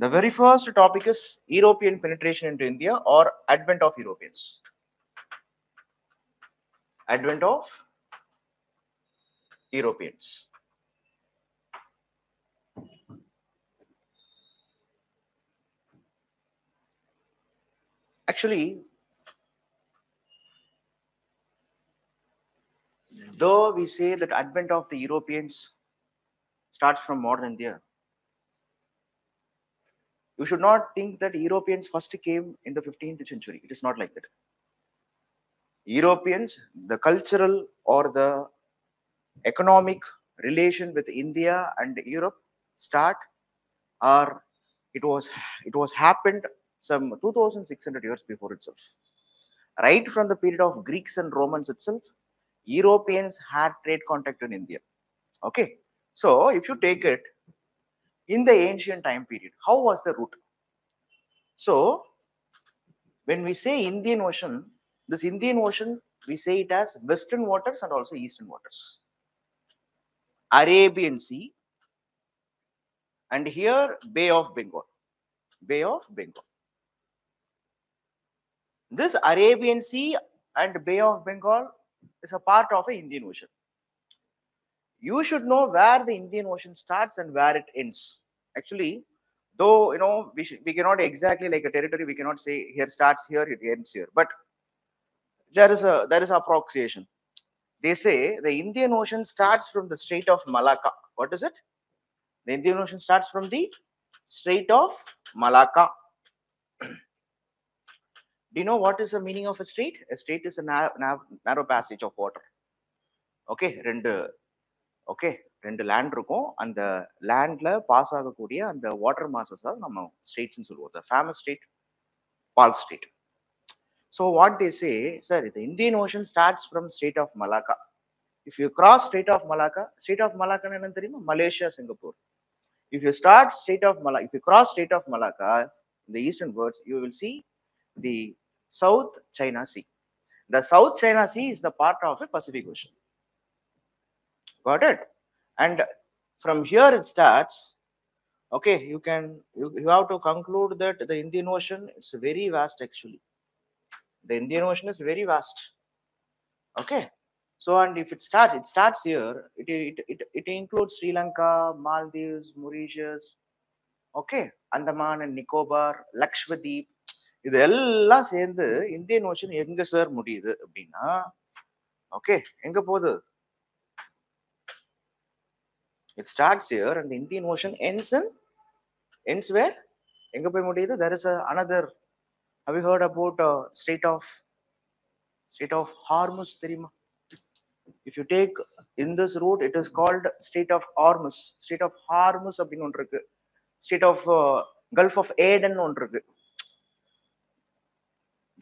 The very first topic is European penetration into India or advent of Europeans. Advent of Europeans. Actually, though we say that advent of the Europeans starts from modern India, you should not think that Europeans first came in the 15th century. It is not like that. Europeans, the cultural or the economic relation with India and Europe start, or it was happened some 2600 years before itself. Right from the period of Greeks and Romans itself, Europeans had trade contact in India. Okay, so if you take it in the ancient time period, how was the route? So when we say Indian Ocean, this Indian Ocean, we say it as Western waters and also Eastern waters. Arabian Sea, and here Bay of Bengal. Bay of Bengal. This Arabian Sea and Bay of Bengal is a part of the Indian Ocean. You should know where the Indian Ocean starts and where it ends. Actually, though we cannot exactly like a territory, we cannot say here starts here, it ends here. But there is approximation. They say the Indian Ocean starts from the Strait of Malacca. What is it? The Indian Ocean starts from the Strait of Malacca. Do you know what is the meaning of a strait? A strait is a narrow passage of water. Okay, ரெண்டு land இருக்கும். அந்த லேண்ட்ல pass ஆகக்கூடிய அந்த water masses தான் நம்ம ஸ்டேட்ஸ்னு சொல்லுவோம். The famous state, Palk State. So what they say, sir, the Indian Ocean starts from Strait of Malacca. If you cross Strait of Malacca என்னன்னு தெரியுமா? Malaysia, Singapore. If you cross Strait of Malacca, in the eastern words, you will see the South China Sea. The South China Sea is the part of the Pacific Ocean. Got it? And from here it starts. Okay, you have to conclude that the Indian Ocean, it's very vast actually. The Indian Ocean is very vast. Okay, so and if it starts here. It includes Sri Lanka, Maldives, Mauritius, okay, Andaman and Nicobar, Lakshadweep. இதெல்லாம் சேர்ந்து Indian ocean எங்க sir முடியுது அப்படின்னா, okay, எங்க போகுது? It starts here and the Indian Ocean ends where? எங்க போய் முடியுது? There is another. Have you heard about Strait of Hormuz? தெரியுமா? If you take in this route, it is called Strait of Hormuz. Strait of Hormuz அப்படின்னு ஒன்று இருக்கு. Strait of Gulf of Aden ஒன்று இருக்கு.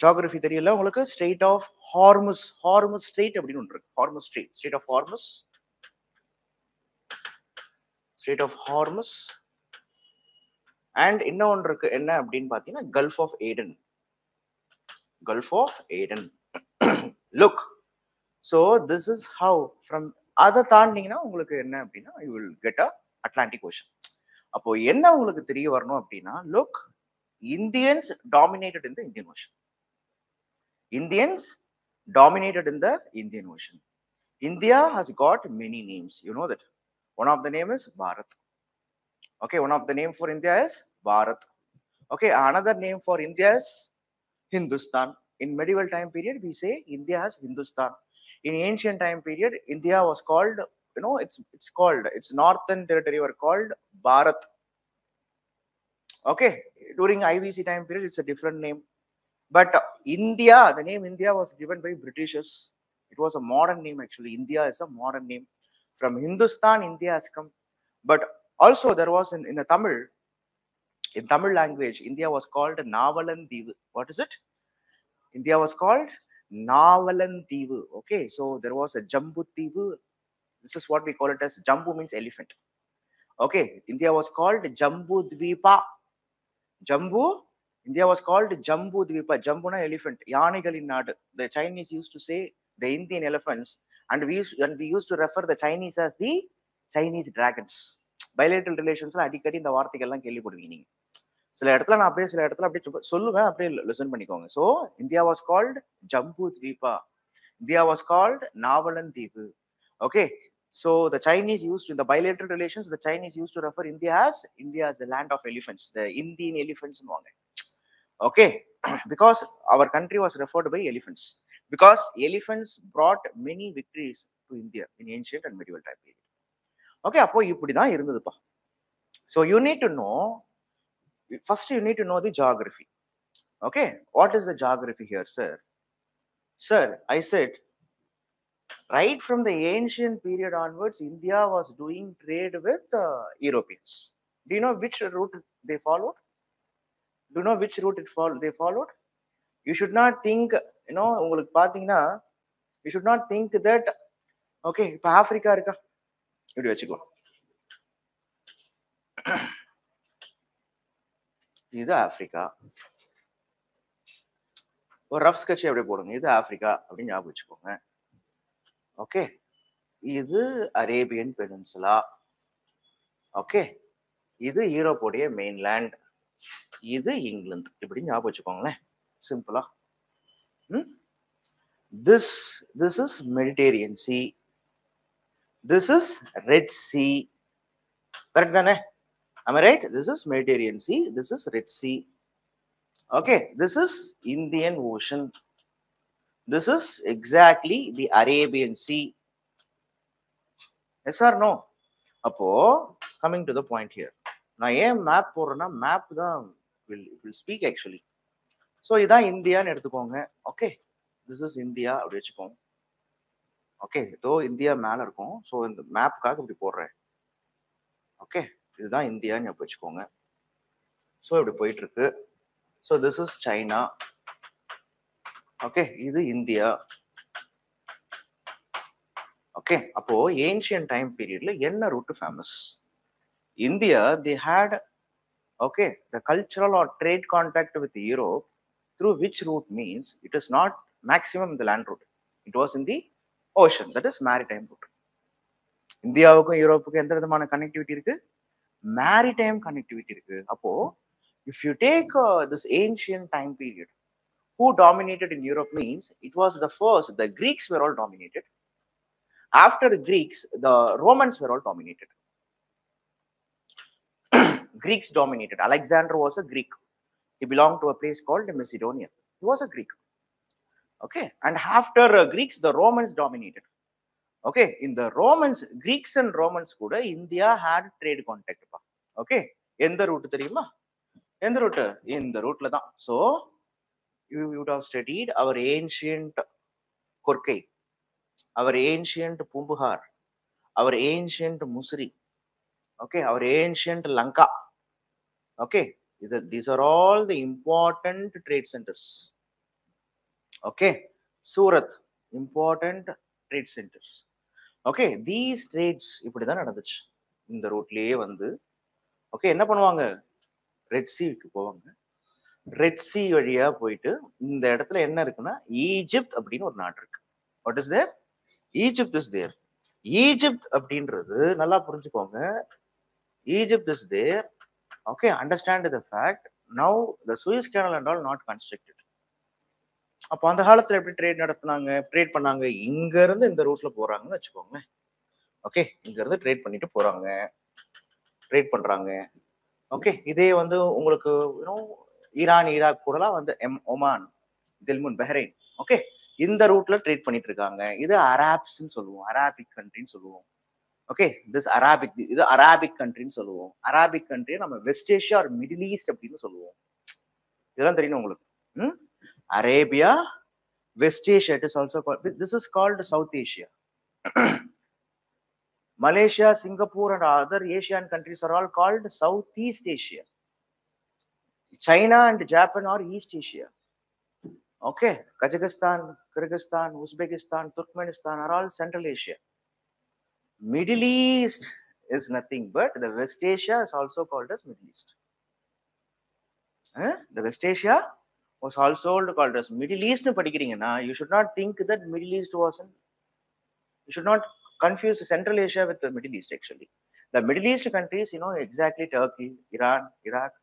Geography தெரியல உங்களுக்கு? Strait of Hormuz Strait அப்படின்னு ஒன்று இருக்கு. Hormuz Strait, Strait of Hormuz, Strait of Hormuz, and இன்னொன்று இருக்கு. என்ன அப்படின்னு பார்த்தீங்கன்னா Gulf of Aden. Gulf of Aden. Look, so this is how from அதை தாண்டிங்கன்னா உங்களுக்கு என்ன அப்படின்னா you will get a Atlantic Ocean. அப்போ என்ன உங்களுக்கு தெரிய வரணும் அப்படின்னா, look, Indians dominated in the Indian Ocean. Indians dominated in the Indian Ocean. India has got many names. You know that. One of the name is Bharat. Okay, one of the name for India is Bharat. Okay, another name for India is Hindustan. In medieval time period, we say India has Hindustan. In ancient time period, India was called, its northern territory were called Bharat. Okay, during IBC time period, it's a different name. But India, the name India was given by Britishers. It was a modern name actually. India is a modern name. From Hindustan, India has come. But also there was in Tamil language, India was called Navalandivu. What is it? India was called Navalandivu. Okay, so there was a Jambutivu. This is what we call it as Jambu means elephant. Okay, India was called Jambu Dvipa. India was called Jambu Dvipa. Jambu na elephant. Yanigalin Nadu. The Chinese used to say the Indian elephants, and we used to refer the Chinese as the Chinese dragons. Bilateral relations la adikadi இந்த வார்த்தைகள்லாம் கேள்விப்படுவீங்க. சில இடத்துல நான் அப்படியே சில இடத்துல அப்படியே சொல்லுவேன், அப்படியே லிசன் பண்ணிக்கோங்க. So India was called Jambu Dweepa. India was called Navalan Deepu. Okay. So the Chinese used in the bilateral relations, the Chinese used to refer India as the land of elephants, the Indian elephants. Okay. Because our country was referred by elephants. Because elephants brought many victories to India in ancient and medieval time period. Okay, அப்போ இப்படிதான் இருந்ததுப்பா. So you need to know, first you need to know the geography. Okay, what is the geography here, sir? Sir, I said, right from the ancient period onwards, India was doing trade with Europeans. Do you know which route they followed? Do you know which route they followed? You should not think, உங்களுக்கு பார்த்தீங்கன்னா, you should not think that, okay, இப்போ Africa இருக்கா, இப்படி வச்சுக்கலாம். இது Africa. ஒரு rough sketch எப்படி போடுங்க, இது ஆப்பிரிக்கா அப்படின்னு ஞாபகம் வச்சுக்கோங்க. ஓகே, இது அரேபியன் பெனின்சுலா. ஓகே, இது யூரோப்போடைய மெயின்லேண்ட், இது இங்கிலாந்து, இப்படி ஞாபகம் வச்சுக்கோங்களேன் சிம்பிளா. This is Mediterranean C, this is red C. Correct தானே? am I right? This is Mediterranean Sea, this is Red Sea. Okay, this is Indian Ocean, this is exactly the Arabian Sea. Yes or no? அப்போ coming to the point here, நான் ஏன் map போடுறேன்னா, map தான் will speak actually. So இதான் இந்தியான்னு எடுத்துக்கோங்க. Okay, this is India அப்படி வச்சுக்கோங்க. Okay, இதோ இந்தியா மேல இருக்கும். ஸோ இந்த மேப்புக்காக இப்படி போடுறேன். ஓகே, இதுதான் இந்தியான்னு வச்சுக்கோங்க. ஸோ இப்படி போயிட்டு இருக்கு. So this is China. Okay, இது இந்தியா. ஓகே, அப்போ ஏன்ஷியன் டைம் பீரியட்ல என்ன route famous? India, they had, okay, the cultural or trade contact with Europe, through which route means it is not maximum in the land route, it was in the ocean, that is maritime route. இந்தியாவுக்கும் யூரோப்புக்கும் எந்த விதமான connectivity இருக்கு? Maritime connectivity இருக்கு. அப்போ if you take this ancient time period, who dominated in Europe means it was the first, the Greeks were all dominated. After the Greeks, the Romans were all dominated. Greeks dominated. Alexander was a Greek. He belonged to a place called Macedonia. He was a Greek. Okay, and after Greeks, the Romans dominated. Okay, in the Romans, Greeks and Romans kuda India had trade contact. Okay, எந்த root தெரியுமா? எந்த root? இந்த ரூட்ல தான். So you would have studied our ancient Korkai, our ancient Pumbuhar, our ancient Musri, okay, our ancient Lanka. Okay, these are all the important trade centers. Okay, Surat, important trade centers. Okay, these trades இப்படிதான் நடந்துச்சு இந்த ரூட்லயே வந்து. Okay, என்ன பண்ணுவாங்க? Red சீக்கு போவாங்க. Red C வழியா போயிட்டு இந்த இடத்துல என்ன இருக்குன்னா, ஈஜிப்த் அப்படின்னு ஒரு நாடு இருக்கு. What is there? Egypt is there. Egypt அப்படின்றது நல்லா புரிஞ்சுக்கோங்க. Egypt is there. Okay, understand the fact. Now the Suez canal and all not constructed. அப்போ அந்த காலத்துல எப்படி ட்ரேட் நடத்தினாங்க, ட்ரேட் பண்ணாங்க? இங்க இருந்து இந்த ரூட்ல போறாங்கன்னு வச்சுக்கோங்களேன். ஓகே, இங்க இருந்து ட்ரேட் பண்ணிட்டு போறாங்க, ட்ரேட் பண்றாங்க. ஓகே, இதே வந்து உங்களுக்கு ஈரான், ஈராக் கூடலாம் வந்து ஒமான், தில்முன், பஹ்ரைன், ஓகே, இந்த ரூட்ல ட்ரேட் பண்ணிட்டு இருக்காங்க. இது அராப்ஸ்ன்னு சொல்லுவோம், அராபிக் கண்ட்ரின்னு சொல்லுவோம். ஓகே, திஸ் அராபிக், இது அராபிக் கண்ட்ரின்னு சொல்லுவோம். அராபிக் கண்ட்ரியை நம்ம west Asia or middle east அப்படின்னு சொல்லுவோம். இதெல்லாம் தெரியணும் உங்களுக்கு. Arabia, West Asia, it is also called, this is called South Asia. Malaysia, Singapore and other Asian countries are all called Southeast Asia. China and Japan are East Asia. Okay, Kazakhstan, Kyrgyzstan, Uzbekistan, Turkmenistan are all Central Asia. Middle East is nothing but the West Asia is also called as Middle East. The West Asia was also called as Middle East. You should not think that Middle East wasn't. You should not confuse Central Asia with the Middle East. Actually, the Middle East countries, exactly Turkey, Iran, Iraq,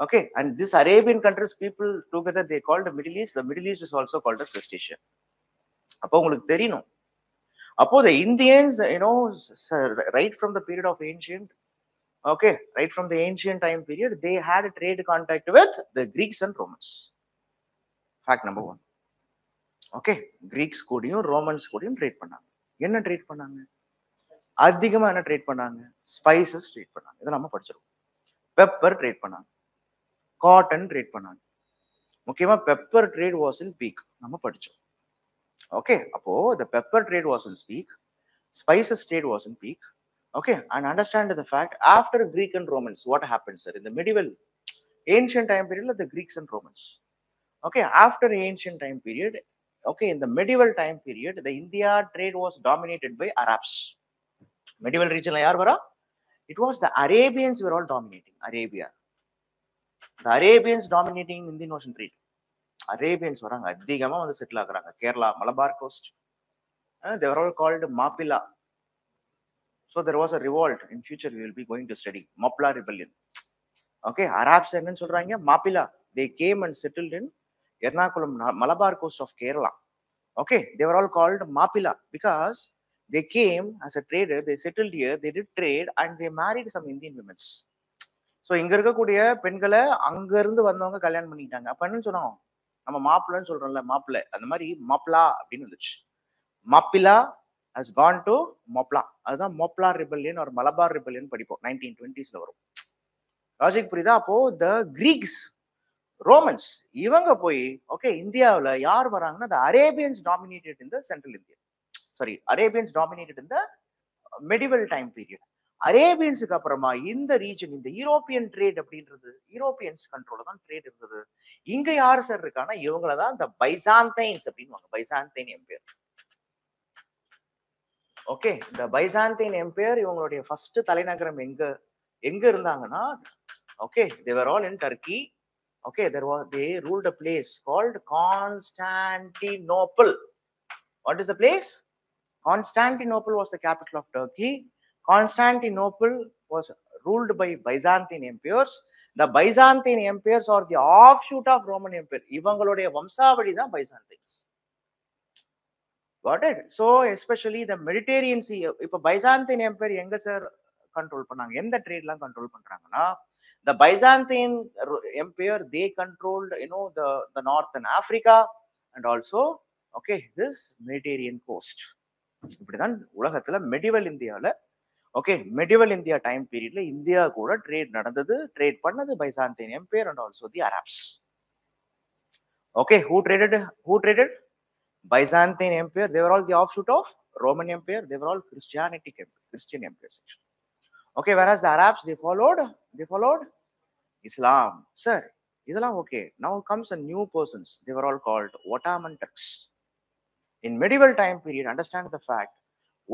Okay, and this Arabian countries people together they called the Middle East. The Middle East is also called as West Asia. அப்போ உங்களுக்கு தெரியணும். அப்போ the Indians, right from the period of ancient, okay, right from the ancient time period, they had a trade contact with the Greeks and Romans. Fact number one. Okay, Greeks கூடயும் Romans கூடயும் trade பண்ணாங்க. என்ன trade பண்ணாங்க? அதிகமா என்ன trade பண்ணாங்க? Spices trade பண்ணாங்க. இதை நம்ம படிச்சிருக்கோம். பெப்பர் ட்ரேட் பண்ணாங்க, காட்டன் ட்ரேட் பண்ணாங்க. முக்கியமா pepper trade was in peak, நம்ம படிச்சோம். ஓகே, அப்போ the pepper trade was in peak, spices trade was in peak. Okay, and understand the fact after Greek and Romans, what happened, sir? In the medieval, ancient time period, the Greeks and Romans. Okay, after ancient time period, okay, in the medieval time period, the India trade was dominated by Arabs. Medieval region, it was the Arabians were all dominating Arabia. The Arabians dominating Indian Ocean trade. Arabians வராங்க, அதிகமா வந்து settle ஆகுறாங்க. Kerala, Malabar coast, they were all called Mapila. So there was a revolt. In future we will be going to study Mapla rebellion. Okay, Arabs என்னன்னு சொல்றாங்க? Mapila. They came and settled in Ernakulam, Malabar coast of Kerala. Okay, they were all called Mapila because they came as a trader. They settled here. They did trade and they married some Indian women. So இங்க இருக்கக்கூடிய பெண்களை அங்க இருந்து வந்தவங்க கல்யாணம் பண்ணிட்டாங்க. அப்ப என்னன்னு சொன்னோம்? நம்ம மாப்பிள்ளைன்னு சொல்றோம்ல, மாப்பிள்ளை, அந்த மாதிரி மாப்ளா அப்படின்னு வந்துச்சு. மாப்பிலா has gone to மோப்லா. அதுதான் மோப்லா ரிபல்லியன் ஒரு மலபார் ரிபல்லியன் படிப்போம், 1920s வரும். லாஜிக் புரியுதா? அப்போ த கிரீக்ஸ், ரோமன்ஸ் இவங்க போய் ஓகே இந்தியாவில் யார் வராங்கன்னா the Arabians dominated in the central India. Sorry, Arabians dominated in the medieval time period. அரேபியன்ஸுக்கு அப்புறமா இந்த ரீஜன், இந்த யூரோப்பியன் ட்ரேட் அப்படின்றது யூரோப்பியன்ஸ் கண்ட்ரோல தான் ட்ரேட் இருந்தது. இங்க யாரு சார் இருக்காங்கன்னா இவங்கள தான் இந்த பைசாந்தைன்ஸ் அப்படின்னு, பைசாந்தைன் எம்பையர். ஓகே, இந்த பைசாந்தைன் எம்பையர் இவங்களுடைய ஃபர்ஸ்ட் தலைநகரம் எங்க இருந்தாங்கன்னா, okay, they were all in Turkey. Okay, they ruled a place called Constantinople. What is the place? Constantinople was the capital of Turkey. Constantinople was ruled by Byzantine empires. The Byzantine empires are the offshoot of Roman Empire. இவங்களுடைய வம்சாவளி தான் Byzantines. Got it? So especially the Mediterranean Sea. இப்போ Byzantine Empire எங்க sir control பண்ணாங்க? எந்த ட்ரேட்லாம் control பண்றாங்கன்னா, the Byzantine Empire they controlled the northern Africa and also okay this Mediterranean coast. இப்படிதான் உலகத்துல மெடிவல் இந்தியாவில், ஓகே, மெடிவல் இந்தியா டைம் பீரியட்ல India கூட ட்ரேட் நடந்தது, ட்ரேட் பண்ணது பைசாந்தின் empire and also the Arabs. Okay, who traded? Byzantine Empire. They were all the offshoot of Roman Empire. They were all Christian empires. Okay, whereas the Arabs they followed Islam. Sir, Islam. Okay, now comes a new persons. They were all called Ottoman Turks. In medieval time period, understand the fact,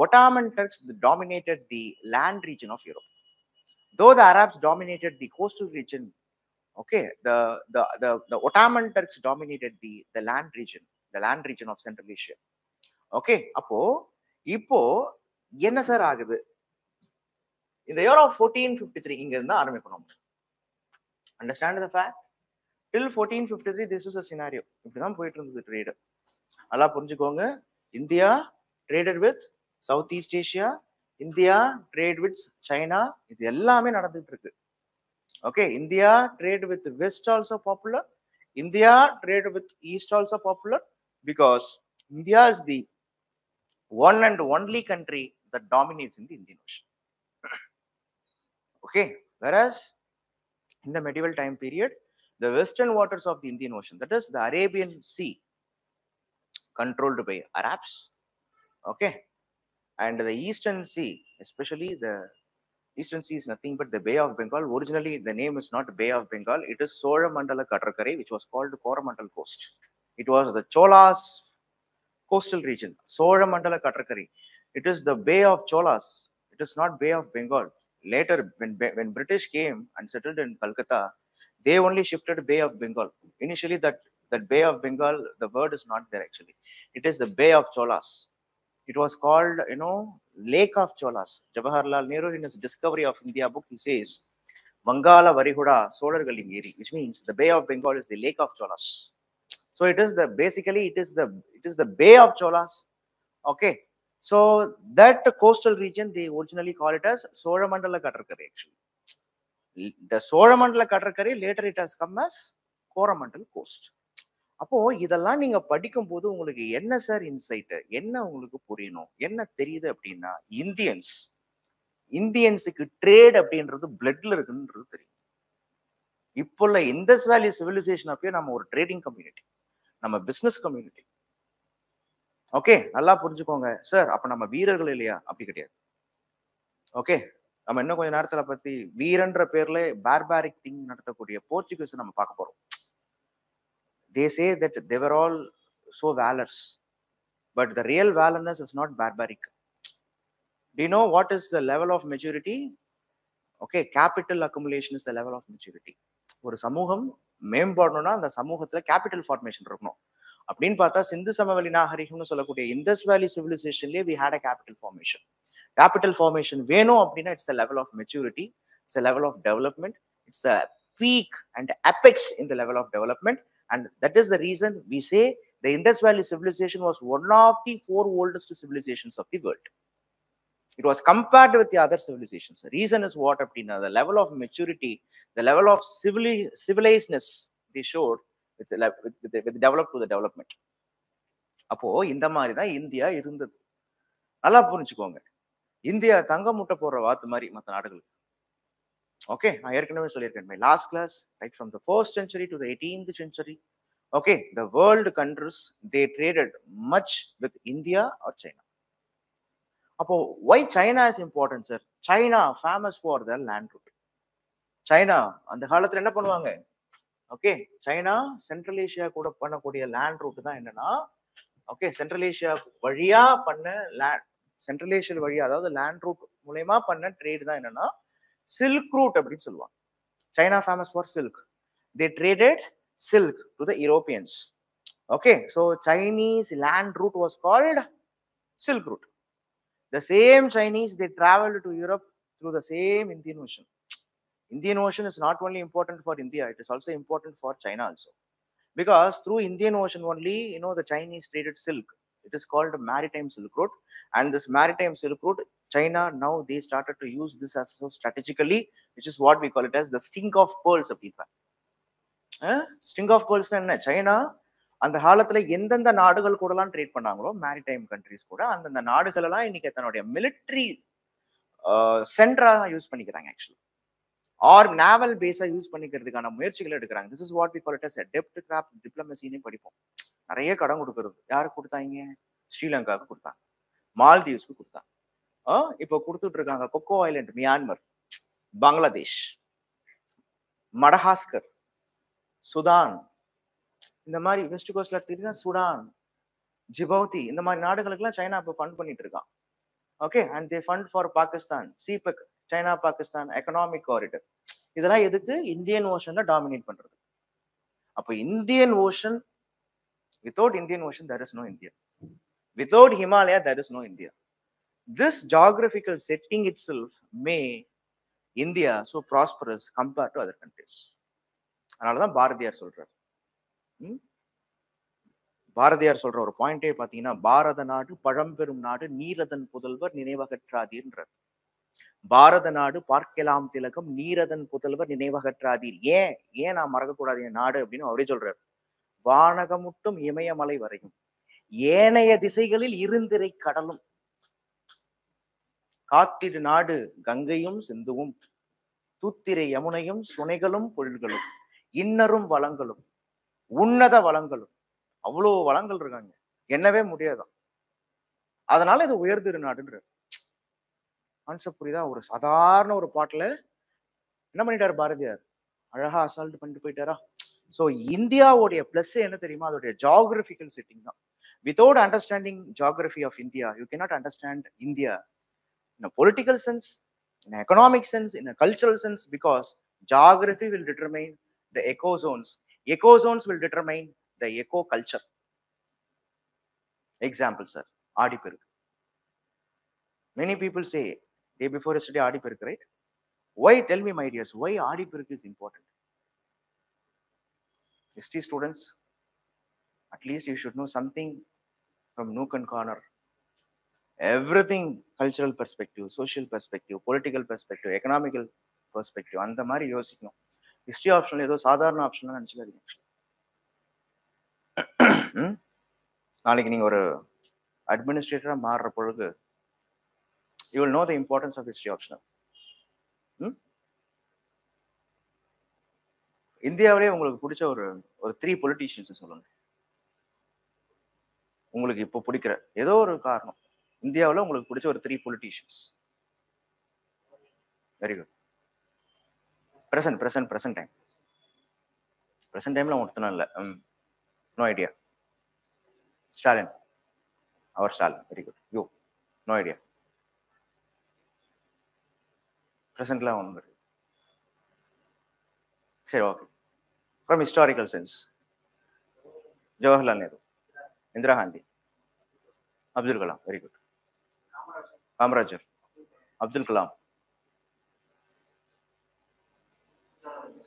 Ottoman Turks dominated the land region of Europe. Though the Arabs dominated the coastal region, okay, the Ottoman Turks dominated the land region of Central Asia. Okay, இப்போ என்ன sir ஆகுது? In the year of 1453 இங்க இருந்தா ஆரம்பிக்கணும். Understand the fact, till 1453 this is a scenario. இப்படிதான் போயிட்டு இருந்தது trade. நல்லா புரிஞ்சுக்கோங்க. India traded with Southeast Asia, India trade with China, இது எல்லாமே நடந்துட்டு இருக்கு. Okay, India trade with West also popular, India trade with East also popular because India is the one and only country that dominates in the Indian Ocean. Okay, whereas in the medieval time period, the western waters of the Indian Ocean, that is the Arabian Sea, controlled by Arabs. Okay, and the Eastern Sea, especially the Eastern Sea is nothing but the Bay of Bengal. Originally, the name is not Bay of Bengal. It is Solamandala Katarkare, which was called Coromandel Coast. It was the Cholas coastal region. Solamandala Katarkare. It is the Bay of Cholas. It is not Bay of Bengal. Later, when British came and settled in Calcutta, they only shifted Bay of Bengal. Initially, that Bay of Bengal, the word is not there actually. It is the Bay of Cholas. It was called, Lake of Cholas. Jawaharlal Nehru, in his Discovery of India book, he says, Vangala Variguda, Solargalling area, which means the Bay of Bengal is the Lake of Cholas. So it is the basically it is the Bay of Cholas. Okay. So that coastal region they originally call it as Soramandala Katarkari actually. The Soramandala Katarkari later it has come as Coromandel coast. அப்போ இதெல்லாம் நீங்க படிக்கும் போது உங்களுக்கு என்ன sir inside, என்ன உங்களுக்கு புரியணும், என்ன தெரியுது அப்படின்னா இந்தியன்ஸுக்கு ட்ரேட் அப்படின்றது பிளட்ல இருக்குன்றது தெரியும். இப்போ உள்ள இண்டஸ் வேலி சிவிலைசேஷன் அப்பயே நம்ம ஒரு ட்ரேடிங் கம்யூனிட்டி, நம்ம பிசினஸ் கம்யூனிட்டி. ஓகே, நல்லா புரிஞ்சுக்கோங்க சார். அப்ப நம்ம வீரர்கள் இல்லையா? அப்படி கிடையாது. ஓகே, நம்ம இன்னும் கொஞ்ச நேரத்துல பத்தி வீரன்ற பேர்ல பார்பாரிக் திங் நடத்தக்கூடிய போர்ச்சுகீஸ் நம்ம பார்க்க போறோம். They say that they were all so valorous, but the real valorness is not barbaric. Do you know what is the level of maturity? Okay, capital accumulation is the level of maturity. ஒரு சமூகம் மேம்படணும்னா அந்த சமூகத்துல capital formation இருக்கணும். அப்படின்னு பார்த்தா சிந்து சமவெளி நாகரிகம்னு சொல்லக்கூடிய Indies வேலி சிவிலைசேஷன்லயே we had a capital formation. Capital formation வேணும் அப்படின்னா it's the level of maturity, it's the level of development, it's the peak and apex in the level of development. And that is the reason we say the Indus Valley civilization was one of the 4 oldest civilizations of the world. It was compared with the other civilizations. The reason is what? The level of maturity, the level of civilizedness they showed with developed to the development. அப்போ இந்த மாதிரி தான் India இருந்தது. நல்லா புரிஞ்சுக்கோங்க. India தங்க முட்டை போடுற வாத்து மாதிரி மற்ற நாடுகளுக்கு. Okay, I ஏற்கனவே சொல்லியிருக்கேன் my last class, right from the 1st century to the 18th century. Okay, the world countries they traded much with India or China. அப்போ why China is important, sir? China famous for their land route. China அந்த காலத்துல என்ன பண்ணுவாங்க? Okay, China central Asia கூட பண்ணக்கூடிய land root தான் என்னன்னா, okay, central Asia வழியா பண்ண சென்ட்ரல் ஏசியா வழியா, அதாவது லேண்ட் ரூட் மூலமா பண்ண ட்ரேட் தான் என்னன்னா சில்க் ரூட் அப்படின்னு சொல்லுவாங்க. China famous for silk. They traded silk to the Europeans. Okay, so Chinese land route was called Silk Route. The same Chinese they traveled to Europe through the same Indian Ocean. Indian Ocean is not only important for India, it is also important for China also. Because through Indian Ocean only, the Chinese traded silk. It is called Maritime Silk Route. And this Maritime Silk Route, China now they started to use this as so strategically, which is what we call it as the stink of pearls of people. Stink of pearls na China அந்த காலத்துல எந்தெந்த நாடுகள் கூடலாம் trade பண்ணாங்களோ maritime countries கூட, அந்தந்த நாடுகள் எல்லாம் இன்னைக்கு தன்னுடைய மிலிட்டரி சென்டரா யூஸ் பண்ணிக்கிறாங்க ஆக்சுவலி, ஆர் நேவல் பேஸா யூஸ் பண்ணிக்கிறதுக்கான முயற்சிகள் எடுக்கிறாங்க. This is what we call it as டெப்ட் கிராப் டிப்ளமசின்னு படிப்போம். நிறைய கடன் கொடுக்கறது. யாருக்கு கொடுத்தாங்க? ஸ்ரீலங்காவுக்கு கொடுத்தாங்க, மால்தீவ்ஸ்க்கு கொடுத்தாங்க, இப்போ கொடுத்துட்டு இருக்காங்க Coco island, Myanmar, Bangladesh, Madagascar, Sudan, இந்த மாதிரி வெஸ்ட் கோஸ்ட்ல எடுத்துக்கிட்டீங்கன்னா சுடான், ஜிபவுத்தி, இந்த மாதிரி நாடுகளுக்கெல்லாம் சைனா இப்போ ஃபண்ட் பண்ணிட்டு இருக்கான். Okay, and they fund for Pakistan, CPEC, China Pakistan economic corridor. இதெல்லாம் எதுக்கு? இந்தியன் ஓஷன்ல டாமினேட் பண்றது. அப்போ Indian ocean, without Indian Ocean there is no India, without Himalaya there is no India. This geographical setting itself made India so prosperous compared to other countries. அதனாலதான் பாரதியார் சொல்றார், பாரதியார் சொல்ற ஒரு பாயிண்டே பாத்தீங்கன்னா, பாரத நாடு பழம்பெரும் நாடு, நீரதன் புதல்வர் நினைவகற்றாதீர்ன்றார். பாரத நாடு பார்க்கலாம் திலகம், நீரதன் புதல்வர் நினைவகற்றாதீர். ஏன் நான் மறக்கக்கூடாது என் நாடு அப்படின்னு அவரே சொல்றாரு. வானகமுட்டும் இமயமலை வரையும், ஏனைய திசைகளில் இருந்திரை கடலும், காத்திடு நாடு கங்கையும் சிந்துவும், தூத்திரை யமுனையும் சுனைகளும் பொருள்களும், இன்னரும் வளங்களும் உன்னத வளங்களும். அவ்வளோ வளங்கள் இருக்காங்க, என்னவே முடியாதான். அதனால இது உயர்திரு நாடுன்ற கான்செப்ட் புரியுதா? ஒரு சாதாரண ஒரு பாட்டுல என்ன பண்ணிட்டாரு பாரதியார், அழகா அசால்ட் பண்ணிட்டு போயிட்டாரா. ஸோ இந்தியாவுடைய பிளஸ் என்ன தெரியுமா? அதோடைய ஜியாகிரபிக்கல் செட்டிங் தான். Without understanding geography of India you cannot understand India in a political sense, in an economic sense, in a cultural sense, because geography will determine the eco zones. Eco zones will determine the eco culture. Example, sir, Adi Peruk. Many people say day before yesterday Adi Peruk, right? Why? Tell me, my dears, why Adipiruk is important? History students, at least you should know something from nook and corner. Everything, cultural perspective, social perspective, political perspective, economical perspective, அந்த மாதிரி யோசிக்கணும். History ஆப்ஷன்ல ஏதோ சாதாரண option நினைச்சுக்காதீங்க. நாளைக்கு நீங்க ஒரு அட்மினிஸ்ட்ரேட்டரா மாறுற பொழுது you will know the importance of history optional. இந்தியாவிலே உங்களுக்கு பிடிச்ச ஒரு 3 பொலிட்டீஷியன்ஸ் சொல்லுங்க. உங்களுக்கு இப்போ பிடிக்கிற ஏதோ ஒரு காரணம், இந்தியாவில் உங்களுக்கு பிடிச்ச ஒரு 3 பொலிட்டீஷியன்ஸ். Very good. பிரசன்ட் டைம்ல ஒருத்தனும் இல்லை. No idea. ஸ்டாலின். அவர் Stalin. Very good. You no idea. பிரசன்ட்ல ஒன்று. சரி, okay. From historical sense, Jawaharlal Nehru, Indira Gandhi, Abdul Kalam. Very good. Kamarajar, Abdul Kalam,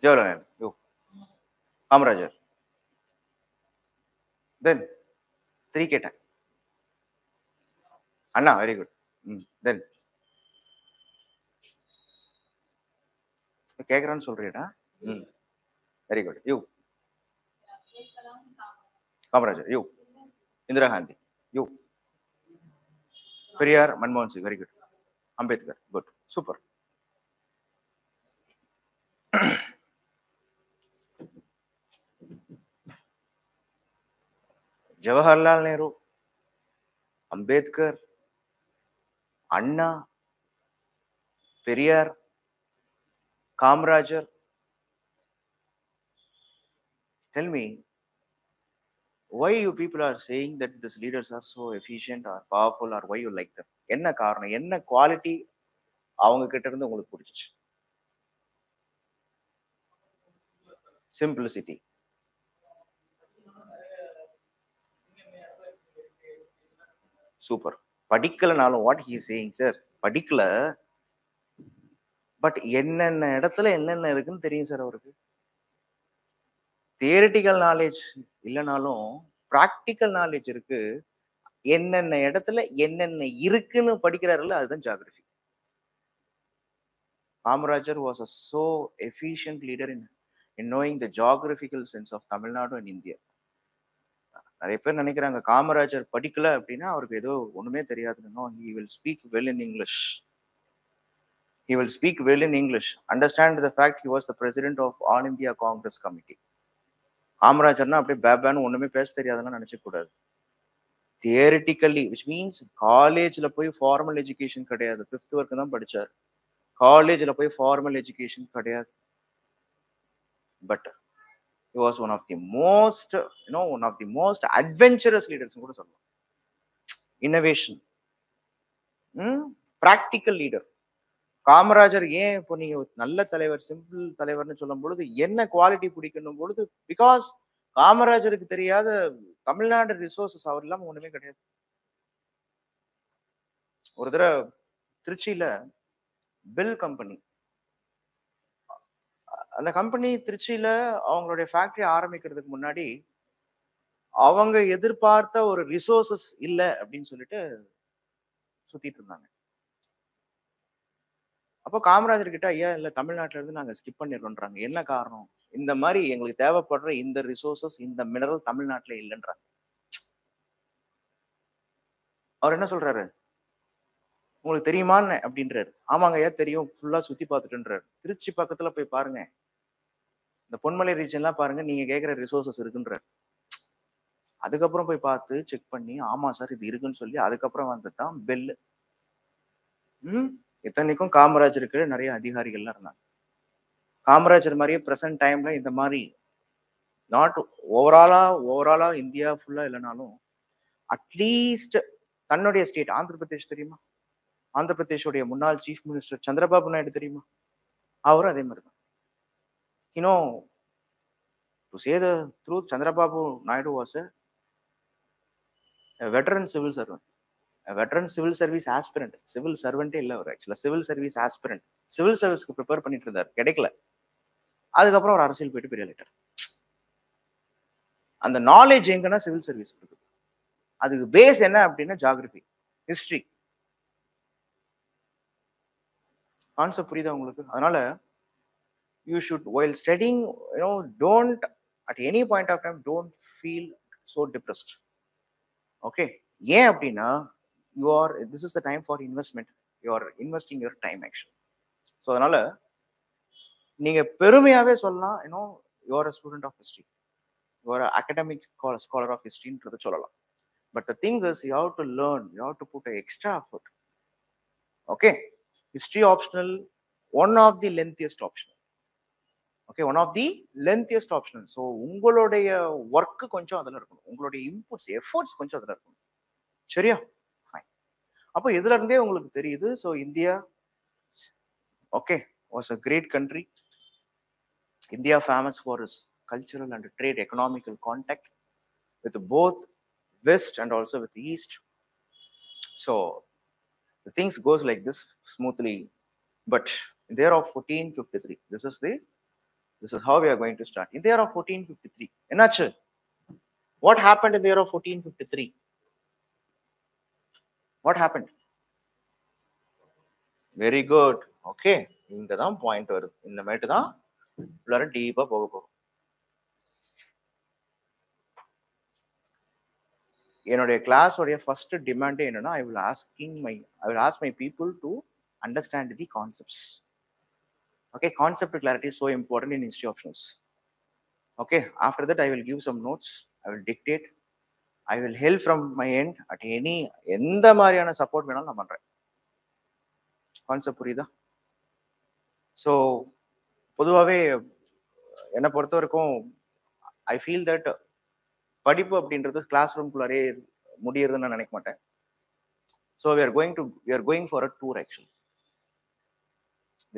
Jawaharlal Nehru, you, Kamarajar. Then 3 கேட்டேன். அண்ணா. Very good. தென் கேக்குறான்னு சொல்றீடா. Very good. You, Kamarajar. You, Indira Gandhi. You, Periyar, மன்மோகன் Singh. Very good. Ambedkar. Good. Super. Jawaharlal Nehru, Ambedkar, Anna, Periyar, Kamarajar. Tell me, why you people are saying that these leaders are so efficient or powerful, or why you like them? என்ன காரணம், என்ன quality அவங்க கிட்ட இருந்து உங்களுக்கு பிடிச்சிச்சு? சிம்பிளிசிட்டி. சூப்பர். படிக்கலனாலும், what he is saying sir, படிக்கல பட் என்னென்ன இடத்துல என்னென்ன இருக்குன்னு தெரியும் சார் அவருக்கு. தியரிட்டிக்கல் நாலேஜ் இல்லைனாலும் ப்ராக்டிக்கல் நாலேஜ் இருக்கு. என்னென்ன இடத்துல என்னென்ன இருக்குன்னு படிக்கிறாருல்ல, அதுதான் geography. Kamarajar was a so efficient leader in knowing the geographical sense of Tamil Nadu and India. நிறைய பேர் நினைக்கிறாங்க காமராஜர் படிக்கல அப்படின்னா அவருக்கு ஏதோ ஒண்ணுமே தெரியாதுன்னு. He will speak well in English. He will speak well in English. Understand the fact he was the president of All India Congress Committee. காமராஜர்னா அப்படியே பேபான்னு ஒண்ணுமே பேச தெரியாதுன்னு நினைச்ச கூடாது. தியரிட்டிக்கலி, which means காலேஜ்ல போய் ஃபார்மல் எஜுகேஷன் கிடையாது. 5th வரைக்கும் தான் படிச்சார். காலேஜ்ல போய் ஃபார்மல் எஜுகேஷன் கிடையாது. But he was one of the most adventurous leaders கூட சொல்லலாம். Innovation, practical leader. காமராஜர் ஏன் இப்போ நீங்க நல்ல தலைவர், சிம்பிள் தலைவர்னு சொல்லும் பொழுது என்ன குவாலிட்டி பிடிக்கணும் பொழுது, பிகாஸ் காமராஜருக்கு தெரியாத தமிழ்நாடு ரிசோர்சஸ் அவர் இல்லாம ஒண்ணுமே கிடையாது. ஒரு தடவை திருச்சியில பில் கம்பெனி, அந்த கம்பெனி திருச்சியில அவங்களுடைய ஃபேக்டரி ஆரம்பிக்கிறதுக்கு முன்னாடி அவங்க எதிர்பார்த்த ஒரு ரிசோர்சஸ் இல்லை அப்படின்னு சொல்லிட்டு சுத்திட்டு இருந்தாங்க. அப்போ காமராஜர் கிட்ட, ஐயா இல்ல தமிழ்நாட்டுல இருந்து நாங்க ஸ்கிப் பண்ணிடுறோன்றாங்க. என்ன காரணம்? இந்த மாதிரி எங்களுக்கு தேவைப்படுற இந்த ரிசோர்சஸ், இந்த மினரல் தமிழ்நாட்டுல இல்லைன்றாங்க. அவர் என்ன சொல்றாரு, உங்களுக்கு தெரியுமான்னு அப்படின்றாரு. ஆமாங்க ஐயா தெரியும், ஃபுல்லா சுத்தி பார்த்துட்டுன்றாரு. திருச்சி பக்கத்துல போய் பாருங்க, இந்த பொன்மலை ரீஜன்லாம் பாருங்க, நீங்க கேட்கிற ரிசோர்சஸ் இருக்குன்றாரு. அதுக்கப்புறம் போய் பார்த்து செக் பண்ணி, ஆமா சார் இது இருக்குன்னு சொல்லி அதுக்கப்புறம் வந்துதான் பெல். இத்தனைக்கும் காமராஜருக்கு நிறைய அதிகாரிகள்லாம் இருந்தாங்க. காமராஜர் மாதிரியே பிரசன்ட் டைம்ல இந்த மாதிரி நாட் ஓவராலா இந்தியா ஃபுல்லா இல்லைனாலும் அட்லீஸ்ட் தன்னுடைய ஸ்டேட் ஆந்திர பிரதேஷ் தெரியுமா, ஆந்திர பிரதேஷோடைய முன்னாள் சீஃப் மினிஸ்டர் சந்திரபாபு நாயுடு தெரியுமா, அவரும் அதே மாதிரி தான். To say the truth, Chandrababu Naidu was a veteran civil servant. A veteran civil service aspirant, civil servant இல்ல அவர் ஆக்சுவலா சிவில் சர்வீஸ் ஆஸ்பிரண்ட், சிவில் சர்வீஸ்க்கு ப்ரிப்பேர் பண்ணிட்டு இருந்தார், கிடைக்கல. அதுக்கப்புறம் ஒரு அரசியல் போயிட்டு பெரிய லெட்டர். அந்த நாலேஜ் எங்கன்னா சிவில் சர்வீஸ் இருக்கு. அதுக்கு பேஸ் என்ன அப்படின்னா ஜியோகிராஃபி, ஹிஸ்டரி. கான்செப்ட் புரியுதா உங்களுக்கு? அதனால you should, while studying, don't at any point of time don't feel so depressed. Okay, ஏன் அப்படின்னா this is the time for investment. You are investing your time actually. So அதனால நீங்க பெருமையாவே சொல்லலாம், you are a student of history, you are an academic scholar of history ன்றத சொல்லலாம். But the thing is, you have to learn, you have to put an extra effort. Okay, history optional, one of the lengthiest optional. Okay, one of the lengthiest optional. So உங்களுடைய work கொஞ்சம் அதில் இருக்கணும், உங்களுடைய inputs efforts கொஞ்சம் அதில் இருக்கணும். சரியா? Fine. அப்போ இதுல இருந்தே உங்களுக்கு தெரியுது. So India okay was a great country. India famous for is cultural and trade economical contact with both west and also with east. So the things goes like this smoothly. But in the year of 1453, this is how we are going to start. In the year of 1453, enachu, what happened in the year of 1453? What happened? Very good. Okay, inga dhaan point varudhu, inda mate dhaan ullara deep ah poga poga. என்னுடைய class உடைய first demand என்னன்னா, I will ask my people to understand the concepts. Okay, concept clarity is so important in history options. Okay, after that I will give some notes, I will dictate, I will help from my end at any எந்த மாதிரியான support வேணாலும் நான் பண்றேன். Concept புரியுதா? So பொதுவாகவே என்னை பொறுத்த வரைக்கும் ஐ ஃபீல் தட் படிப்பு அப்படின்றது கிளாஸ் ரூம்குள்ளாரே முடியறதுன்னு நான் நினைக்க மாட்டேன். So we are going for a tour actually.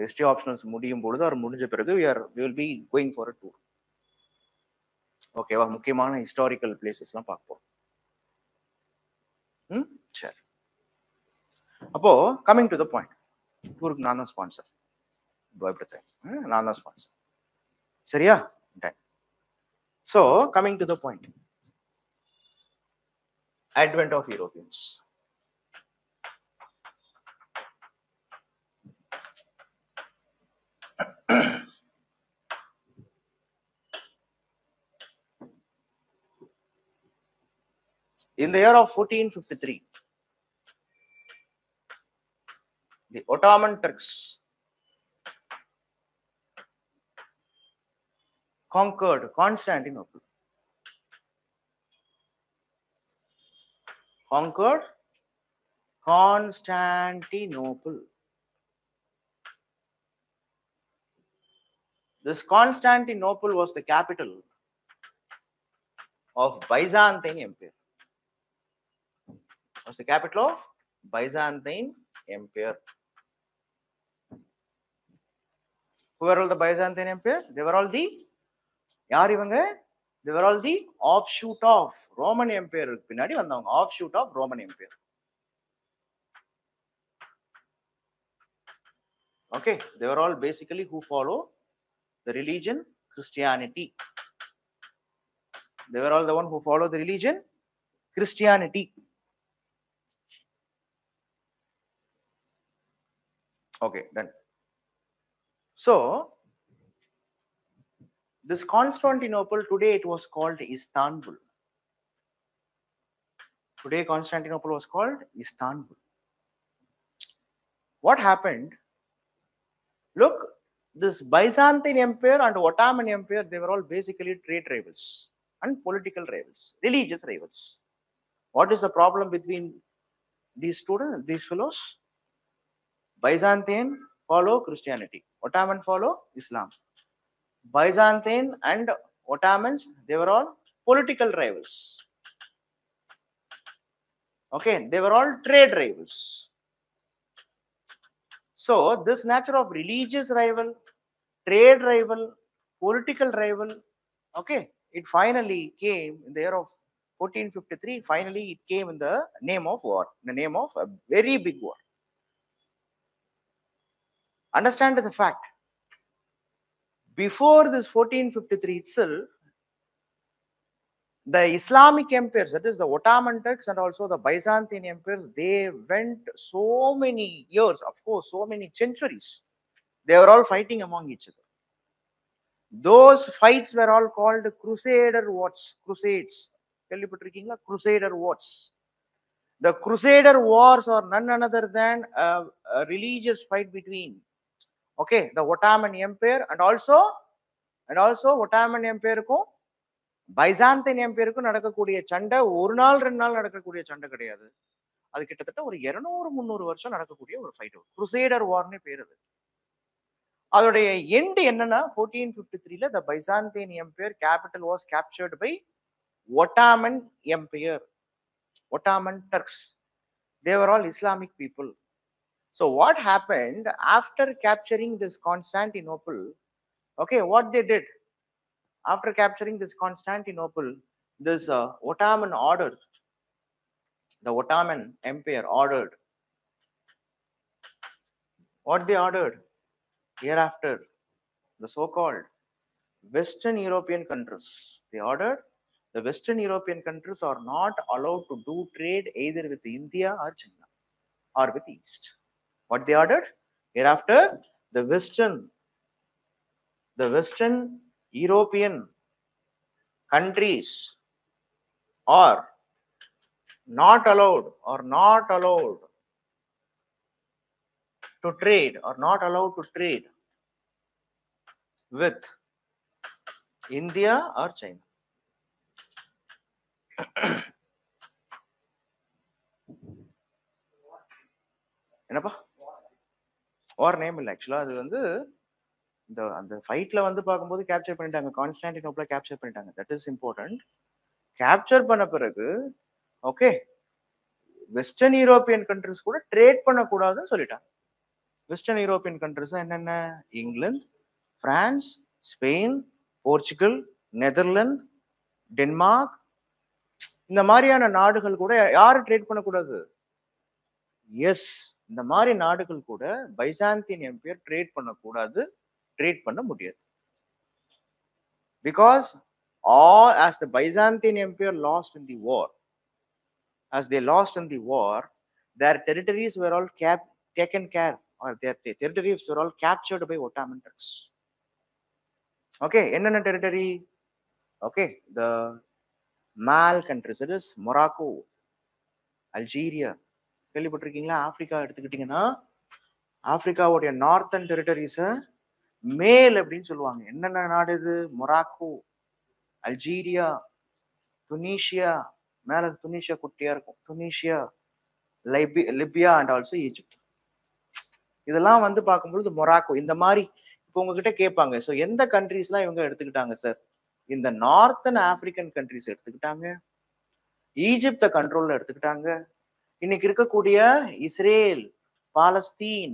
History optionals முடியும் பொழுது அவர் முடிஞ்ச பிறகு we will be going for a tour. ஓகேவா? முக்கியமான ஹிஸ்டாரிக்கல் பிளேசஸ்லாம் பார்ப்போம். சரி, அப்போ கமிங் டு த பாயிண்ட், டூருக்கு நான் தான் ஸ்பான்சர், நான் தான் ஸ்பான்சர். சரியா? So coming to the point, advent of Europeans. In the year of 1453, the Ottoman Turks conquered Constantinople. This Constantinople was the capital of Byzantine Empire. Was the capital of Byzantine Empire. Who were all the Byzantine Empire? They were all the yaar ivanga? They were all the offshoot of Roman Empire. Pinadi vandavanga, offshoot of Roman Empire. Okay, they were all basically who follow the religion Christianity. They were all the one who follow the religion Christianity. Okay, done. So this Constantinople, today it was called Istanbul. Today Constantinople was called Istanbul. What happened? Look, this Byzantine Empire and Ottoman Empire, they were all basically trade rivals and political rivals, religious rivals. What is the problem between these students, these fellows? Byzantine follow Christianity, Ottoman follow Islam. Byzantine and Ottomans, they were all political rivals. Okay, they were all trade rivals. So this nature of religious rival, trade rival, political rival, okay, it finally came in the year of 1453, finally it came in the name of war, in the name of a very big war. Understand the fact. Before this 1453 itself, the Islamic empires, that is the Ottoman Turks and also the Byzantine empires, they went so many years, of course, so many centuries. They were all fighting among each other. Those fights were all called Crusader Wars, Crusades. Crusader Wars. The Crusader Wars are none other than a religious fight between, okay, the Ottoman Empire and also Ottoman Empire ko Byzantine Empire க்கு நடக்கக்கூடிய சண்டை ஒரு நாள் ரெண்டு நாள் நடக்கக்கூடிய சண்டை கிடையாது. அது கிட்டத்தட்ட ஒரு 200-300 வருஷம் நடக்கக்கூடிய ஒரு ஃபைட். குருசேடர் வார்னே பேர் அது. அதோடைய எண்ட் என்னன்னா 1453ல the Byzantine Empire capital was captured by Ottoman Empire, Ottoman Turks. They were all Islamic people. So what happened after capturing this Constantinople? Okay, what they did after capturing this Constantinople, this Ottoman order, the Ottoman Empire ordered, what they ordered hereafter, the so-called Western European countries, they ordered the Western European countries are not allowed to do trade either with India or China or with East. What they ordered hereafter, the Western European countries are not allowed to trade with India or China. என்னப்பா வார் name இல்லை ஆக்சுவலா, அது வந்து அந்த ஃபைட்ல வந்து பார்க்கும்போது capture பண்ணிட்டாங்க, கான்ஸ்டான்டினோப்பிள capture பண்ணிட்டாங்க. That is important. கேப்சர் பண்ண பிறகு ஓகே வெஸ்டர்ன் யூரோப்பியன் கண்ட்ரிஸ் கூட ட்ரேட் பண்ணக்கூடாதுன்னு சொல்லிட்டாங்க. வெஸ்டர்ன் யூரோப்பியன் கண்ட்ரிஸ் என்னென்ன? England, France, Spain, Portugal, Netherlands, Denmark, இந்த மாதிரியான நாடுகள் கூட யாரு ட்ரேட் பண்ணக்கூடாது? எஸ், இந்த மாதிரி நாடுகள் கூட பைசாந்தியன் எம்பையர் ட்ரேட் பண்ணக்கூடாது, ட்ரேட் பண்ண முடியாது. Because as the Byzantine Empire lost in the war, their territories were all taken care, or their territories were all captured by Ottoman Turks. Okay, என்னென்ன territory? Okay, the Mal countries, that is Morocco, Algeria. கேள்விப்பட்டிருக்கீங்களா? Africa எடுத்துக்கிட்டீங்கன்னா ஆப்பிரிக்காவுடைய northern டெரிட்டரிஸை மேல் அப்படின்னு சொல்லுவாங்க. என்னென்ன நாடு இது? Morocco, Algeria, Tunisia, மேல துனிஷியா குட்டியா இருக்கும், Tunisia, Libya and also Egypt. இதெல்லாம் வந்து பார்க்கும்பொழுது மொராக்கோ இந்த மாதிரி. இப்போ உங்ககிட்ட கேட்பாங்க, ஸோ எந்த கண்ட்ரிஸ்லாம் இவங்க எடுத்துக்கிட்டாங்க சார்? இந்த நார்த்தன் ஆப்பிரிக்கன் கண்ட்ரிஸ் எடுத்துக்கிட்டாங்க, ஈஜிப்த கண்ட்ரோல்ல எடுத்துக்கிட்டாங்க. இன்னைக்கு இருக்கக்கூடிய இஸ்ரேல், பாலஸ்தீன்,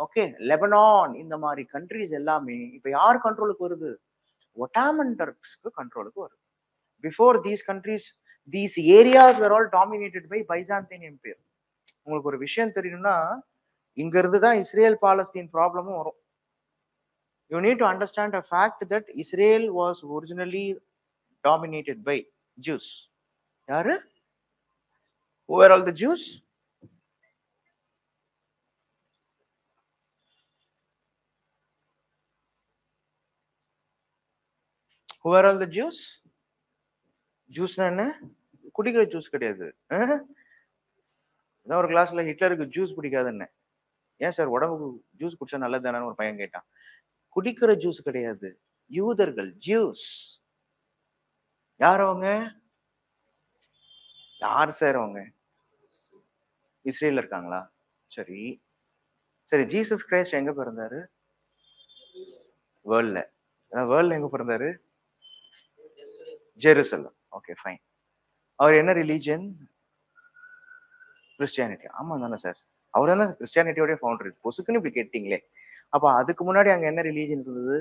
ஓகே, லெபனான், இந்த மாதிரி கண்ட்ரிஸ் எல்லாமே இப்ப யார் கண்ட்ரோலுக்கு வருது? ஒட்டாமன் டர்க்ஸ்க்கு கண்ட்ரோலுக்கு வருது. Before these countries, these areas were all dominated by Byzantine empire. உங்களுக்கு ஒரு விஷயம் தெரியணும்னா, இங்க இருந்து தான் இஸ்ரேல் பாலஸ்தீன் ப்ராப்ளமும் வரும். You need to understand a fact that Israel was originally dominated by Jews. யாரு? Who were all the Jews? Who were all the Jews? ஜூஸ்னா என்ன? குடிக்கிற ஜூஸ் கிடையாது. அதான் ஒரு கிளாஸ்ல ஹிட்லருக்கு ஜூஸ் பிடிக்காதுன்னு. ஏன் சார் உடம்புக்கு ஜூஸ் குடிச்சா நல்லது தானே ஒரு பையன் கேட்டான். குடிக்கிற ஜூஸ் கிடையாது, யூதர்கள், ஜூஸ். யார் அவங்க? யார் சார் அவங்க? இஸ்ரேல்ல இருக்காங்களா? சரி சரி, ஜீசஸ் கிரைஸ்ட் எங்க பிறந்தாரு? வேர்ல்ட்ல. வேர்ல்ட்ல எங்க பிறந்தாரு? ஜெருசலம். Okay, fine. அவர் என்ன ரிலீஜன்? கிறிஸ்டியானிட்டி. ஆமா தானே சார், அவர் தானே கிறிஸ்டியானிட்டியோட ஃபவுண்டர். பொசுக்குன்னு இப்படி கேட்டீங்களே. அப்ப அதுக்கு முன்னாடி அங்க என்ன ரிலீஜன் இருந்தது?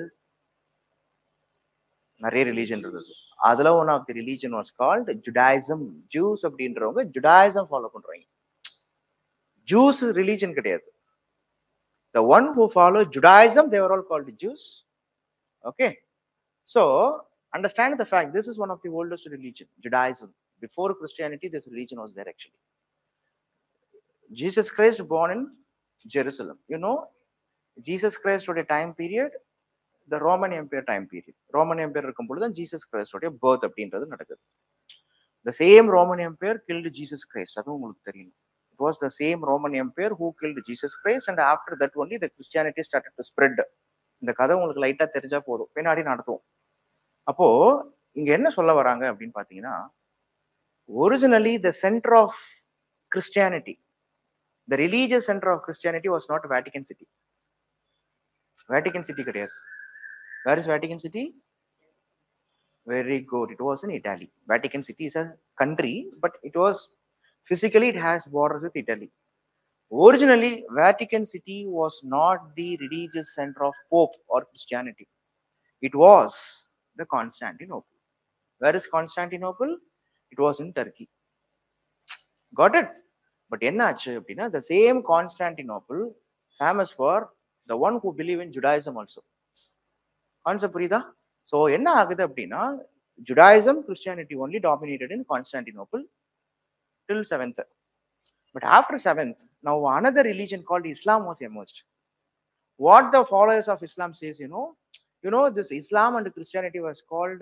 நிறைய ரிலீஜன் இருந்தது. அதுல one of the religion was called Judaism. Jews அப்படின்றவங்க ஜுடாயிசம் ஃபாலோ பண்றாங்க. ஜூஸ் ரிலீஜன் கிடையாது. The one who followed Judaism, they were all called Jews. Okay. So, understand the fact, this is one of the oldest religion, Judaism. Before Christianity, this religion was there actually. Jesus Christ born in Jerusalem. You know, Jesus Christ at a time period, the Roman Empire time period. Roman Empire இருக்கும்போது தான் Jesus Christ உடைய birth அப்படின்றது நடக்குது. The same Roman Empire killed Jesus Christ. அது உங்களுக்கு தெரியும். It was the same Roman Empire who killed Jesus Christ, and after that only the Christianity started to spread. இந்த கதை உங்களுக்கு லைட்டா தெரிஞ்சா போதும், பின்னாடி நடத்துவோம். அப்போ இங்க என்ன சொல்ல வராங்க அப்படின்னு பாத்தீங்கன்னா, originally the center of Christianity, the religious center of Christianity was not Vatican City. Vatican City கிடையாது. Where is Vatican City? Very good. It was in Italy. Vatican City is a country, but it was physically it has borders with Italy. Originally, Vatican City was not the religious center of Pope or Christianity. It was the Constantinople. Where is Constantinople? It was in Turkey. Got it? But ennachu appadina, the same Constantinople famous for the one who believe in Judaism also. Concept purida? So enna agudhu appadina, Judaism, Christianity only dominated in Constantinople till 7th. But after 7th, now another religion called Islam was emerged. What the followers of Islam says, this Islam and Christianity was called,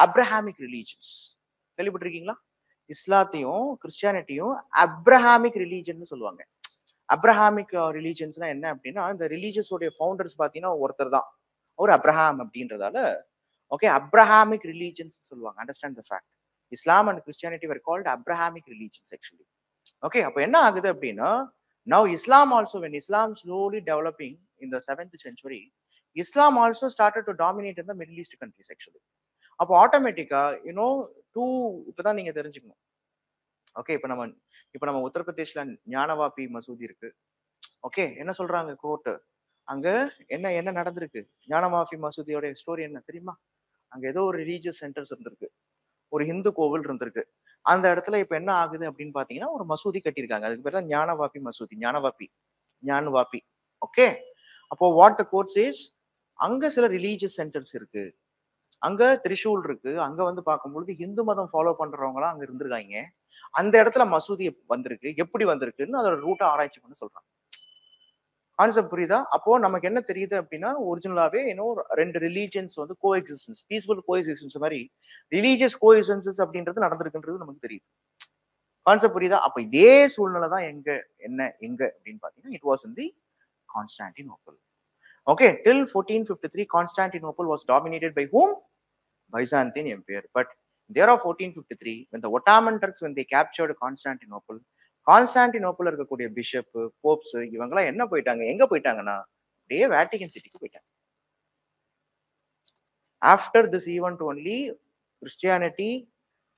Abrahamic religions. கேள்விப்பட்டிருக்கீங்களா? இஸ்லாத்தையும் கிறிஸ்டியானிட்டியும் Abrahamic religion சொல்லுவாங்க. Abrahamic ரிலீஜன்ஸ்னா என்ன அப்படின்னா, இந்த ரிலீஜியஸோடைய founders பார்த்தீங்கன்னா ஒருத்தர் தான், அவர் Abraham அப்படின்றதால okay Abrahamic religions சொல்லுவாங்க. Understand the fact. Islam and Christianity were called Abrahamic religions actually. Okay, அப்போ என்ன ஆகுது அப்படின்னா, now Islam also, when Islam slowly developing in the 7th century, Islam also started to dominate in the Middle East countries actually. அப்போ ஆட்டோமேட்டிக்கா இப்பதான் நீங்க தெரிஞ்சுக்கணும். Okay, இப்போ நம்ம உத்தரப்பிரதேஷ்ல ஞானவாபி மசூதி இருக்கு. ஓகே, என்ன சொல்றாங்க கோர்ட், அங்க என்ன நடந்திருக்கு? ஞானவாபி மசூதியோட ஸ்டோரி என்ன தெரியுமா? அங்க ஏதோ ஒரு ரிலீஜியஸ் சென்டர்ஸ் இருந்திருக்கு, ஒரு ஹிந்து கோவில் இருந்திருக்கு. அந்த இடத்துல இப்ப என்ன ஆகுது அப்படின்னு பாத்தீங்கன்னா, ஒரு மசூதி கட்டியிருக்காங்க. அதுக்கு பேர் தான் ஞானவாபி மசூதி. ஞானவாபி. ஓகே, அப்போ வாட் த கோர்ட் சேஸ், அங்க சில ரிலீஜியஸ் சென்டர்ஸ் இருக்கு, அங்க திரிசூல் இருக்கு, அங்க வந்து பார்க்கும்பொழுது ஹிந்து மதம் ஃபாலோ பண்றவங்களாம் அங்க இருந்திருக்காங்க. அந்த இடத்துல மசூதி வந்திருக்கு, எப்படி வந்திருக்குன்னு அதோட ரூட்டை ஆராய்ச்சி பண்ண சொல்றாங்க. கான்செப்ட் புரியுதா? அப்போ நமக்கு என்ன தெரியுது அப்படின்னா, ஒரிஜினலாவே ரெண்டு ரிலீஜியன்ஸ் வந்து கோ எக்ஸிஸ்டன்ஸ், பீஸ்ஃபுல் கோ எக்ஸிஸ்டன்ஸ் மாதிரி ரிலீஜியஸ் கோ எக்ஸிஸ்டன்ஸ் அப்படின்றது நடந்திருக்குன்றது நமக்கு தெரியுது. கான்செப்ட் புரியுதா? அப்ப இதே சூழ்நிலை தான் எங்க அப்படின்னு பாத்தீங்கன்னா, it was in the Constantinople. Okay, till 1453 Constantinople was dominated by whom? Byzantine Empire. But there of 1453, when the Ottoman Turks, when they captured Constantinople, Constantinople இருக்கக்கூடிய பிஷப், போப்ஸ் இவங்கெல்லாம் என்ன போயிட்டாங்க, எங்க போயிட்டாங்கன்னா அப்படியே வேட்டிகன் சிட்டிக்கு போயிட்டாங்க. After this event only Christianity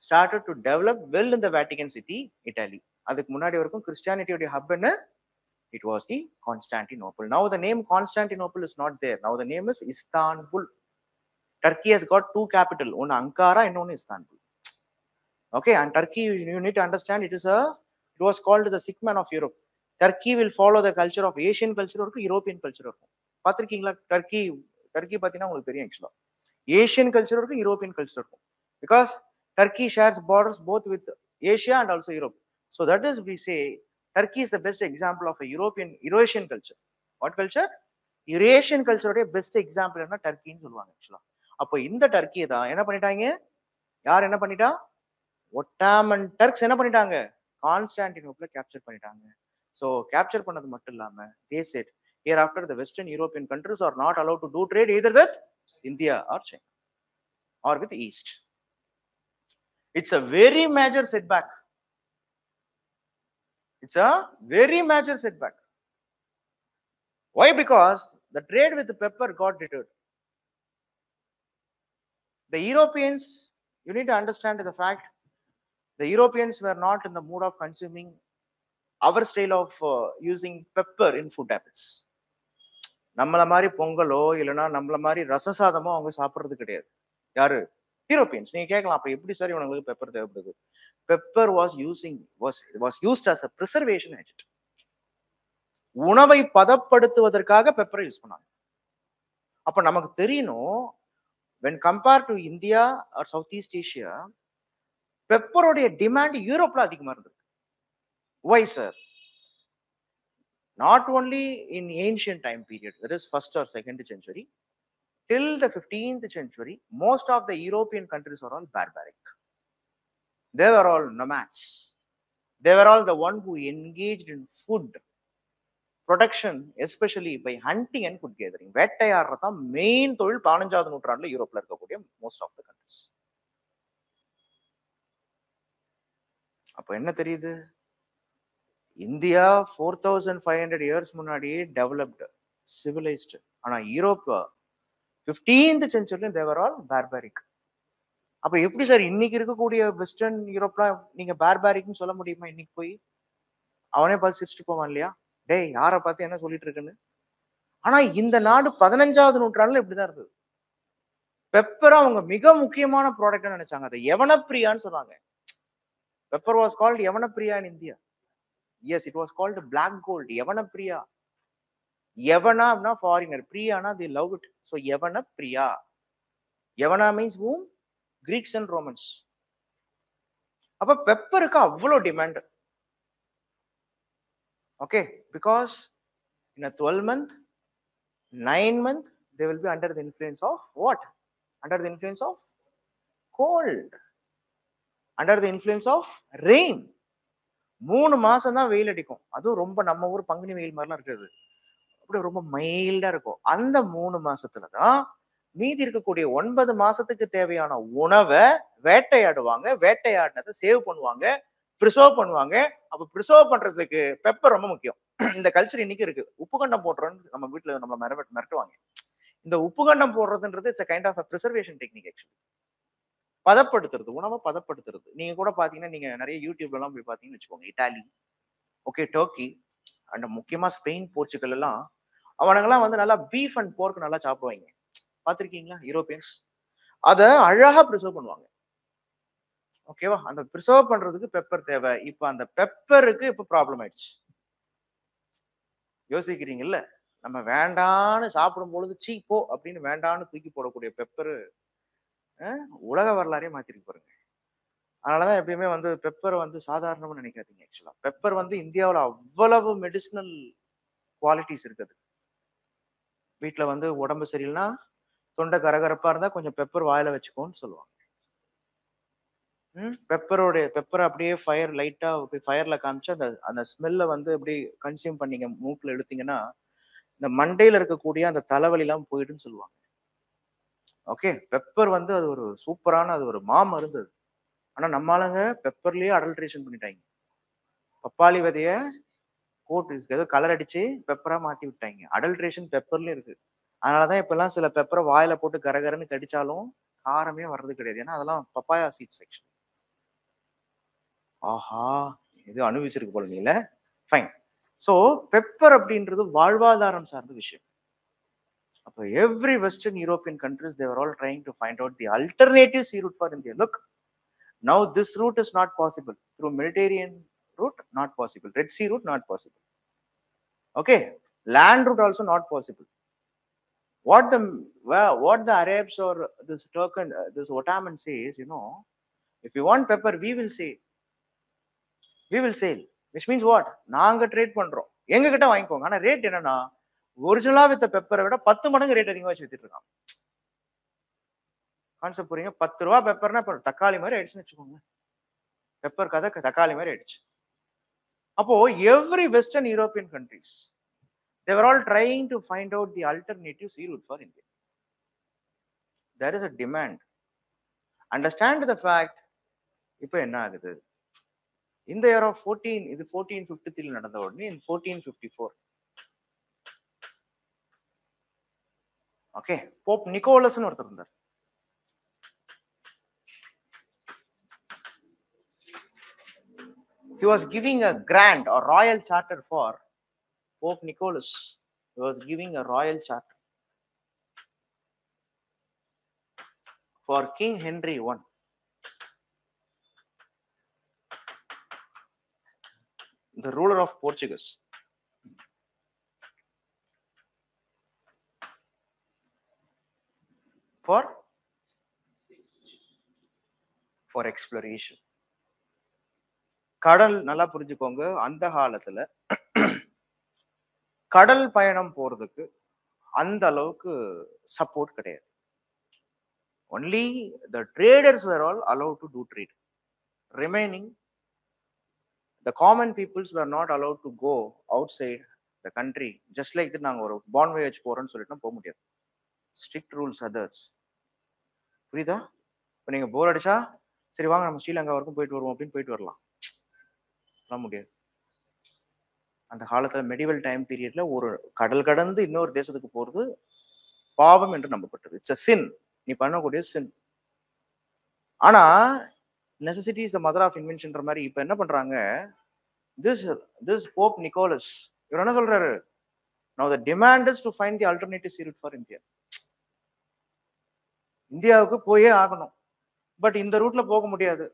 started to develop well in the Vatican city, Italy. அதுக்கு முன்னாடி வரைக்கும் கிறிஸ்டியானிட்டியோட ஹப் என்ன? It was the Constantinople. Now the name Constantinople is not there. Now the name is Istanbul. Turkey has got two capital, one Ankara and one Istanbul. Okay, and Turkey, you need to understand, it was called the sick man of Europe. Turkey will follow the culture of Asian culture or European culture. பார்த்திருக்கீங்களா? Turkey பார்த்தீங்கன்னா உங்களுக்கு தெரியும், ஆக்சுவலா Asian culture இருக்கும், European culture இருக்கும். Because Turkey shares borders both with Asia and also Europe. So that is, we say Turkey is the best example of a Eurasian culture. What culture? Eurasian culture உடைய best example என்ன? டர்க்கின்னு சொல்லுவாங்க ஆக்சுவலா. அப்போ இந்த டர்க்கியை தான் என்ன பண்ணிட்டாங்க? யார் என்ன பண்ணிட்டா? ஒட்டாமன் டர்க்ஸ் என்ன பண்ணிட்டாங்க? கான்ஸ்டான்டினோப்பிளை கேப்சர் பண்ணிட்டாங்க. ஸோ கேப்சர் பண்ணது மட்டும் இல்லாம, they said hereafter the Western European countries are not allowed to do trade either with India or China or with the East. It's a very major setback. It's a very major setback. Why? Because the trade with the pepper got deterred. The Europeans, you need to understand the fact, the Europeans were not in the mood of consuming our style of using pepper in food habits. நம்மள மாதிரி பொங்கலோ இல்லைன்னா நம்மள மாதிரி ரசசாதமோ அவங்க சாப்பிட்றது கிடையாது. யாரு? யூரோப்பியன்ஸ். நீங்க கேட்கலாம், அப்ப எப்படி சார் இவங்களுக்கு பெப்பர் தேவைப்படுது? Pepper was used as a preservation agent. உணவை பதப்படுத்துவதற்காக பெப்பரை யூஸ் பண்ணாங்க. அப்ப நமக்கு தெரியணும், when compared to India or Southeast Asia, பெப்பரோடைய டிமாண்ட் யூரோப்ல அதிகமா இருந்தது. Why sir? Not only in ancient time period, that is first or second century, till the 15th century, most of the European countries are all barbaric. They were all nomads. They were all the one who engaged in food production, especially by hunting and food gathering. வேட்டையாடுறது தான் main தொழில் 15வது நூற்றாண்டுல யூரோப்ல இருக்கக்கூடிய most of the countries. அப்ப என்ன தெரியுது? India 4500 years முன்னாடியே developed, civilised. ஆனா Europe 15th century they were all barbaric. அப்ப எப்படி சார் இன்னைக்கு இருக்கக்கூடிய வெஸ்டர்ன் யூரோப்லாம் நீங்க பார்பாரிக்னு சொல்ல முடியுமா? இன்னைக்கு போய் அவனே பார்த்து சிரிச்சுட்டு போவான் இல்லையா? டேய் யாரை பார்த்து என்ன சொல்லிட்டு இருக்குன்னு. ஆனா இந்த நாடு 15வது நூற்றாண்டுல இப்படிதான் இருந்தது. பெப்பரை அவங்க மிக முக்கியமான ப்ராடக்ட் நினைச்சாங்க. அதை யவனப்பிரியான்னு சொன்னாங்க. Pepper was called Yavanapriya in India. Yes, it was called black gold. Yavanapriya. Yavana அப்படின்னா ஃபாரினர், பிரியானா they love it. So Yavanapriya. Yavana means whom? Greeks and Romans. அப்ப பெப்பருக்கு அவ்வளோ demand. Okay, because in a 12-month, 9-month, they will be under the influence of what? Under the influence of cold, under the influence of rain. 3 மாசம் தான் வெயில் அடிக்கும். அதுவும் ரொம்ப நம்ம ஊர் பங்குனி வெயில் மாதிரிலாம் இருக்காது. அப்படி ரொம்ப மைல்டா இருக்கும். அந்த 3 மாசத்துல தான் மீதி இருக்கக்கூடிய 9 மாசத்துக்கு தேவையான உணவை வேட்டையாடுவாங்க. வேட்டையாடினதை சேவ் பண்ணுவாங்க, ப்ரிசர்வ் பண்ணுவாங்க. அப்ப ப்ரிசர்வ் பண்றதுக்கு பெப்பர் ரொம்ப முக்கியம். இந்த கல்ச்சர் இன்னைக்கு இருக்கு. உப்பு கண்டம் போடுறோம்னு நம்ம வீட்டுல நம்ம மிரட்டுவாங்க. இந்த உப்பு கண்டம் போடுறதுன்றது it's kind of preservation technique. Actually பதப்படுத்துறது, உணவை பதப்படுத்துறது. நீங்க கூட பாத்தீங்கன்னா, நீங்க நிறைய யூடியூப்ல எல்லாம் போய் பாத்தீங்கன்னு வச்சுக்கோங்க, இட்டாலி, ஓகே, டர்க்கி அண்ட் முக்கியமா ஸ்பெயின், போர்ச்சுகல் எல்லாம் அவனுங்கெல்லாம் வந்து நல்லா பீஃப் அண்ட் போர்க் நல்லா சாப்பிடுவாங்க. பாத்திருக்கீங்களா? யூரோப்பியன்ஸ் அதை அழகா ப்ரிசர்வ் பண்ணுவாங்க. ஓகேவா? அந்த ப்ரிசர்வ் பண்றதுக்கு பெப்பர் தேவை. இப்ப அந்த பெப்பருக்கு இப்ப ப்ராப்ளம் ஆயிடுச்சு. யோசிக்கிறீங்கல்ல? நம்ம வேண்டான்னு சாப்பிடும் பொழுது சீ போ அப்படின்னு வேண்டான்னு தூக்கி போடக்கூடிய பெப்பரு உலக வரலாறே மாத்திருக்கு பாருங்க. அதனாலதான் எப்பயுமே வந்து பெப்பரை வந்து சாதாரணமா நினைக்காதீங்க. ஆக்சுவலா பெப்பர் வந்து இந்தியாவில் அவ்வளவு மெடிசினல் குவாலிட்டிஸ் இருக்குது. வீட்டுல வந்து உடம்பு சரியில்லைன்னா, தொண்டை கரகரப்பா இருந்தா கொஞ்சம் பெப்பர் வாயில வச்சுக்கோன்னு சொல்லுவாங்க. பெப்பரை அப்படியே ஃபயர் லைட்டா ஃபயர்ல காமிச்சு அந்த அந்த ஸ்மெல்ல வந்து அப்படியே கன்சியூம் பண்ணீங்க, மூக்குல எடுத்தீங்கன்னா இந்த மண்டையில இருக்கக்கூடிய அந்த தலைவலி எல்லாம் போயிடுன்னு சொல்லுவாங்க. ஓகே, பெப்பர் வந்து அது ஒரு சூப்பரான, அது ஒரு மாமருந்து. ஆனா நம்ம ஆளுங்க பெப்பர்லயே அடல்ட்ரேஷன் பண்ணிட்டாங்க. பப்பாளி விதைய போட்டு ஏதோ கலர் அடிச்சு பெப்பரா மாத்தி விட்டாங்க. அடல்ட்ரேஷன் பெப்பர்லயும் இருக்கு. அதனாலதான் இப்ப எல்லாம் சில பெப்பரை வாயில போட்டு கரகரன்னு கடிச்சாலும் காரமே வர்றது கிடையாது. ஏன்னா அதெல்லாம் பப்பாயா சீட் செக்ஷன். ஆஹா, இது அனுபவிச்சிருக்கு போல நீங்கள. ஃபைன். சோ பெப்பர் அப்படின்றது வாழ்வாதாரம் சார்ந்த விஷயம். அப்ப every Western European countries, they were all trying to find out the alternative sea route for India. Look, now this route is not possible. Through Mediterranean route, not possible. Red Sea route, not possible. Okay, land route also not possible. What the Arabs or this Turk and this Ottoman says, you know, if you want pepper, we will sail. We will sail. Which means what? நாங்க trade பண்றோம், எங்க கிட்ட வாங்கிக்கோங்க. ஆனா rate என்னன்னா, ஒரிஜினலா வித்த பெப்பரை விட 10 மடங்கு ரேட் அதிகமா வச்சு வித்துட்டு இருக்காங்க. கான்செப்ட் புரியுங்க? 10 ரூபா பெப்பர்னா இப்ப தக்காளி மாதிரி ஆயிடுச்சுன்னு வச்சுக்கோங்க. பெப்பர் கதை தக்காளி மாதிரி ஆயிடுச்சு. அப்போ every Western European countries, they were all trying to find out the alternative sea route for India. There is a demand. Understand the fact. இப்போ என்ன ஆகுது? இந்த இயர் ஆஃப் 1453 நடந்த உடனே in 1454, ஓகே, போப் நிக்கோலஸ்னு ஒருத்தர் இருந்தார். He was giving a grant or royal charter for Pope Nicholas He was giving a royal charter for King Henry I, the ruler of Portugal, for exploration. கடல் நல்லா புரிஞ்சுக்கோங்க, அந்த காலத்துல கடல் பயணம் போறதுக்கு அந்த அளவுக்கு சப்போர்ட் கிடையாது. Only the traders were all allowed to do trade. Remaining, the common peoples were not allowed to go outside the country. Just like that, நாங்க ஒரு born voyage போறோம்னு சொல்லிட்டு போக முடியாது. Strict rules others. புரியுதா? இப்போ நீங்க போர் அடிச்சா சரி வாங்க நம்ம ஸ்ரீலங்கா வரைக்கும் போயிட்டு வருவோம் அப்படின்னு போயிட்டு வரலாம். முடியாது. அந்த காலத்துல மெடிவல் டைம் பீரியட்ல ஒரு கடல் கடந்து இன்னொரு தேசத்துக்கு போறது பாவம் என்று நம்பப்பட்டது. It's a sin. நீ பண்ணக்கூடிய sin. ஆனா necessity is the mother of inventionன்ற மாதிரி இப்ப என்ன பண்றாங்க, this Pope Nicholas இவர் என்ன சொல்றாரு, now the demand is to find the alternative route for India. இந்தியாவுக்கு போயே ஆகணும், பட் இந்த ரூட்ல போக முடியாது.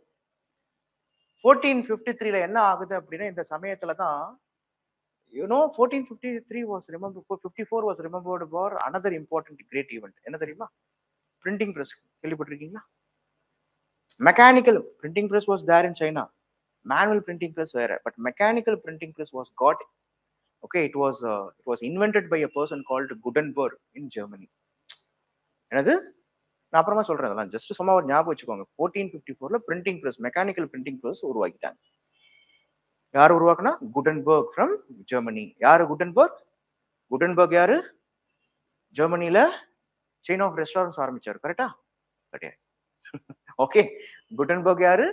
1453ல என்ன ஆகுது அப்படின்னா, இந்த சமயத்துல தான் 1453 was remembered, 54 was remembered for another important great event. என்ன தெரியுமா? Printing press. கேள்விப்பட்டிருக்கீங்களா? Mechanical printing press was there in China. Manual printing press வேற, but mechanical printing press was got. Okay, it was invented by a person called Gutenberg in Germany. என்னது? நான் அப்புறமா சொல்றேன், அதெல்லாம் just சும்மா ஒரு ஞாபகம் வச்சுக்கோங்க. 1454ல printing press, mechanical printing press உருவாக்கிட்டாங்க. யார் உருவாக்குனா? குடன்பர்க் ஃப்ரம் ஜெர்மனி. யாரு குடன்பர்க்? குடன்பர்க் யாரு? ஜெர்மனில செயின் ஆஃப் ரெஸ்டாரண்ட்ஸ் ஆரம்பிச்சாரு. கரெக்டா? கிடையாது. ஓகே, குடன்பர்க் யாரு?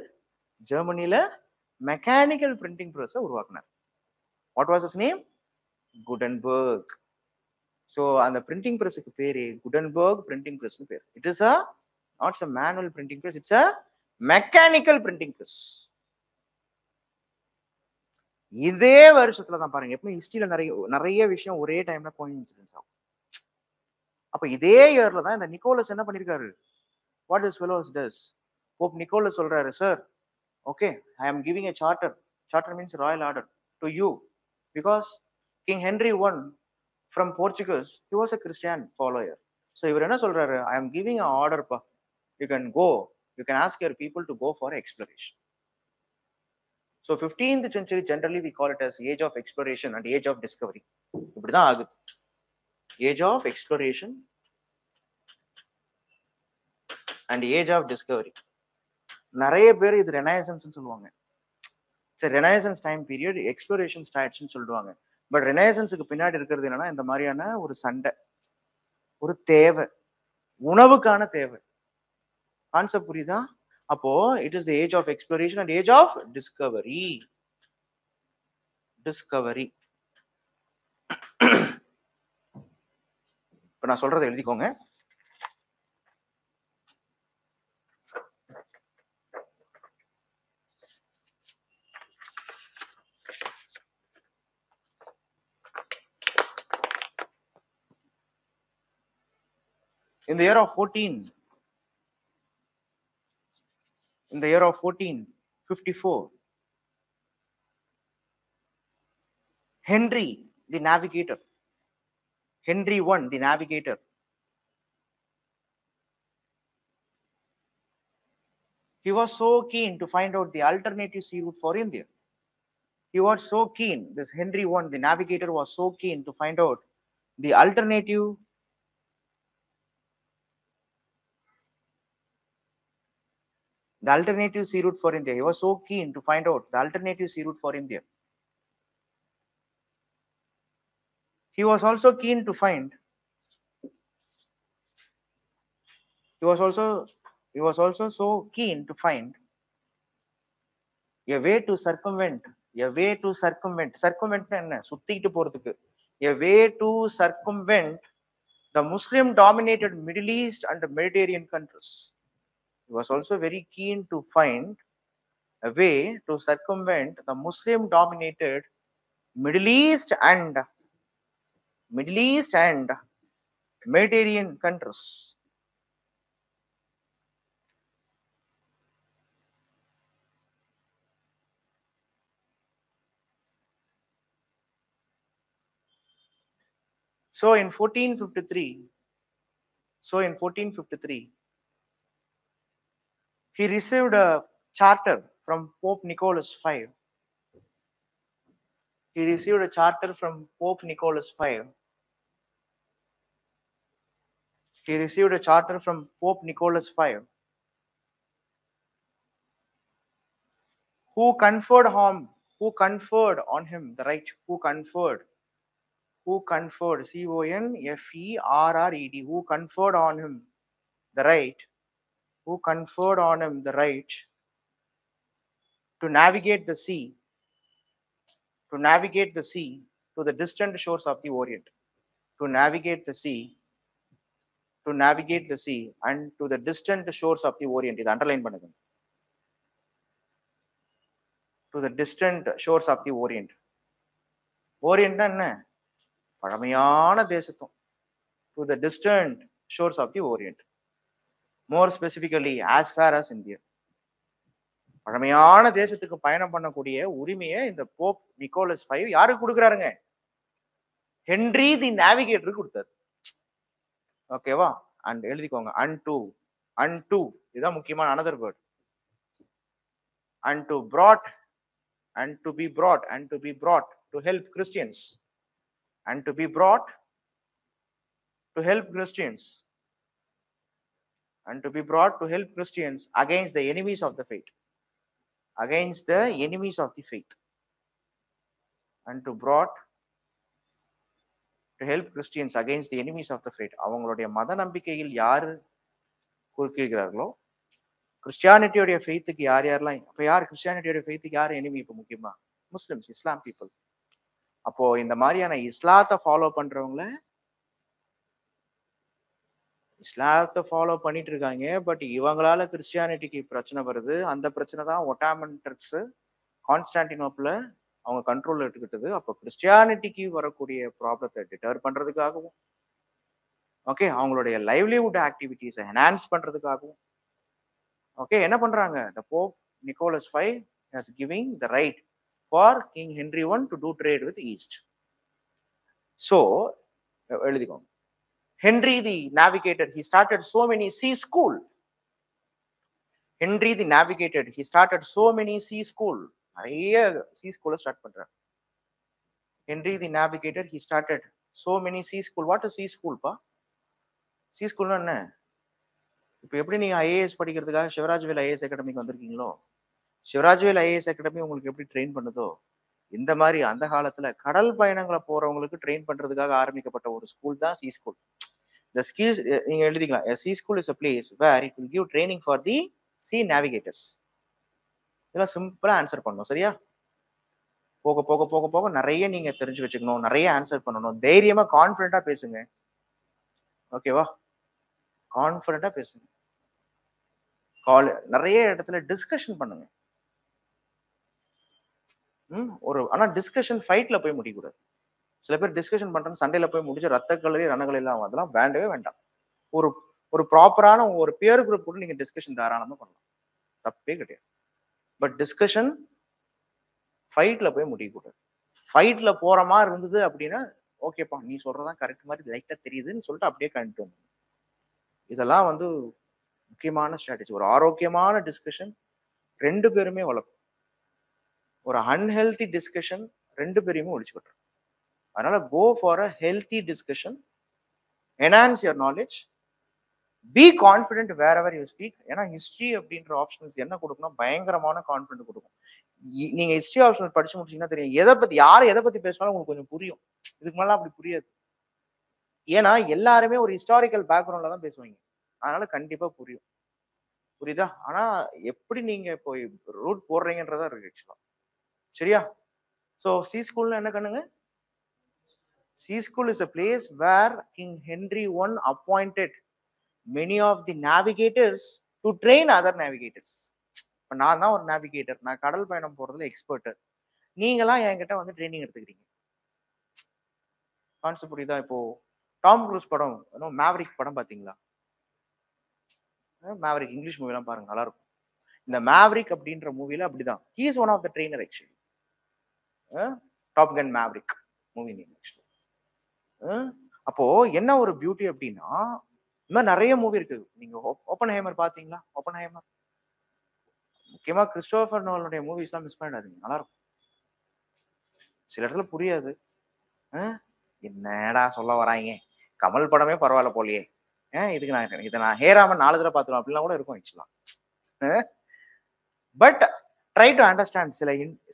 ஜெர்மனில மெக்கானிக்கல் பிரிண்டிங் பிரஸ் உருவாக்குனார். What was his name? Gutenberg. So அந்த பிரிண்டிங் பிரஸுக்கு பேரு குடன்பர்க் பிரிண்டிங் பிரஸ் பேர். It is not a manual printing press, it's a mechanical printing press. இதே வருஷத்துல தான் பாருங்க, எப்பவுமே ஹிஸ்டரியில நிறைய விஷயம் ஒரே டைம்ல கோஇன்சிடென்ஸ் ஆகும். அப்ப இதே இயர்ல தான் இந்த நிக்கோலஸ் என்ன பண்ணிருக்காரு, what this fellows does, Pope Nicholas சொல்றாரு, sir okay I am giving a charter means royal order to you because King Henry I from Portugal, he was a Christian follower. So இவர் என்ன சொல்றாரு, I am giving an order pa, you can go, you can ask your people to go for exploration. So 15th century generally we call it as age of exploration and age of discovery. இப்படிதான் ஆகுது. Age of exploration and age of discovery. நிறைய பேர் இது renaissance சொல்லுவாங்க. சரி, renaissance time period exploration ஸ்டார்ட்ஸ்னு சொல்லுவாங்க. But ரெனைசன்ஸுக்கு பின்னாடி இருக்கிறது என்னன்னா, இந்த மாதிரியான ஒரு சண்டை, ஒரு தேவை, உணவுக்கான தேவை. கான்செப்ட் புரியுதா? அப்போ it is the age of exploration and age of discovery. இப்ப நான் சொல்றதை எழுதிக்கோங்க. In the year of 1454, Henry the navigator, Henry I the navigator, he was so keen to find out the alternative sea route for India. He was so keen, this Henry I the navigator was so keen to find out the alternative sea route for India. He was so keen to find out the alternative sea route for India. He was also keen to find, he was also so keen to find a way to circumvent என்ன, சுத்திட்டு போறதுக்கு, a way to circumvent the Muslim dominated Middle East and the Mediterranean countries. He was also very keen to find a way to circumvent the Muslim dominated Middle East and Middle East and Mediterranean countries. So in 1453, he received a charter from Pope Nicholas V. He received a charter from Pope Nicholas V. He received a charter from Pope Nicholas V, who conferred on him the right, who conferred, C-O-N-F-E-R-R-E-D, who conferred on him the right, to navigate the sea, to the distant shores of the Orient, to navigate the sea and to the distant shores of the Orient. This underline பண்ணுங்க. To the distant shores of the Orient. Orient என்ன? பழமையான தேசத்தும். To the distant shores of the Orient. More specifically, as far as India. பழமையான தேசத்துக்கு பயணம் பண்ணக்கூடிய உரிமையை இந்த Pope Nicolas V யாருக்கு கொடுக்குறாருங்க? ஹென்றி தி நேவிகேட்டருக்கு கொடுத்தாரு. ஓகேவா? அண்ட் எழுதிக்கோங்க. unto இதுதான் முக்கியமான another word. and to be brought to help Christians, and to be brought to help Christians, and to be brought to help Christians against the enemies of the faith, against the enemies of the faith, and to brought to help Christians against the enemies of the faith. அவங்களுடைய மத நம்பிக்கையில் யாரு குறுக்கிடுகிறார்களோ, கிறிஸ்டியானிட்டியோடைய ஃபெய்த்துக்கு யாரெல்லாம், இப்போ யார் கிறிஸ்டியானிட்டியோட ஃபெய்த்துக்கு யார் enemy? இப்போ முக்கியமா முஸ்லிம்ஸ், இஸ்லாம் பீப்புள். அப்போ இந்த மாதிரியான இஸ்லாத்தை ஃபாலோ பண்றவங்கள இஸ்லாத்தை ஃபாலோ பண்ணிட்டு இருக்காங்க. பட் இவங்களால கிறிஸ்டியானிட்டிக்கு பிரச்சனை வருது. அந்த பிரச்சனை தான் ஒட்டாமன் டர்க்ஸ் கான்ஸ்டான்டினோப்பிள் அவங்க கண்ட்ரோல் எடுத்துக்கிட்டது. அப்போ கிறிஸ்டியானிட்டிக்கு வரக்கூடிய ப்ராப்ளத்தை டிட்டர் பண்றதுக்காகவும், ஓகே, அவங்களுடைய லைவ்லிஹுட் ஆக்டிவிட்டிஸை என்ஹான்ஸ் பண்றதுக்காகவும், ஓகே, என்ன பண்றாங்க? The Pope Nicholas V has giving the right for King Henry I to do trade with East. So, எழுதிக்கோங்க. Henry the Navigator, he started so many sea school. Henry the Navigator, he started so many sea school. நிறைய sea school start பண்றாரு. Henry the Navigator, he started so many sea school. What is sea school பா? sea school என்ன? இப்போ எப்படி நீங்க IAS படிக்கிறதுக்காக சிவராஜ்வேல் IAS அகாடமிக்கு வந்திருக்கீங்களோ, சிவராஜ்வேல் IAS academy உங்களுக்கு எப்படி ட்ரெயின் பண்ணுதோ, இந்த மாதிரி அந்த காலத்துல கடல் பயணங்களை போறவங்களுக்கு ட்ரெயின் பண்றதுக்காக ஆரம்பிக்கப்பட்ட ஒரு ஸ்கூல் தான் சி ஸ்கூல். The skills நீங்க எழுதிக்கலாம். A sea school is a place where it will give training for the sea navigators. இதெல்லாம் சிம்பிளா ஆன்சர் பண்ணணும். சரியா? போக போக போக போக நிறைய நீங்க தெரிஞ்சு வச்சுக்கணும், நிறைய ஆன்சர் பண்ணணும். தைரியமா கான்ஃபிடென்ட்டா பேசுங்க. ஓகேவா? கான்ஃபிடென்ட்டா பேசுங்க. நிறைய இடத்துல டிஸ்கஷன் பண்ணுங்க. ஆனா டிஸ்கஷன் ஃபைட்ல போய் முடியக்கூடாது. சில பேர் டிஸ்கஷன் பண்றாங்க, சண்டையில போய் முடிச்சு ரத்த கலரி ரணங்கள் எல்லாம், அதெல்லாம் வேண்டவே வேண்டாம். ஒரு ப்ராப்பரான ஒரு பியர் குரூப் கூட நீங்க டிஸ்கஷன் தாராளமா பண்ணலாம், தப்பே கிடையாது. பட் டிஸ்கஷன் ஃபைட்ல போய் முடியக்கூடாது. ஃபைட்ல போற மாதிரி இருந்தது அப்படின்னா, ஓகேப்பா நீ சொல்றதான் கரெக்ட் மாதிரி லைட்டா தெரியுதுன்னு சொல்லிட்டு அப்படியே கண்டிட்டு வந்து, இதெல்லாம் வந்து முக்கியமான ஸ்ட்ராட்டஜி. ஒரு ஆரோக்கியமான டிஸ்கஷன் ரெண்டு பேருமே வளர்க்கும். ஒரு அன்ஹெல்தி டிஸ்கஷன் ரெண்டு பேரையுமே ஒழிச்சு விட்டுரும். அதனால go for a healthy discussion, enhance your knowledge, be confident wherever you speak. ஏன்னா ஹிஸ்ட்ரி அப்படின்ற ஆப்ஷனல்ஸ் என்ன கொடுக்கும்னா பயங்கரமான கான்ஃபிடென்ட் கொடுக்கும். நீங்க ஹிஸ்ட்ரி ஆப்ஷனல் படிச்சு முடிச்சீங்கன்னா தெரியும், எதை பத்தி பேசினாலும் உங்களுக்கு கொஞ்சம் புரியும். இதுக்கு மேல அப்படி புரியாது. ஏன்னா எல்லாருமே ஒரு ஹிஸ்டாரிக்கல் பேக்ரவுண்ட்ல தான் பேசுவாங்க, அதனால கண்டிப்பா புரியும். புரியுதா? ஆனா எப்படி நீங்க இப்போ ரூட் போடுறீங்கன்றதா இருக்கு ஆக்சுவலா. சரியா? சோ சி ஸ்கூல்ல என்ன பண்ணுங்க? Sea school is a place where King Henry I appointed many of the navigators to train other navigators. இப்போ நான் தான் ஒரு நேவிகேட்டர், நான் கடல் பயணம் போறதுல எக்ஸ்பர்ட். நீங்களாம் என்கிட்ட வந்து ட்ரைனிங் எடுத்துக்கிறீங்க. கான்செப்ட் புரியுதா? இப்போ டாம் க்ரூஸ் படம் மேவரிக் படம் பாத்தீங்களா? மேவரிக் இங்கிலீஷ் மூவி எல்லாம் பாருங்க, நல்லா இருக்கும். இந்த மேவரிக் அப்படின்ற மூவில அப்படிதான். He is one of the trainer actually. Top Gun Maverick movie name actually. அப்போ என்ன ஒரு பியூட்டி அப்படின்னா, இந்த மாதிரி நிறைய மூவி இருக்குது. நீங்க ஓப்பன் ஹேமர் பாத்தீங்களா? ஓப்பன் ஹேமர் முக்கியமா கிறிஸ்டோபர் நோலனுடைய மூவிஸ் எல்லாம் மிஸ் பண்ணிடாதீங்க, நல்லா இருக்கும். சில இடத்துல புரியாது, என்னடா சொல்ல வராங்க, கமல் படமே பரவாயில்ல போலியே, இதை நான் ஹேராமன் 4 தடவை பார்த்துருவோம் அப்படிலாம் கூட இருக்கும் ஆக்சுவலா. But try to understand.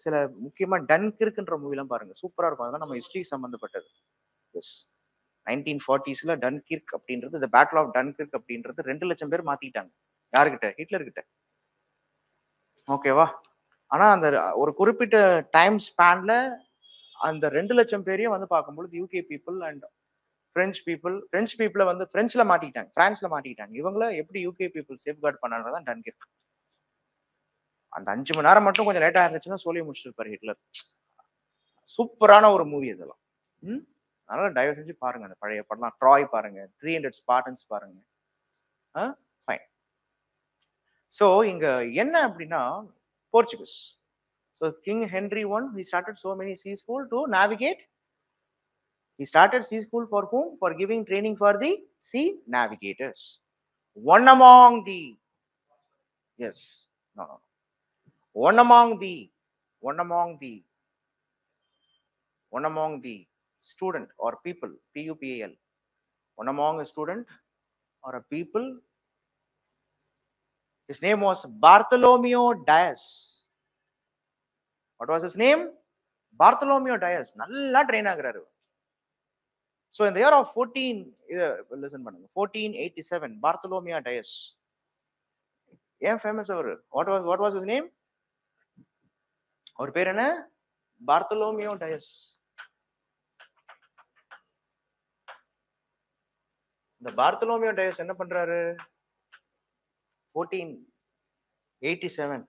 சில முக்கியமா டன்கிர்க்ன்ற மூவிலாம் பாருங்க, சூப்பரா இருக்கும். அதெல்லாம் நம்ம ஹிஸ்டரி சம்பந்தப்பட்டது. எஸ், 1940s டன்கிர்க் அப்படின்றது, இந்த பேட்டில் ஆஃப் டன்கிர்க் அப்படின்றது 2 லட்சம் பேர் மாத்திக்கிட்டாங்க. யாருக்கிட்ட? ஹிட்லர் கிட்ட. ஓகேவா? ஆனா அந்த ஒரு குறிப்பிட்ட டைம் ஸ்பேன்ல அந்த 2 லட்சம் பேரையும் வந்து பார்க்கும்போது யூகே பீப்புள் அண்ட் பிரெஞ்சு பீப்புளை வந்து பிரெஞ்சுல மாட்டிக்கிட்டாங்க, பிரான்ஸ்ல மாட்டிக்கிட்டாங்க. இவங்கள எப்படி யூகே பீப்புள் சேஃப்கார்ட் பண்ணாதான் டன்கிர்க். அந்த 5 மணி நேரம் மட்டும் கொஞ்சம் லேட்டா இருந்துச்சுன்னா சொல்லி முடிச்சிருப்பாரு ஹிட்லர். சூப்பரான ஒரு மூவி இதெல்லாம். அதனால தயவு செஞ்சு பாருங்க அந்த பழைய படம். ட்ராய் பாருங்க, 300 ஸ்பார்டன்ஸ் பாருங்க. ஃபைன். ஸோ இங்க என்ன அப்படின்னா, Portuguese. So king Henry I, he started so many sea school to navigate. He started sea school for whom? For giving training for the sea navigators. One among the, yes, no. One among the student or people, PUPAL, one among a student or a people, his name was Bartholomew Dias. What was his name? Bartholomew Dias. நல்லா train ஆகுறாரு. So in the year of 1487, Bartholomew Dias. ஏன் famous அவரு? What was his name? அவர் பேர் என்ன? Bartholomew Dias. இந்த Bartholomew Dias என்ன பண்றாரு? 1487,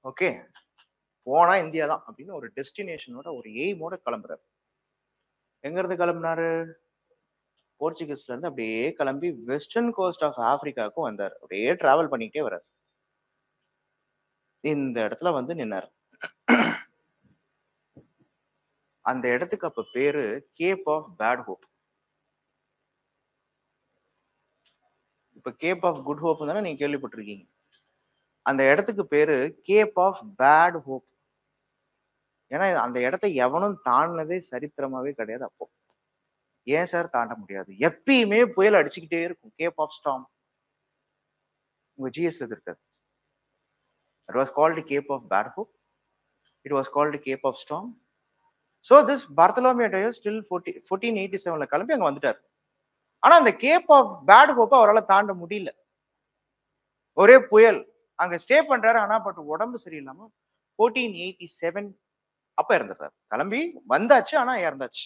okay, போனா இந்தியா தான் அப்படின்னு ஒரு டெஸ்டினேஷனோட, ஒரு எய்மோட கிளம்புறாரு. எங்க இருந்து கிளம்புனாரு? போர்ச்சுகீஸ்ல இருந்து அப்படியே கிளம்பி வெஸ்டர்ன் கோஸ்ட் ஆஃப் ஆப்பிரிக்காவுக்கும் வந்தார். அப்படியே டிராவல் பண்ணிக்கிட்டே வர்றாரு. இந்த இடத்துல வந்து நின்னார். அந்த இடத்துக்கு அப்ப பேரு கேப் ஆஃப் பேட் ஹோப். இப்ப கேப் ஆஃப் குட் ஹோப் தானே நீங்க கேள்விப்பட்டிருக்கீங்க. அந்த இடத்துக்கு பேரு கேப் ஆஃப் பேட் ஹோப். ஏன்னா அந்த இடத்த எவனும் தாண்டினதே சரித்திரமாவே கிடையாது. அப்போ ஏன் சார் தாண்ட முடியாது? எப்பயுமே புயல் அடிச்சுக்கிட்டே இருக்கும். கேப் ஆஃப் ஸ்டார்ம் உங்க ஜிஎஸ்ல இருக்காது. It was called the Cape of Bad Hope. It was called the Cape of Storm. So this Bartholomew Dias still 1487 கிளம்பி அங்க வந்துட்டார். ஆனா அந்த கேப் ஆஃப் பேட் ஹோப்பை அவரால் தாண்ட முடியல. ஒரே புயல். அங்க ஸ்டே பண்றாரு. ஆனா பட் உடம்பு சரியில்லாம 1487 அப்ப இறந்துடுறாரு. கிளம்பி வந்தாச்சு, ஆனா இறந்தாச்சு.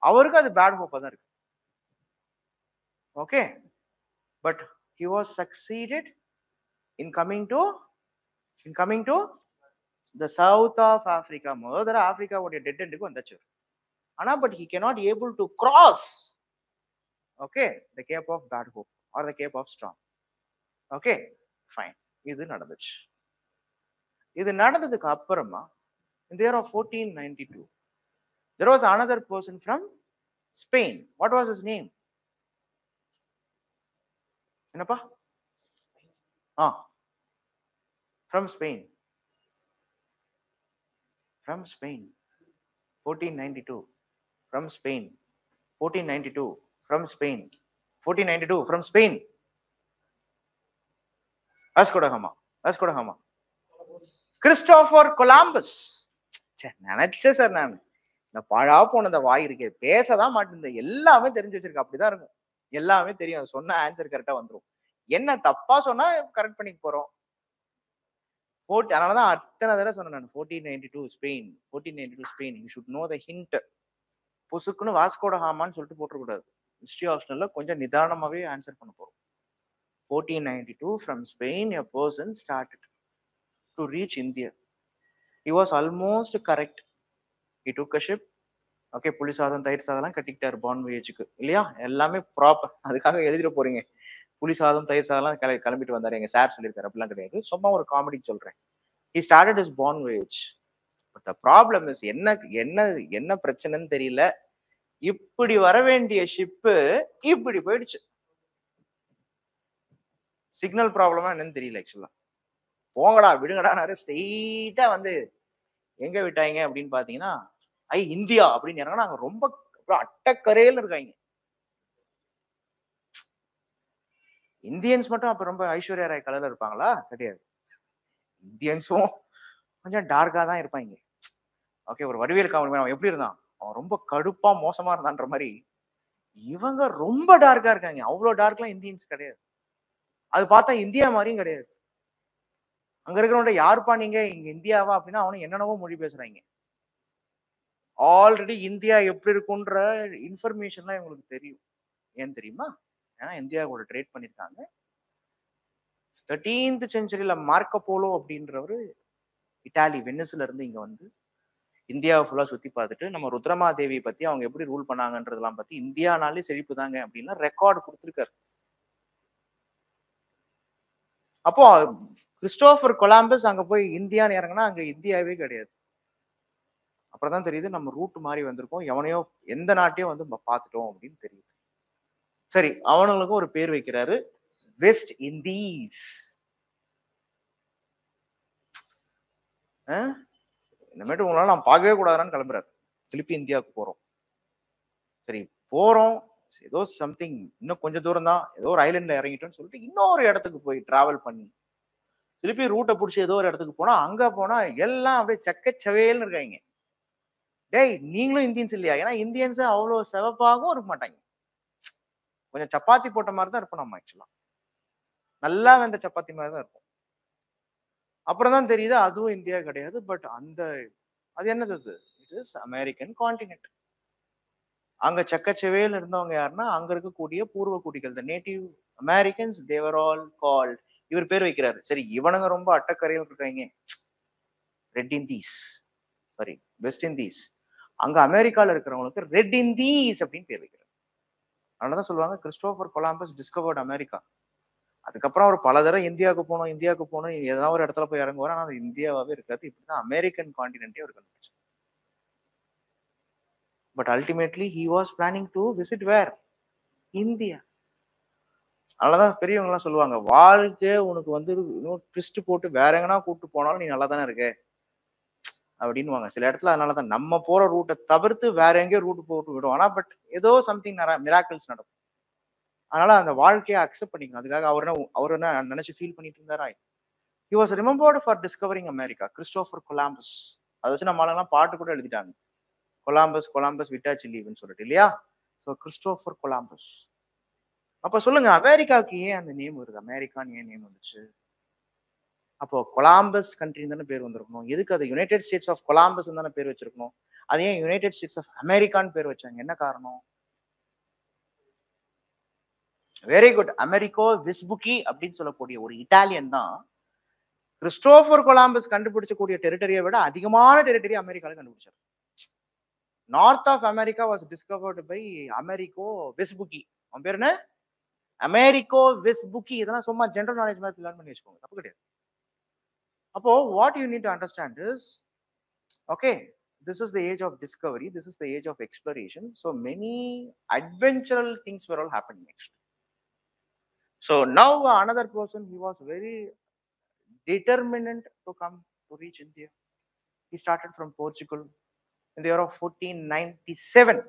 அவருக்கு அது பேட் ஹோப்பா தான் இருக்கு. Okay, but he was succeeded in coming to the south of Africa. முதல்ல ஆப்பிரிக்காவுடைய டெட் எண்டுக்கு வந்தாச்சு. ஆனா but he cannot able to cross, okay, the Cape of Bad Hope or the Cape of Storm. Okay, fine. இது நடந்துச்சு. இது நடந்ததுக்கு அப்புறமா in the year of 1492 there was another person from Spain. What was his name? என்னப்பா? From Spain. 1492 from Spain. 1492 from Spain. 1492 from Spain. Vasco da Gama. Christopher Columbus. நினைச்சேன் sir நான். இந்த பழா போன இந்த வாய் இருக்கே, பேசதான் மாட்டேன். எல்லாமே தெரிஞ்சு வச்சிருக்க. அப்படிதான் இருக்கும், எல்லாமே தெரியும். சொன்ன ஆன்சர் கரெக்டா வந்துடும். என்ன தப்பா சொன்னா கரெக்ட் பண்ணிக்க போறோம். அதனாலதான் அத்தனை தடவை சொன்னேன் நான். 1492 Spain. 1492 Spain. You should know the hint. புசுக்குன்னு வாஸ்கோட ஹாமான்னு சொல்லிட்டு போட்டுக்கூடாது. ஹிஸ்டரி ஆப்ஷனல்ல கொஞ்சம் நிதானமாவே ஆன்சர் பண்ண போறோம். 1492 from Spain a person started to reach India. He was almost correct. He took a ship, okay, புளி சாதம் தயிர் சாதம்லாம் கட்டிக்கிட்டாரு பான் வேஜுக்கு இல்லையா, எல்லாமே ப்ராப்பர். அதுக்காக எழுதிட போறீங்க புளி சாதம் தயிர் சாதம்லாம் கிளம்பிட்டு வந்தாரு எங்க சார் சொல்லியிருக்காரு, அப்படிலாம் கிடையாது. சும்மா ஒரு காமெடிக்கு சொல்றேன். he started his born voyage, but the problem is என்ன என்ன என்ன பிரச்சனைன்னு தெரியல, இப்படி வர வேண்டிய ஷிப்பு இப்படி போயிடுச்சு. சிக்னல் ப்ராப்ளமா என்னன்னு தெரியல ஆக்சுவலா. போங்கடா விடுங்கடா, ஸ்ட்ரெயிட்டா வந்து எங்க விட்டாங்க அப்படின்னு பாத்தீங்கன்னா இந்தியா அப்படின்னு இறங்கினா அங்க ரொம்ப அட்டக்கரையில் இருக்காங்க. இந்தியன்ஸ் மட்டும் அப்ப ரொம்ப ஐஸ்வர்யா ராய் கலர்ல இருப்பாங்களா? கிடையாது. இந்தியன்ஸும் கொஞ்சம் டார்க்கா தான் இருப்பாங்க. ஓகே, ஒரு வடிவேல் காமெடி அவன் எப்படி இருந்தான், அவன் ரொம்ப கடுப்பா மோசமா இருந்தான்ற மாதிரி இவங்க ரொம்ப டார்க்கா இருக்காங்க. அவ்வளவு டார்க்லாம் இந்தியன்ஸ் கிடையாது. அது பார்த்தா இந்தியா மாதிரியும் கிடையாது. அங்க இருக்கிறவங்க யாருப்பா நீங்க, இங்க இந்தியாவா அப்படின்னா அவனும் என்னென்னவோ மொழி பேசுறாங்க. ஆல்ரெடி இந்தியா எப்படி இருக்குன்ற இன்ஃபர்மேஷன்லாம் இவங்களுக்கு தெரியும். ஏன் தெரியுமா? ஏன்னா இந்தியா கூட ட்ரேட் பண்ணிருக்காங்க. 13th செஞ்சுரியில மார்க்கோ போலோ அப்படின்றவரு இட்டாலி வெனிஸ்ல இருந்து இங்க வந்து இந்தியாவை ஃபுல்லா சுத்தி பார்த்துட்டு நம்ம ருத்ரமாதேவி பத்தி அவங்க எப்படி ரூல் பண்ணாங்கன்றதெல்லாம் பத்தி இந்தியானாலே செழிப்பு தாங்க அப்படின்னா ரெக்கார்டு கொடுத்துருக்காரு. அப்போ கிறிஸ்டோபர் கொலம்பஸ் அங்க போய் இந்தியான்னு இறங்கினா அங்க இந்தியாவே கிடையாது. அப்புறம் தான் தெரியுது நம்ம ரூட் மாறி வந்திருக்கோம், எவனையோ எந்த நாட்டையும் வந்து பார்த்துட்டோம் அப்படின்னு தெரியுது. சரி, அவனுங்களுக்கும் ஒரு பேர் வைக்கிறாரு, வெஸ்ட் இண்டீஸ். இனிமேட்டு உங்களால நான் பார்க்கவே கூடாதுன்னு கிளம்புறாரு. திருப்பி இந்தியாவுக்கு போறோம். சரி போறோம், ஏதோ சம்திங் இன்னும் கொஞ்சம் தூரம் தான், ஏதோ ஒரு ஐலண்ட்ல இறங்கிட்டோம்னு சொல்லிட்டு இன்னொரு இடத்துக்கு போய் டிராவல் பண்ணி திருப்பி ரூட்டை பிடிச்சி ஏதோ ஒரு இடத்துக்கு போனா அங்க போனா எல்லாம் அப்படியே சக்கச்சவேல்னு இருக்காங்க. டேய் நீங்களும் இந்தியன்ஸ் இல்லையா? ஏன்னா இந்தியன்ஸ் அவ்வளவு சிவப்பாகவும் இருக்க மாட்டாங்க, கொஞ்சம் சப்பாத்தி போட்ட மாதிரி தான் இருப்போம் நம்ம ஆக்சுவலா, நல்லா வெந்த சப்பாத்தி மாதிரி தான் இருக்கும். அப்புறம் தான் தெரியுது அதுவும் இந்தியா கிடையாது. பட் அது என்னது, இட் இஸ் அமெரிக்கன் கான்டினென்ட். அங்க சக்கச்சவேல் இருந்தவங்க யாருன்னா அங்க இருக்கக்கூடிய பூர்வ குடிகள், the native Americans, they were all called. இவர் பேர் வைக்கிறாரு. சரி இவனுங்க ரொம்ப அட்டக்கரையில் இருக்காங்க, red Indies, sorry West Indies. அங்க அமெரிக்கால இருக்கிறவங்களுக்கு ரெட் இண்டீஸ் அப்படின்னு பேர் வைக்கிறார். அதனாலதான் சொல்லுவாங்க கிறிஸ்டோபர் கொலம்பஸ் டிஸ்கவர்ட் அமெரிக்கா. அதுக்கப்புறம் அவர் பல தடவை இந்தியாவுக்கு போகணும் ஏதாவது ஒரு இடத்துல போய் இறங்குவார். ஆனா அது இந்தியாவே இருக்காது. இப்படிதான் அமெரிக்கன் கான்டினென்ட்டே அவர் கண்டுபிடிச்சார். But ultimately he was planning to visit where, India. அதனாலதான் பெரியவங்க எல்லாம் சொல்லுவாங்க, வாழ்க்கை உனக்கு வந்து இன்னும் ட்விஸ்ட் போட்டு வேற எங்கன்னா கூப்பிட்டு போனாலும் நீ நல்லா தானே இருக்க அப்படின்னுவாங்க சில இடத்துல. அதனாலதான் நம்ம போற ரூட்டை தவிர்த்து வேற எங்கேயோ ரூட் போட்டு விடும். ஆனா பட் ஏதோ சம்திங் மிராக்கிள்ஸ் நடக்கும். அதனால அந்த வாழ்க்கையை அக்செப்ட் பண்ணிக்கணும். அதுக்காக அவர் என்ன நினைச்சு ஃபீல் பண்ணிட்டு இருந்தாரா? he was remembered for discovering America, Christopher Columbus. அதை வச்சு நம்ம ஆளுங்கெல்லாம் பாட்டு கூட எழுதிட்டாங்க, கொலம்பஸ் விட்டாச்சு லீவ்னு சொல்லிட்டு இல்லையா. So Christopher Columbus. அப்ப சொல்லுங்க, அமெரிக்காவுக்கு ஏன் அந்த நேம் வருது, அமெரிக்கான்னு ஏன் நேம் வந்துச்சு? அப்போ கொலம்பஸ் கண்ட்ரின்னு தானே பேர் வந்திருக்கணும். எதுக்கு அது யுனைடெட் ஸ்டேட்ஸ் ஆஃப் கொலம்பஸ் தானே பேர் வச்சிருக்கணும். அது ஏன் யுனைடெட் ஸ்டேட்ஸ் ஆஃப் அமெரிக்கான்னு பேர் வச்சாங்க? என்ன காரணம்? Very good. அமெரிக்கோ வெஸ்புக்கி அப்படின்னு சொல்லக்கூடிய ஒரு இட்டாலியன் தான் கிறிஸ்டோபர் கொலம்பஸ் கண்டுபிடிச்சக்கூடிய டெரிட்டரியை விட அதிகமான டெரிட்டரி அமெரிக்கால கண்டுபிடிச்சார். North of America was discovered by Amerigo Vespucci. அவன் பேர் என்ன? அமெரிக்கோ வெஸ்புக்கி. இதெல்லாம் சும்மா ஜெனரல் நாலேஜ் மாதிரி லேர்ன் பண்ணி வச்சுக்கோங்க, தப்பு கிடையாது. அப்போ what you need to understand is, okay, this is the age of discovery, this is the age of exploration, so many adventurous things were all happening next. So now another person, he was very determined to come to reach India. He started from Portugal in the year of 1497.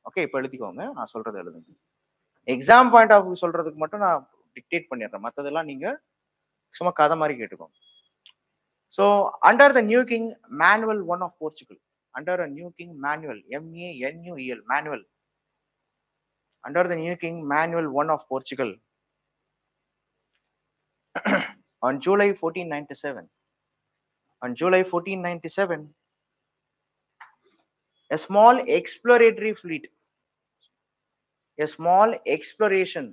Okay, இப்போ எழுதிக்கோங்க, நான் சொல்றது எழுதுங்க. Exam point of view சொல்றதுக்கு மட்டும் நான் dictate பண்ணிடுறேன், மற்றதெல்லாம் நீங்க சும்மா கதை மாதிரி கேட்டுக்கோங்க. So under the new king Manuel I of Portugal, under a new king Manuel, M-A-N-U-E-L, Manuel, under the new king Manuel I of Portugal, on July 1497, a small exploratory fleet, a small exploration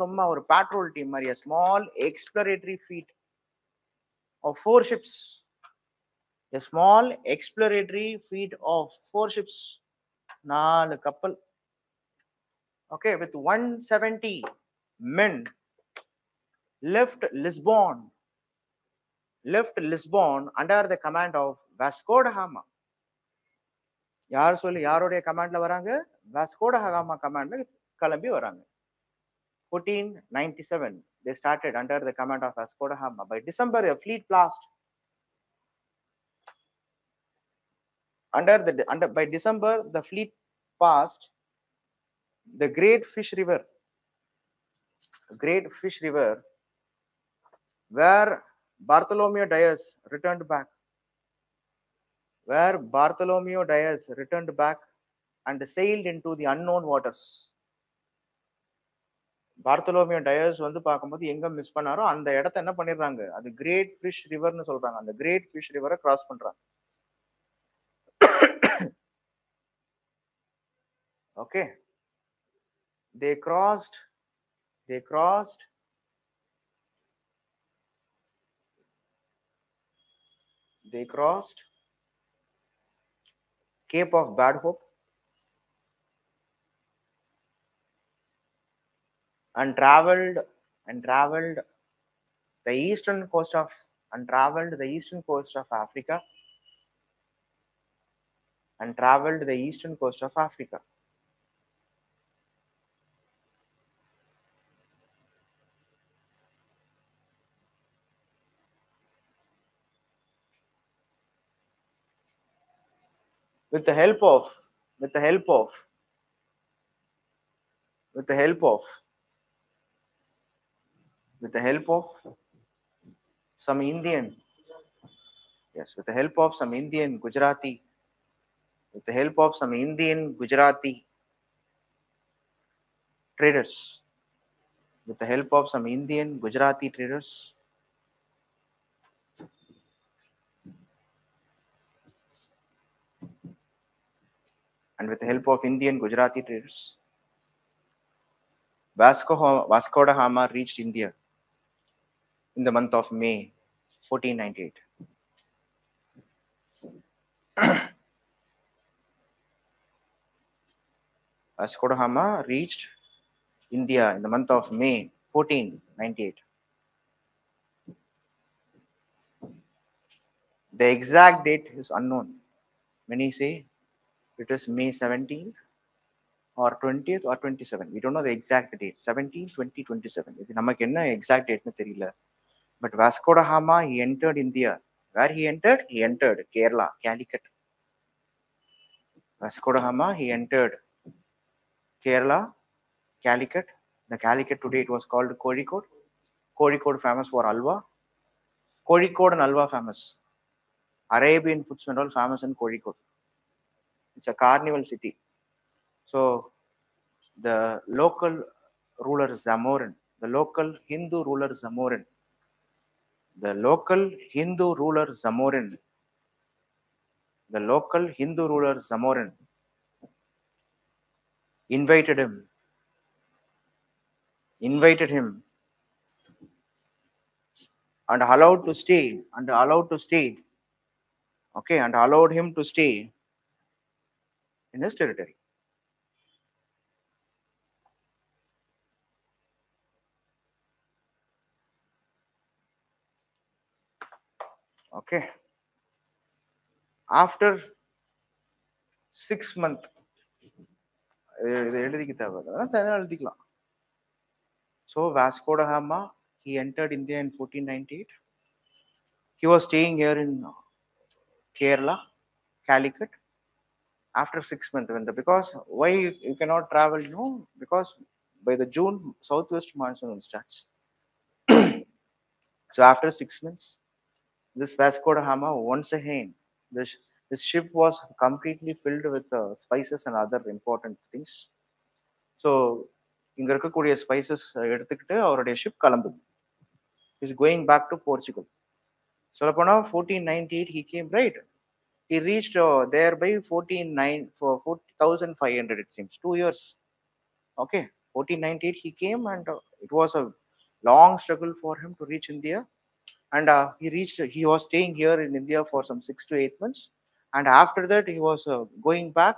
சும்மா ஒரு patrol team மாதிரி, a small exploratory fleet of 4 ships, a small exploratory fleet of 4 ships 4 கப்பல். Okay, with 170 men left Lisbon under the command of Vasco da Gama. யாருடைய கமாண்ட்ல வராங்க? வாஸ்கோ ட gamma கமாண்ட்ல கிளம்பி வராங்க. 1497 they started under the command of Vasco da Gama. By December a fleet passed by December the fleet passed the Great Fish River where Bartholomew Dias returned back and sailed into the unknown waters. Bartholomew Dias வந்து பாக்கும்போது எங்க miss பண்ணாரோ அந்த இடத்தை என்ன பண்ணிடுறாங்க, அது great fish ரிவர்னு சொல்றாங்க. அந்த கிரேட் ஃபிஷ் ரிவரை கிராஸ் பண்றாங்க. Okay, they crossed Cape of Bad Hope and traveled the eastern coast of Africa with the help of some Indian Gujarati traders, and with the help of Indian Gujarati traders, Vasco da Gama reached India in the month of May 1498. Vasco da Gama reached India in the month of May 1498. The exact date is unknown. Many say it is May 17th or 20th or 27th. We don't know the exact date. 17, 20, 27. இது நமக்கு என்ன exact date னு தெரியல. But Vasco da Gama, he entered India. Where he entered? He entered Kerala, Calicut. Vasco da Gama, he entered Kerala, Calicut. The Calicut today it was called Kozhikode. Kozhikode famous for Alva. Kozhikode and Alva famous. Arabian foods and all famous in Kozhikode. It's a carnival city. So the local ruler Zamorin, the local Hindu ruler Zamorin invited him and allowed him to stay in his territory. Okay, after 6 months, so Vasco da Gama, he entered India in 1498. He was staying here in Kerala, Calicut. After 6 months, because why you cannot travel? Because by the June southwest monsoon starts. So after 6 months, this Vasco da Gama once again, this ship was completely filled with spices and other important things. So இங்க இருக்கக்கூடிய spices எடுத்துக்கிட்டு அவருடைய ship கிளம்புது. He's going back to Portugal. சொல்லப்போனா 1498 he came, right? He reached there by 4500, it seems, 2 years. Okay, 1498 he came, and it was a long struggle for him to reach India. And he was staying here in India for some 6 to 8 months. And after that, he was going back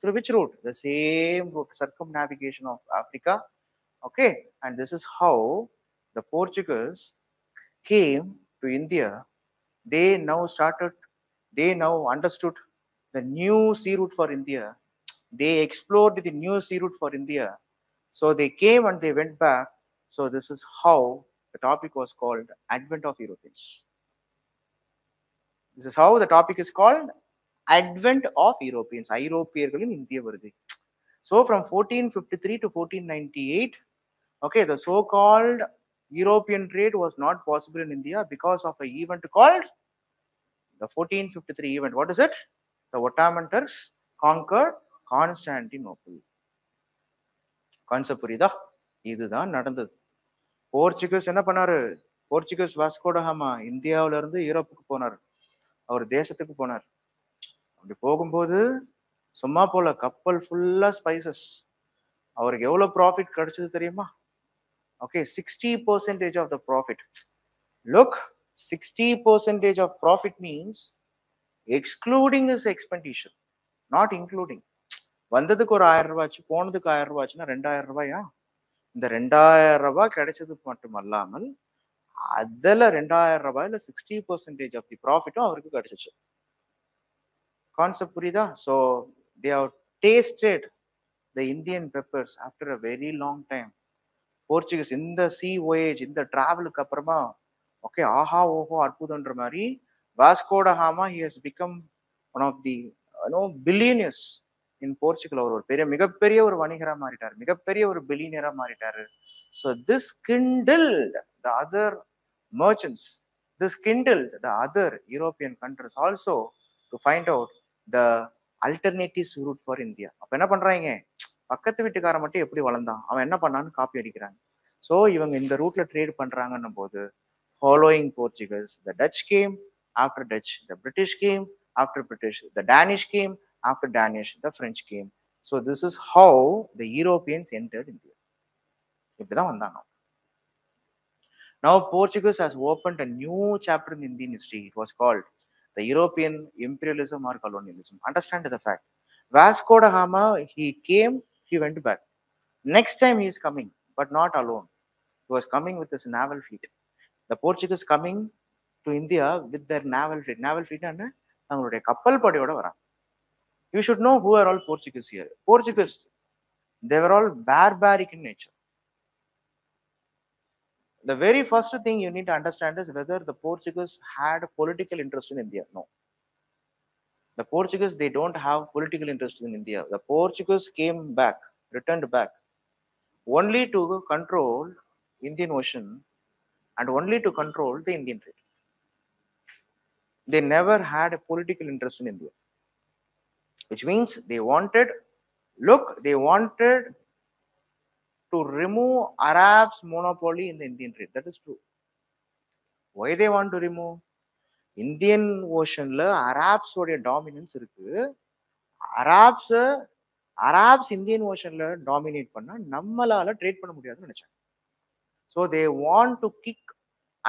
Through which route? The same route, circumnavigation of Africa. Okay, and this is how the Portuguese came to India. They now understood the new sea route for India. They explored the new sea route for India. So they came and they went back. So this is how the topic was called Advent of Europeans. This is how the topic is called Advent of Europeans. ஐரோப்பியர்களின் இந்திய வருகை. So from 1453 to 1498, okay, the so-called European trade was not possible in India because of an event called the 1453 event. What is it? The Ottoman Turks conquered Constantinople. Concept புரியுதா? இதுதான் நடந்தது. Portuguese என்ன பண்ணாரு? Portuguese Vasco da Gama இந்தியாவில இருந்து யூரோப்புக்கு போனார். அவர் தேசத்துக்கு போனார். அப்படி போகும்போது சும்மா போல கப்பல் ஃபுல்லா ஸ்பைசஸ். அவருக்கு எவ்வளவு ப்ராஃபிட் கிடைச்சது தெரியுமா? Okay, 60% of the profit. Look, 60% of profit means excluding his expenditure, not including. வந்ததுக்கு ஒரு 1000 ரூபாய்ச்சு, போனதுக்கு 1000 ரூபாய்ச்சுன்னா 2000 ரூபாயா? இந்த 2000 ரூபாய் கிடைச்சது மட்டும் அல்லாமல் அதுல 2000 ரூபாயில 60% of the profit அவருக்கு கிடைச்சிச்சு. கான்செப்ட் புரியுதா? So they have tasted the Indian peppers after a very long time. Portuguese இந்த சி voyage, இந்த டிராவலுக்கு அப்புறமா ஓகே ஆஹா ஓஹோ அற்புதன்ற மாதிரி Vasco da Gama he has become one of the billionaires in Portugal. அவர் ஒரு மிகப்பெரிய ஒரு வணிகரா மாறிட்டார், மிகப்பெரிய ஒரு பில்லியனரா மாறிட்டாரு. So this kindled the other merchants, this kindled the other European countries also to find out the alternative route for India. அப்ப என்ன பண்றாங்க? பக்கத்து வீட்டுக்காரன் மட்டும் எப்படி வளர்ந்தான், அவன் என்ன பண்ணான்னு காப்பி அடிக்கிறாங்க. ஸோ இவங்க இந்த ரூட்ல ட்ரேட் பண்றாங்கன்னும் போது following Portuguese, the touch game after touch, the British game after British, the Danish game after Danish, the French game. So this is how the Europeans entered India. இப்படிதான் வந்தாங்க. Now Portuguese has opened a new chapter in Indian history. It was called the European imperialism or colonialism. Understand the fact. Vasco da Gama, he came, he went back. Next time he is coming, but not alone. He was coming with his naval fleet. The Portuguese coming to India with their naval fleet. Naval fleet and அவங்களுடைய கப்பல் படையோட வராங்க. You should know who are all Portuguese here. Portuguese, they were all barbaric in nature. The very first thing you need to understand is whether the Portuguese had a political interest in India. No. The Portuguese, they don't have political interest in India. The Portuguese came back, returned back, only to control Indian Ocean and only to control the Indian trade. They never had a political interest in India, which means they wanted to remove Arabs' monopoly in the Indian trade. That is true. Why they want to remove? Indian Oceanல Arabs உடைய dominance இருக்கு. Arabs Indian Oceanல dominate பண்ணா நம்மளால trade பண்ண முடியாதுன்னு நினைச்சாங்க. So they want to kick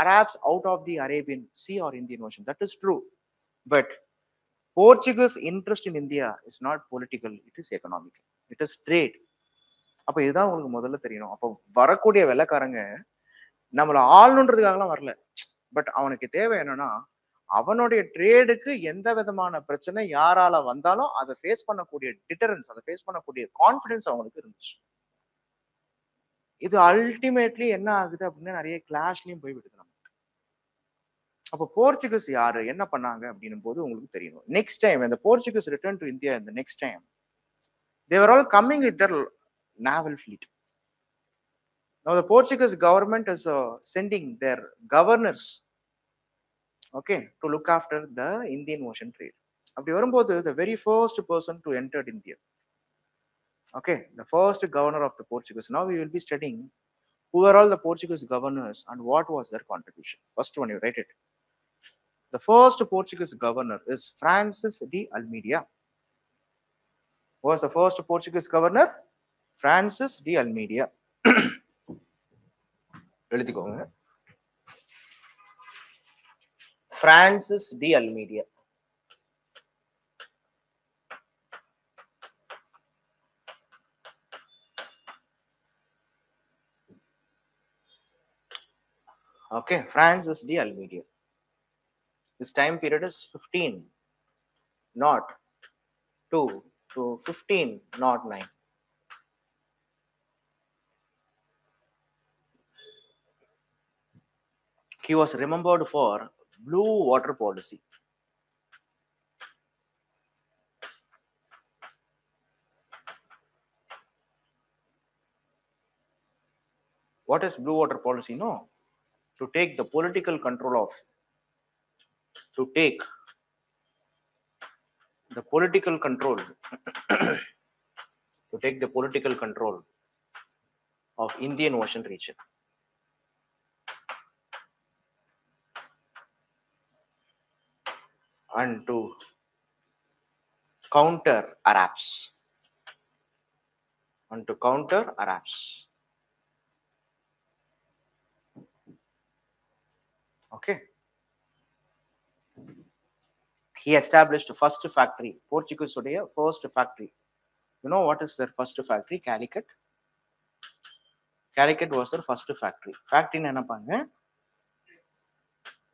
Arabs out of the Arabian Sea or Indian Ocean. That is true. But Portuguese interest in India is not political, it is economic. It is trade. அப்ப இதுதான் உங்களுக்கு முதல்ல தெரியணும். அப்போ வரக்கூடிய வெள்ளைக்காரங்க நம்மள ஆளணுன்றதுக்காகலாம் வரல. But அவனுக்கு தேவை என்னன்னா அவனுடைய ட்ரேடுக்கு எந்த விதமான பிரச்சனை யாரால வந்தாலும் அதை ஃபேஸ் பண்ணக்கூடிய டிட்டரன்ஸ், அதை ஃபேஸ் பண்ணக்கூடிய கான்ஃபிடன்ஸ் அவங்களுக்கு இருந்துச்சு. இது அல்டிமேட்லி என்ன ஆகுது அப்படின்னா நிறைய கிளாஷ்லயும் போய் விடுது நமக்கு. அப்போ போர்ச்சுகீஸ் யாரு, என்ன பண்ணாங்க அப்படின்னும் போது உங்களுக்கு தெரியணும். நெக்ஸ்ட் டைம் இந்த போர்ச்சுகீஸ் ரிட்டர்ன் டு இந்தியா, இந்த next time they were all coming with their naval fleet. Now the Portuguese government is sending their governors, okay, to look after the Indian Ocean trade. அப்படி வரும்போது the very first person to enter India, okay, the first governor of the Portuguese. Now we will be studying who are all the Portuguese governors and what was their contribution. First one, you write it. The first Portuguese governor is Francis de Almeida. Who was the first Portuguese governor? Francis de Almeida. எழுதிக்கோங்க. Francis de Almeida. Okay, France is the Algeria. This time period is 15 not 2 to 15 not 9. He was remembered for blue water policy. What is blue water policy? No, to take the political control of, to take the political control, to take the political control of Indian Ocean region, and to counter Arabs, and to counter Arabs. Okay. He established first factory. Portuguese uடைய first factory. You know what is their first factory? Calicut. Calicut was their first factory. Factory என்னப்பாங்க?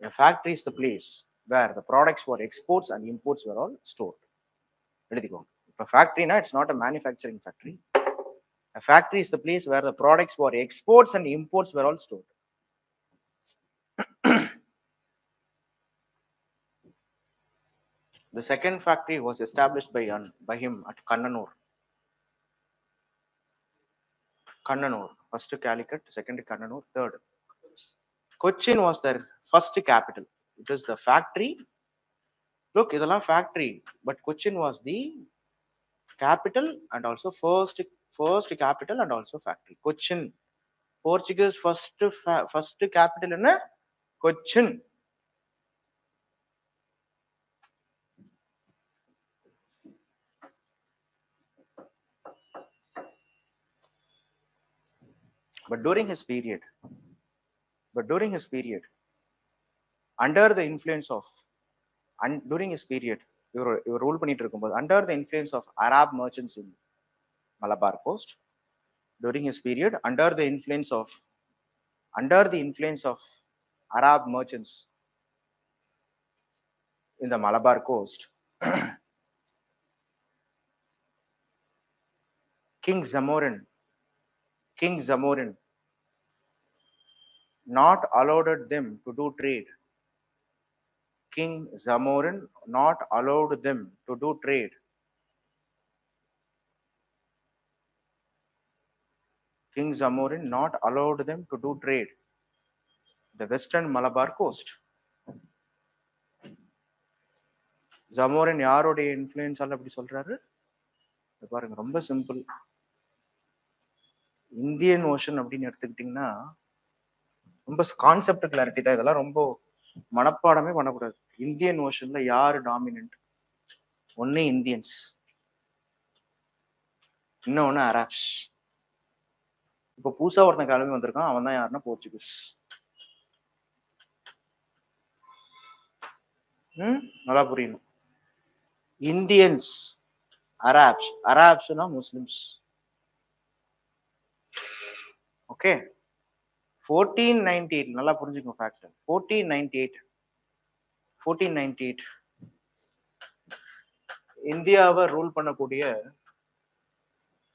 A factory is the place where the products for exports and imports were all stored. எழுதிக்கோங்க. இப்ப factory na, it's not a manufacturing factory. A factory is the place where the products for exports and imports were all stored. The second factory was established by him at Kannanur. Kannanur. First Calicut, second Kannanur, third. Cochin was their first capital. It is the factory. Look, it's a factory, but Cochin was the capital and also first capital and also factory. Cochin. Portuguese first capital in Cochin. But during his period, under the influence of, during his period, இவர் rule பண்ணிட்டு இருக்கும்போது, under the influence of Arab merchants in Malabar coast, during his period, under the influence of Arab merchants in the Malabar coast, King Zamorin not allowed them to do trade. King Zamorin not allowed them to do trade. King Zamorin not allowed them to do trade. The western Malabar coast. Zamorin யாரோட influence ஆல அப்படி சொல்றாரு? பாருங்க, ரொம்ப simple. Indian ocean அப்படின்னு எடுத்துக்கிட்டீங்கன்னா ரொம்ப concept clarity தான். இதெல்லாம் ரொம்ப மனப்பாடமே பண்ணக்கூடாது. இந்தியன் ஓஷன்ல யாரு டாமினன்ட்? ஒன்னு இந்தியன்ஸ், இன்னொன்னு அராப்ஸ். இப்ப புதுசா ஒருத்தன் கிளம்பி வந்திருக்கான், அவன் தான் யாருன்னா போர்ச்சுகீஸ். நல்லா புரியணும். Indians, அராப்ஸ்னா Muslims. ஓகே, 1498 நல்லா புரிஞ்சுக்கணும் ஃபேக்ட். 1498 இந்தியாவை ரூல் பண்ணக்கூடிய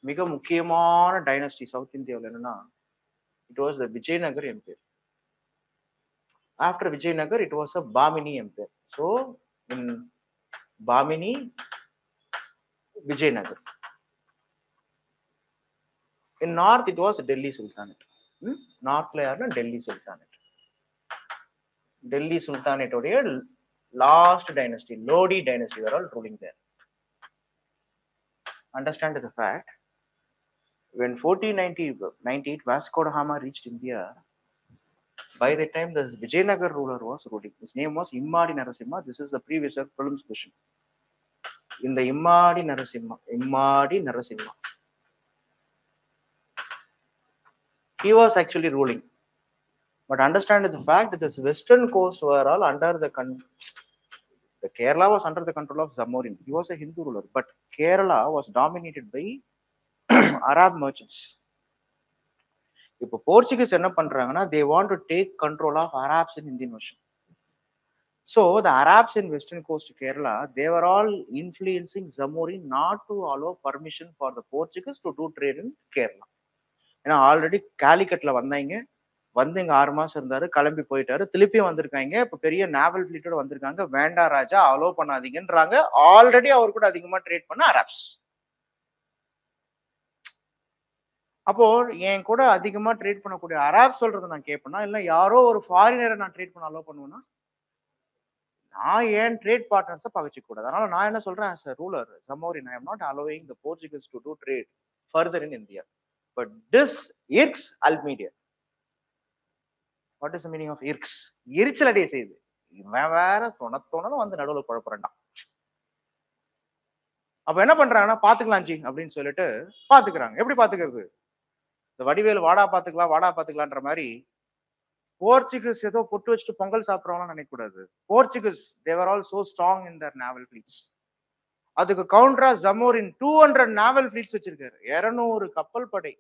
மிக முக்கியமான டைனஸ்டி சவுத் இந்தியாவில் என்னன்னா, it was the Vijayanagar empire. After Vijayanagar it was a Bahmani empire. So in Bahmani, Vijayanagar. In north it was Delhi sultanate. நார்த்ல யாருன்னா டெல்லி சுல்தானேட். டெல்லி சுல்தானேட்டோடைய last dynasty, Lodi dynasty were all ruling there. Understand the fact, when 1498 Vasco da Gama reached India, by the time the Vijayanagar ruler was ruling, his name was Immadi Narasimha. This is the previous year prelims question. In the Immadi Narasimha, he was actually ruling. But understand the fact that this western coast were all under the Kerala was under the control of Zamorin. He was a Hindu ruler, but Kerala was dominated by Arab merchants. இப்போ Portuguese என்ன பண்றாங்கன்னா, they want to take control of Arabs in Indian Ocean. So the Arabs in western coast Kerala, they were all influencing Zamorin not to allow permission for the Portuguese to do trade in Kerala. ஏன்னா already காலிக்கட்ல வந்தாங்க, வந்து இங்க 6 மாசம் இருந்தாரு, கிளம்பி போயிட்டாரு, திருப்பியும் வந்திருக்காங்க. இப்ப பெரிய நேவல் ஃபிளீட்டோட வந்திருக்காங்க. வேண்டா ராஜா, அலோ பண்ணாதீங்கன்றாங்க. ஆல்ரெடி அவர் கூட அதிகமா ட்ரேட் பண்ண அரப்ஸ். அப்போ என் கூட அதிகமா ட்ரேட் பண்ணக்கூடிய அரப் சொல்றதை நான் கேட்பேனா, இல்ல யாரோ ஒரு ஃபாரினரை நான் ட்ரேட் பண்ண அலோ பண்ணுவேன்னா, நான் ஏன் ட்ரேட் பார்ட்னர்ஸை பகச்சிக்க கூடாது. அதனால நான் என்ன சொல்றேன், as a ruler, Zamorin, I am not allowing the Portuguese to do trade further in India. But this irks Almeida. What is the meaning of irks? எரிச்சல் அடைய செய்யுது. இவன் வேற தொணத்தோணன்னு வந்து நடுவில் குழப்பறான்டான். அப்ப என்ன பண்றாங்கன்னா, பாத்துக்கலாம் ஜி அப்படின்னு சொல்லிட்டு பாத்துக்கிறாங்க. எப்படி பாத்துக்கிறது? இந்த வடிவேல் வாடா பாத்துக்கலான்ற மாதிரி போர்ச்சுகீஸ் ஏதோ பொட்டு வச்சுட்டு பொங்கல் சாப்பிடறவங்களாம் நினைக்க கூடாது. Portuguese they were all so strong in their naval fleets. அதுக்கு கவுண்டரா ஜமோரின் 200 naval fleets வச்சிருக்காரு. 200 கப்பல் படை.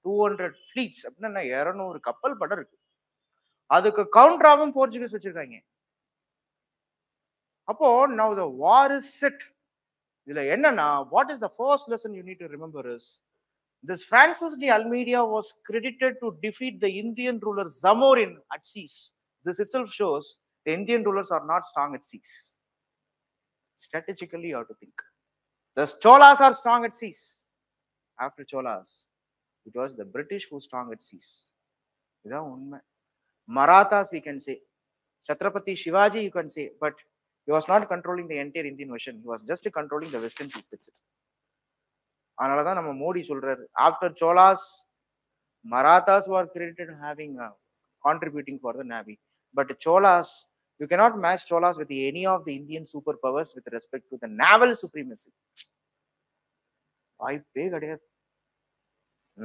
200 fleets அப்படின்னா 200 கப்பல் படை இருக்கு. அதுக்கு கவுண்டராவும் போர்ச்சுகீஸ் வச்சிருக்காங்க. அப்போ now the war is set. இதுல என்னன்னா, what is the first lesson you need to remember is this Francis de Almeida was credited to defeat the Indian ruler Zamorin at seas. This itself shows the Indian rulers are not strong at seas. Strategically, you have to think. The Cholas are strong at seas. After Cholas, it was the British who strong at seas. இதான் உண்மை. Marathas we can say, Chhatrapati Shivaji you can say, but he was not controlling the entire Indian Ocean. He was just controlling the western seas. That's it. அதனாலதான் நம்ம மோடி சொல்றாரு, after Cholas Marathas were credited having contributing for the navy, but cholas, you cannot match cholas with any of the Indian superpowers with respect to the naval supremacy. வாய்ப்பே கிடையாது.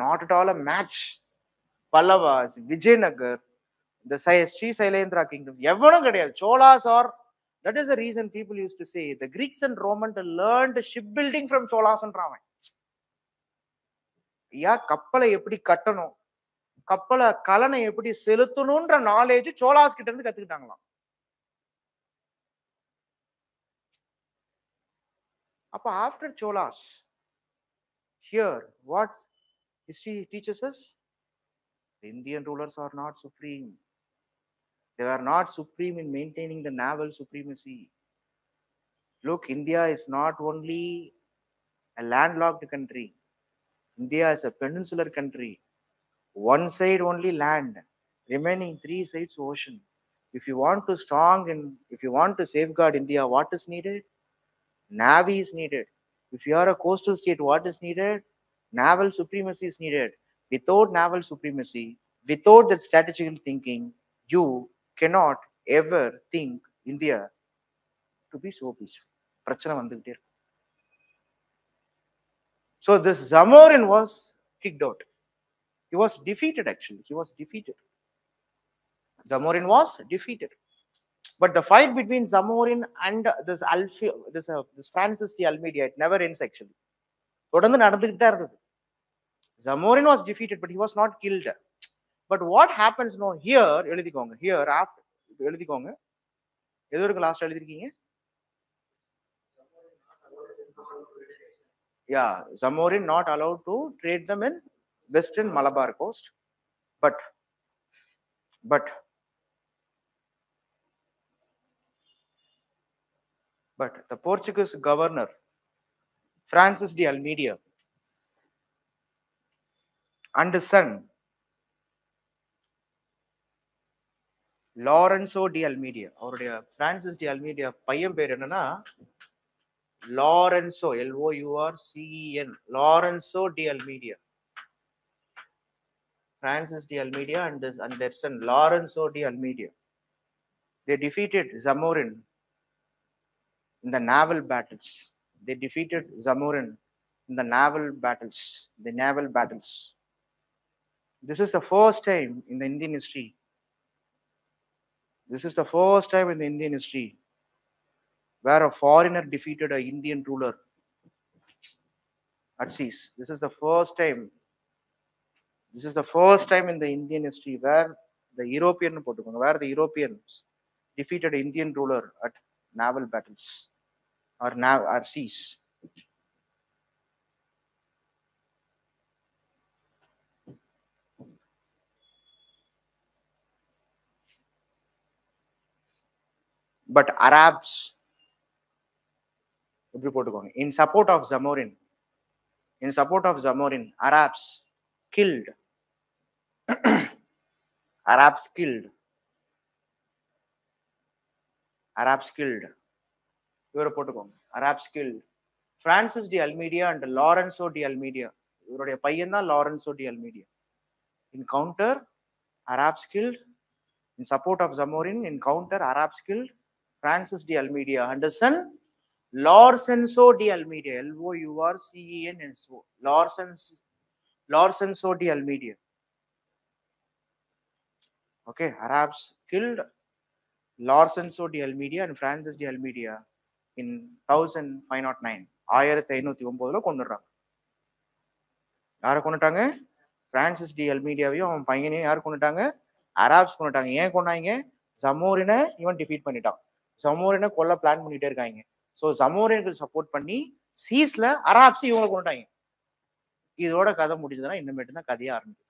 Not at all a match. Pallavas, Vijayanagar, the Sri Sailendra kingdom, எவனும் கிடையாது. cholas are, that is the reason people used to say the Greeks and Romans learned shipbuilding from cholas ன்றாங்க. ஐயா, கப்பலை எப்படி கட்டணும், கப்பலை கலனை எப்படி செலுத்தணும்ன்ற நாலேஜ் சோலாஸ் கிட்ட இருந்து கத்துக்கிட்டாங்களாம். அப்ப after Cholas, here what history teaches us, the Indian rulers are not supreme. They are not supreme in maintaining the naval supremacy. Look, India is not only a landlocked country. India is a peninsular country. One side only land, remaining 3 sides ocean. If you want to if you want to safeguard India, what is needed? Navy is needed. If you are a coastal state, what is needed? Naval supremacy is needed. Without naval supremacy, without that strategical thinking, you cannot ever think India to be so peaceful. பிரச்சனை வந்துகிட்டே இருக்கு. So this Zamorin was kicked out. He was defeated actually. He was defeated. Zamorin was defeated. But the fight between Zamorin and this Francis de Almeida, it never ends actually. தொடர்ந்து நடந்துகிட்டு தான் இருந்தது. Zamorin was defeated, but he was not killed. But what happens now here, எழுதிக்கோங்க, here after எழுதிக்கோங்க, எது வரைக்கும் last எழுதிருக்கீங்க? Yeah, Zamorin not allowed to trade them in western Malabar coast, but the Portuguese governor Francis de Almeida and his son Lorenzo de Almeida, அவருடைய Francis de Almeida பையன் பேர் என்னன்னா Lorenzo, L-O-U-R-C-E-N, Lorenzo de Almeida. Francis de Almeida and their son Lorenzo de Almeida. They defeated Zamorin in the naval battles. They defeated Zamorin in the naval battles. This is the first time in the Indian history. This is the first time in the Indian history where a foreigner defeated an Indian ruler at seas. This is the first time This is the first time in the Indian history where the Europeans defeated Indian ruler at naval battles or seas. But Arabs, in support of Zamorin, Arabs killed. Arabs killed. Arabs killed Francis de Almeida and Lorenzo de Almeida. இவருடைய பையன் தான் Lorenzo de Almeida. In counter, Arabs killed. In support of Zamorin, in counter, Arabs killed Francis de Almeida and his son Lorenzo de Almeida. L-O-U-R-C-E-N-S-O. Lorenzo de Almeida. Okay, Arabs killed Lorenzo de Almeida and Francis de Almeida in 1509. 1509 கொண்டுறாங்க. யாரை கொண்டுட்டாங்க? Francis D அல்மீடியாவையும் அவன் பையனையும் யார் கொண்டுட்டாங்க? Arabs கொண்டுட்டாங்க. ஏன் கொண்டாங்க? ஜமோரினை இவன் டிஃபீட் பண்ணிட்டான். ஜமோரினை கொல்ல பிளான் பண்ணிட்டே இருக்காங்க. ஸோ ஜமோரினுக்கு சப்போர்ட் பண்ணி சீஸ்ல அராப்ஸ் இவங்க கொண்டுட்டாங்க. இதோட கதை முடிஞ்சதுன்னா இன்னமேட்டு தான் கதையா ஆரம்பிச்சு.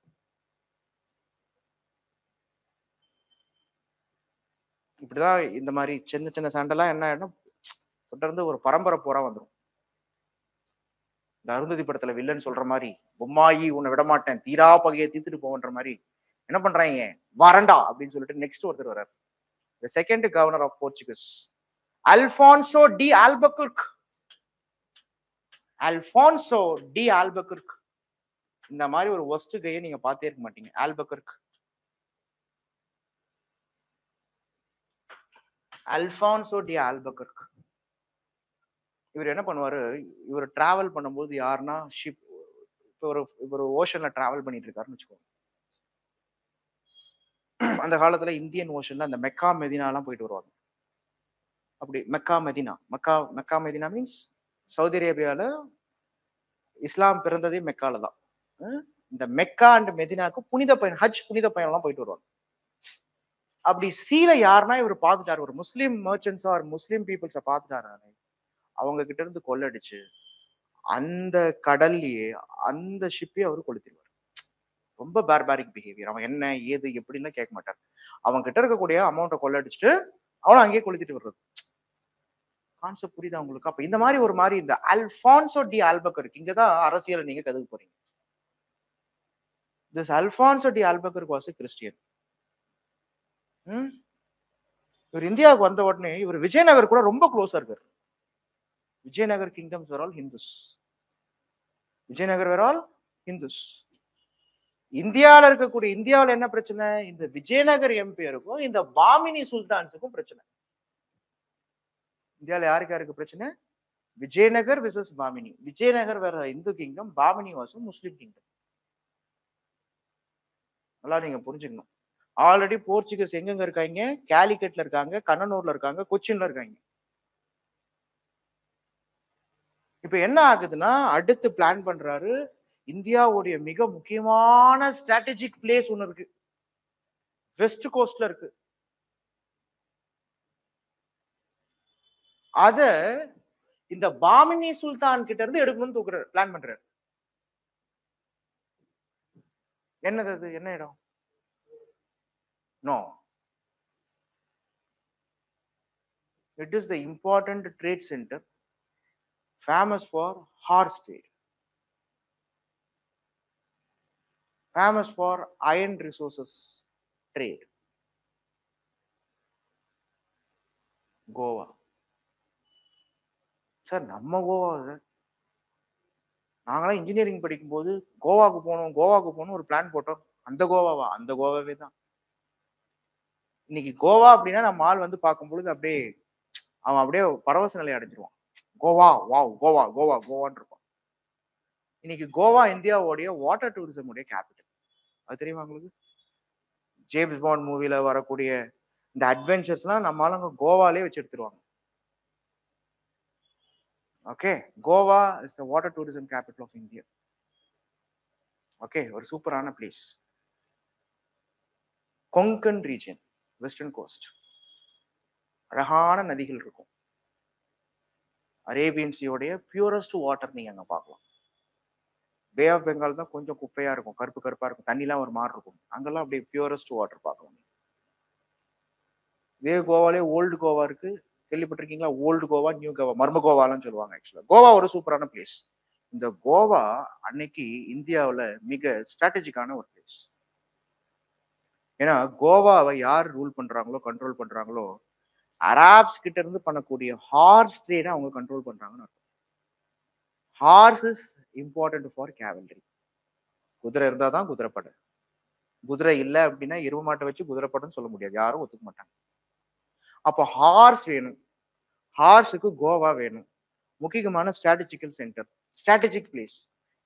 இப்படிதான் இந்த மாதிரி சின்ன சின்ன சண்டைலாம் என்ன ஆயிடும், தொடர்ந்து ஒரு பரம்பரை போரா வந்துடும். இந்த அருந்ததி படத்துல வில்லன் சொல்ற மாதிரி, பொம்மாயி உன்னை விட மாட்டேன், தீரா பகையை தீர்த்துட்டு போன்ற மாதிரி என்ன பண்றாங்க, வரண்டா அப்படின்னு சொல்லிட்டு நெக்ஸ்ட் ஒருத்தர் வர்றாரு. The second governor of Portuguese, Alfonso de Albuquerque. இந்த மாதிரி ஒரு ஒஸ்ட் கையை நீங்க பார்த்தே இருக்க மாட்டீங்க. Alfonso de Albuquerque. இவர் என்ன பண்ணுவாரு, இவர் டிராவல் பண்ணும்போது யாருன்னா ஷிப், ஒரு ஓஷன்ல டிராவல் பண்ணிட்டு இருக்காருன்னு வச்சுக்கோங்க. அந்த காலத்துல இந்தியன் ஓஷன்ல அந்த மெக்கா மெதினா எல்லாம் போயிட்டு வருவாங்க. அப்படி மெக்கா மெதினா மீன்ஸ் சவுதி அரேபியால இஸ்லாம் பிறந்ததே மெக்கால தான். இந்த மெக்கா அண்ட் மெதினாக்கு புனித பயணம், ஹஜ் புனித பயணம் எல்லாம் போயிட்டு வருவாங்க. அப்படி சீல யாருன்னா இவர் பார்த்துட்டாரு, ஒரு முஸ்லீம் மர்ச்சன்ஸா ஒரு முஸ்லீம் பீப்புள்ஸை பார்த்துட்டாரு, அவங்க கிட்ட இருந்து கொள்ளடிச்சு அந்த கடல்லையே அந்த ஷிப்பையே அவரு கொளுத்திடுவார். ரொம்ப பார்பாரிக் பிஹேவியர். அவன் என்ன ஏது எப்படின்னு கேட்க மாட்டார். அவன் கிட்ட இருக்கக்கூடிய அமௌண்ட்டை கொள்ளடிச்சுட்டு அவனை அங்கேயே கொளுத்திட்டு வர்றது. கான்செப்ட் புரியுதா உங்களுக்கு? அப்ப இந்த மாதிரி ஒரு மாதிரி இந்த அல்ஃபான்சோ டி ஆல்பக்கர்க், இங்கதான் அரசியலை நீங்க கத்துக்க போறீங்க. This Alfonso de Albuquerque was a Christian. இவர் இந்தியாவுக்கு வந்த உடனே இவர் விஜயநகர் கூட ரொம்ப க்ளோஸா இருக்காரு. Vijayanagar kingdoms were all Hindus. இந்தியாவில் இருக்கக்கூடிய, இந்தியாவில் என்ன பிரச்சனை, இந்த விஜயநகர் எம்பையருக்கும் இந்த பாமினி சுல்தான்ஸுக்கும் பிரச்சனை. இந்தியாவில் யாருக்கு பிரச்சனை? விஜயநகர் விசஸ் பாமினி. விஜயநகர் வேற Hindu kingdom, Bahmani was Muslim kingdom. நல்லா நீங்க புரிஞ்சுக்கணும். ஆல்ரெடி போர்ச்சுகீஸ் எங்கெங்க இருக்காங்க? கேலிக்கட்ல இருக்காங்க, கண்ணனூர்ல இருக்காங்க, கொச்சின்ல இருக்காங்க. இப்ப என்ன ஆகுதுன்னா, அடுத்து பிளான் பண்றாரு, இந்தியாவுடைய மிக முக்கியமான ஸ்ட்ராட்டஜிக் பிளேஸ் ஒண்ணு இருக்கு, வெஸ்ட் கோஸ்ட்ல இருக்கு. அத இந்த பாமினி சுல்தான் கிட்ட இருந்து எடுக்கணும்னு தூக்குறாரு, பிளான் பண்றாரு. என்னது அது? என்ன இடம்? No, it is the important trade center famous for horse trade, famous for iron resources trade. Goa sir, நம்ம கோவா சார். நாங்களாம் இன்ஜினியரிங் படிக்கும்போது கோவாக்கு போகணும் ஒரு பிளான் போட்டோம். அந்த கோவாவா? அந்த கோவாவே தான். இன்னைக்கு கோவா அப்படின்னா நம்ம ஆள் வந்து பார்க்கும் பொழுது அப்படியே அவன் அப்படியே பரவச நிலை அடைஞ்சிருவான். கோவா, வாவ், கோவா கோவா கோவான்னு இருப்பான். இன்னைக்கு கோவா இந்தியாவுடைய வாட்டர் டூரிசம் உடைய கேபிட்டல். அது தெரியுமா உங்களுக்கு? ஜேம்ஸ் பாண்ட் மூவில வரக்கூடிய இந்த அட்வென்ச்சர்ஸ்லாம் நம்ம ஆளுங்க கோவாலே வச்சு எடுத்துருவாங்க. Okay, Goa is the water tourism capital of India. Okay, ஒரு சூப்பரான place. Konkan region, western coast, அழகான நதிகள் இருக்கும். அரேபியன் சீயோடைய பியூரஸ்ட் வாட்டர் நீங்க அங்க பார்க்கலாம். பே ஆஃப் பெங்கால் தான் கொஞ்சம் குப்பையா இருக்கும், கருப்பு கருப்பா இருக்கும், தண்ணிலாம் ஒரு மாதிரி இருக்கும். அங்கெல்லாம் அப்படியே பியூரஸ்ட் வாட்டர் பார்க்கலாம். இதே கோவாலே ஓல்டு கோவா இருக்கு, கேள்விப்பட்டிருக்கீங்களா? ஓல்டு கோவா, நியூ கோவா, மர்ம கோவாலாம் சொல்லுவாங்க. ஆக்சுவலா கோவா ஒரு சூப்பரான பிளேஸ். இந்த கோவா அன்னைக்கு இந்தியாவில் மிக ஸ்ட்ராட்டஜிக்கான ஒரு பிளேஸ். ஏன்னா கோவாவை யார் ரூல் பண்றாங்களோ, கண்ட்ரோல் பண்றாங்களோ, அராப்ஸ் கிட்ட இருந்து பண்ணக்கூடிய ஹார்ஸ் ட்ரேடை அவங்க கண்ட்ரோல் பண்றாங்கன்னு அர்த்தம். Horse is important for cavalry. குதிரை இருந்தா தான் குதிரைப்படை. குதிரை இல்லை அப்படின்னா எரும மாட்டை வச்சு குதிரைப்படைன்னு சொல்ல முடியாது, யாரும் ஒத்துக்க மாட்டாங்க. அப்போ ஹார்ஸ் வேணும், ஹார்ஸுக்கு கோவா வேணும். முக்கியமான ஸ்ட்ராட்டஜிக்கல் சென்டர், ஸ்ட்ராட்டஜிக் பிளேஸ்.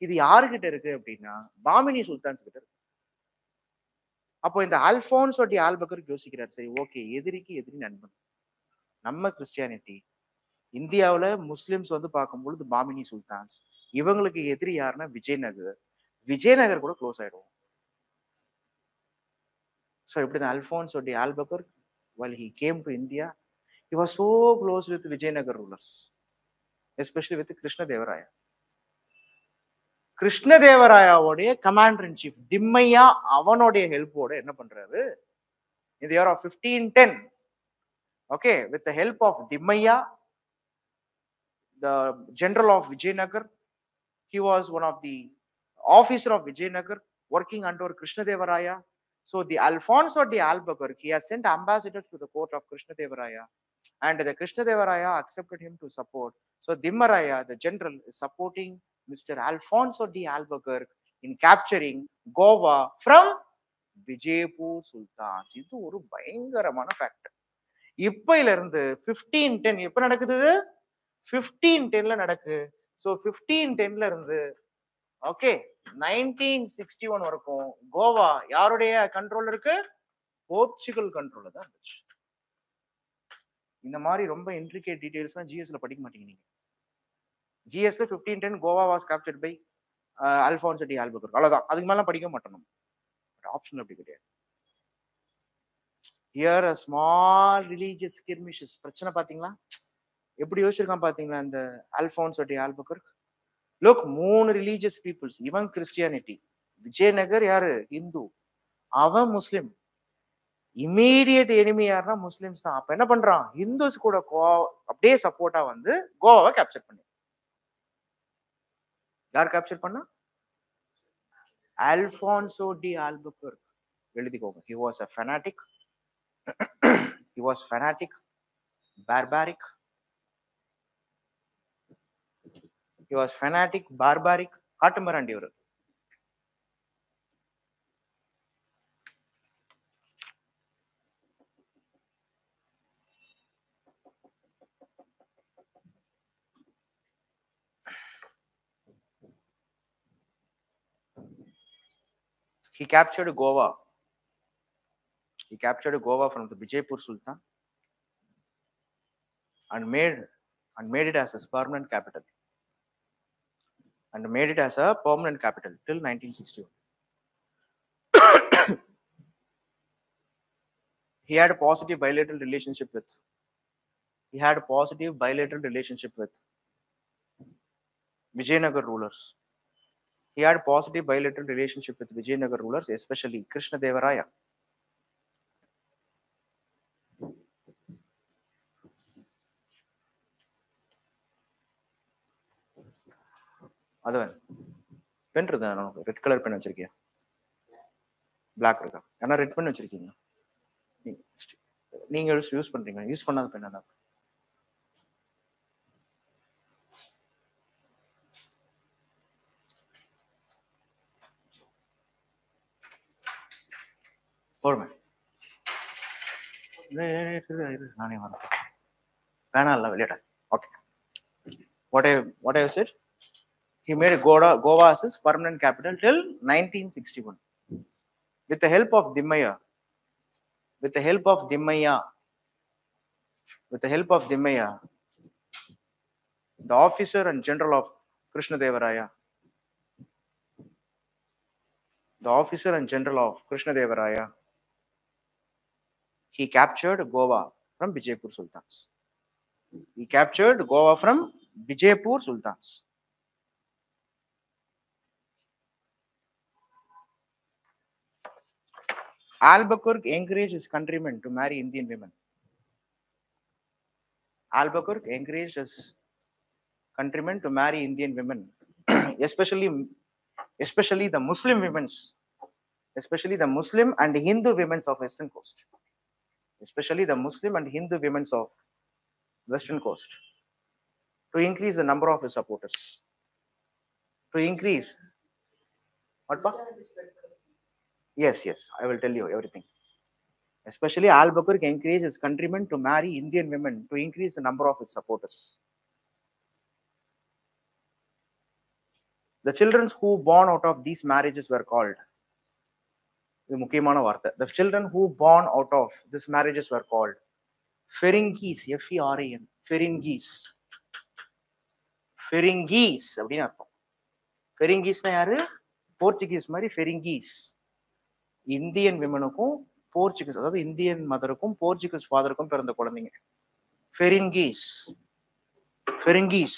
இது யாருக்கிட்ட இருக்கு அப்படின்னா பாமினி சுல்தான்ஸ் கிட்ட இருக்கு. அப்போ இந்த அல்போன்சோ டி ஆல்பகர்க் யோசிக்கிறார், சரி ஓகே, எதிரிக்கு எதிரி நண்பன். நம்ம கிறிஸ்டியானிட்டி இந்தியாவில் முஸ்லிம்ஸ் வந்து பார்க்கும்பொழுது பாமினி சுல்தான்ஸ், இவங்களுக்கு எதிரி யாருன்னா விஜயநகர். விஜயநகர் கூட க்ளோஸ் ஆயிடுவோம். ஸோ இப்படி தான் Alfonso de Albuquerque while he came to India, he was so close with Vijayanagar rulers, especially with Krishnadevaraya. கிருஷ்ணதேவராயாவுடைய கமாண்டர் இன் சீஃப் திம்மையா, அவனுடைய ஹெல்ப்போட என்ன பண்றாரு, in the year of 1510, okay, with the help of Dimaya, the general of Vijayanagar, he was one of the officer of Vijayanagar working under Krishnadevaraya. So the Alfonso de Albuquerque, he has sent ambassadors to the court of Krishnadevaraya, and the Krishnadevaraya accepted him to support. So Dimmaraya, the general, is supporting Mr. Alfonso de Albuquerque in capturing Goa from Vijaypur Sultans. இது ஒரு பயங்கரமான fact. இப்பையில இருந்து 1510 எப்ப நடக்குது? 1510ல நடக்கு. So 1510ல இருந்து okay 1961 வரைக்கும் கோவா யாருடைய கண்ட்ரோல் இருக்கு? போர்ச்சுகல் கண்ட்ரோல்ல தான் இருந்துச்சு. இந்த மாதிரி ரொம்ப இன்ட்ரிகேட் டீடைல்ஸ் தான் ஜிஎஸ்ல படிக்க மாட்டீங்க நீங்க. ஜிஎஸ்ல 1510 Goa was captured by Alfonso de Albuquerque, அவ்வளவுதான். அதுக்கு மேல படிக்க மாட்டோம் நம்ம. ஆப்ஷன் அப்படி கிடையாது. Here a small religious skirmishes. பிரச்சனை பாத்தீங்களா எப்படி யோசிச்சிருக்கான் பாத்தீங்களா இந்த Alfonso de Albuquerque? Look, 3 religious peoples. இவன் கிறிஸ்டியானிட்டி, விஜயநகர் யாரு? இந்து, அவன் முஸ்லிம். இமீடியட் எனிமி யாருன்னா முஸ்லிம்ஸ் தான். அப்ப என்ன பண்றான்? இந்துஸ் கூட அப்படியே சப்போர்ட்டா வந்து கோவாவை கேப்சர் பண்ணி. யார் கேப்சர் பண்ணா? Alfonso de Albuquerque. எழுதிக்கோங்க. He was a fanatic. He was fanatic, barbaric. He was fanatic, barbaric. காட்டுமராண்டி இவரு. He captured Goa. He captured Goa from the Vijaypur Sultan and made it as a permanent capital. And made it as a permanent capital till 1961. He had a positive bilateral relationship with Vijayanagar rulers. He had positive bilateral relationship with Vijayanagar rulers, especially Krishnadevaraya. அதுவன் pen இருக்கா? Red colour pen வச்சிருக்கியா? Black இருக்கா? ஏன்னா red pen வச்சிருக்கீங்க நீங்க use பண்றீங்க. Use பண்ணாத pen தான். போடுவேன். நானே வரேன். பேனா இல்ல விளையாட. Okay. What I said? He made Goa as his permanent capital till 1961. With the help of Dimaya, the officer and general of Krishnadevaraya, the officer and general of Krishnadevaraya, he captured Goa from Bijaypur Sultans. He captured Goa from Bijaypur Sultans. Albuquerque encouraged his countrymen to marry Indian women. Albuquerque encouraged his countrymen to marry Indian women, especially the Muslim women's, especially the Muslim and Hindu women's of Western Coast, especially the Muslim and Hindu women's of Western Coast, to increase the number of his supporters, to increase what? Yes, I will tell you everything. Especially Albuquerque encouraged his countrymen to marry Indian women to increase the number of its supporters. The children who born out of these marriages were called. The children who born out of these marriages were called Feringis, F-E-R-A-N, Feringis. Feringis அப்படின்னு அர்த்தம். Feringis-னா யாரு? Portuguese மாதிரி Feringis. Indian விமனுக்கும் Portuguese, அதாவது Indian மதருக்கும் Portuguese ஃபாதருக்கும் பிறந்த குழந்தைங்க. Feringis. Feringis.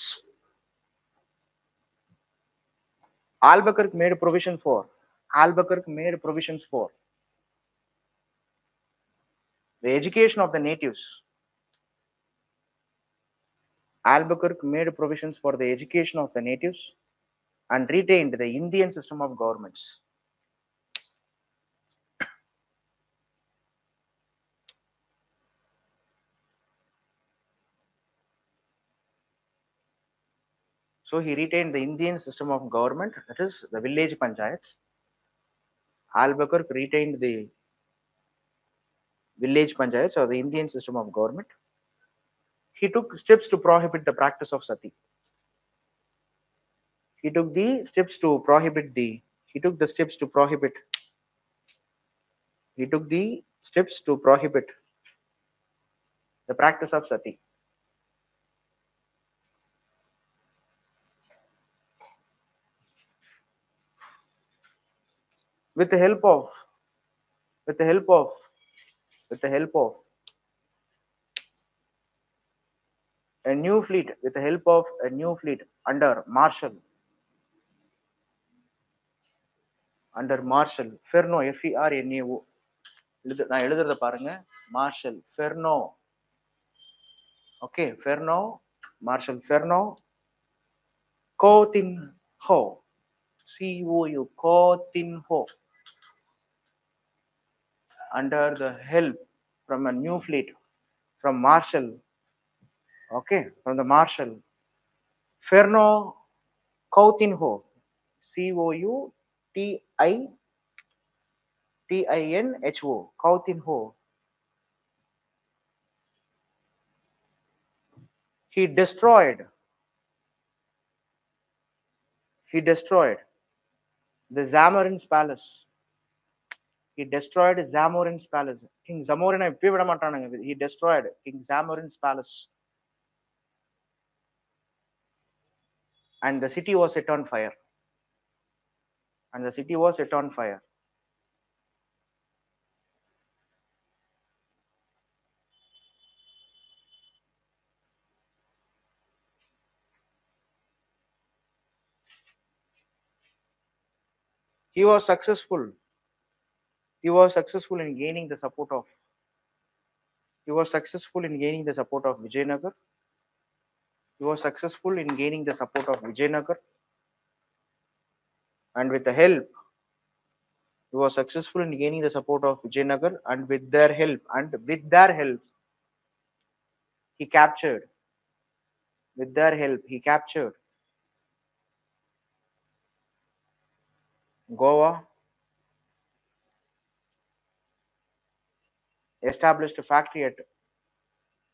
Albuquerque made provisions for the education of the natives. Albuquerque made provisions for the education of the natives and retained the Indian system of governments. So he retained the Indian system of government, that is the village panchayats. Albuquerque retained the village panchayats or the Indian system of government. He took steps to prohibit the practice of sati. He took the steps to prohibit the practice of sati. With the help of a new fleet, under Marshal Ferno, F-E-R-N-A-O. நான் எழுதுறத பாருங்க. Marshal Ferno. Okay, Marshal Ferno Coutinho, C-O-U, Coutinho, under the help from a new fleet from Marshal. Okay, from the Marshal Ferno Coutinho, C-O-U-T-I-N-H-O, Coutinho. He destroyed the Zamorin's palace. He destroyed Zamorin's palace. King Zamorin, he destroyed King Zamorin's palace. And the city was set on fire. He was successful in gaining the support of Vijayanagar. And with their help, he captured Goa, established a factory at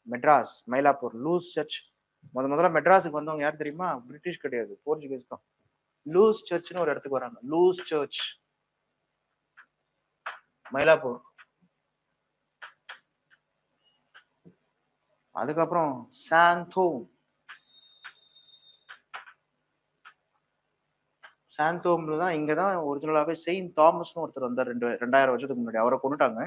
Madras, Mylapore, loose church. முதல்ல மெட்ராஸுக்கு வந்தவங்க யார் தெரியுமா? British கிடையாது, Portuguese தான். Loose சர்ச்னு ஒரு இடத்துக்கு வராங்க. Luz church, Mylapore. அதுக்கப்புறம் சாந்தோம்ல தான் இங்க தான் ஒரிஜினலாவே செயின்ட் தாமஸ்னு ஒருத்தர் வந்தார் 2000 வருஷத்துக்கு முன்னாடி. அவரை கொண்டுட்டாங்க.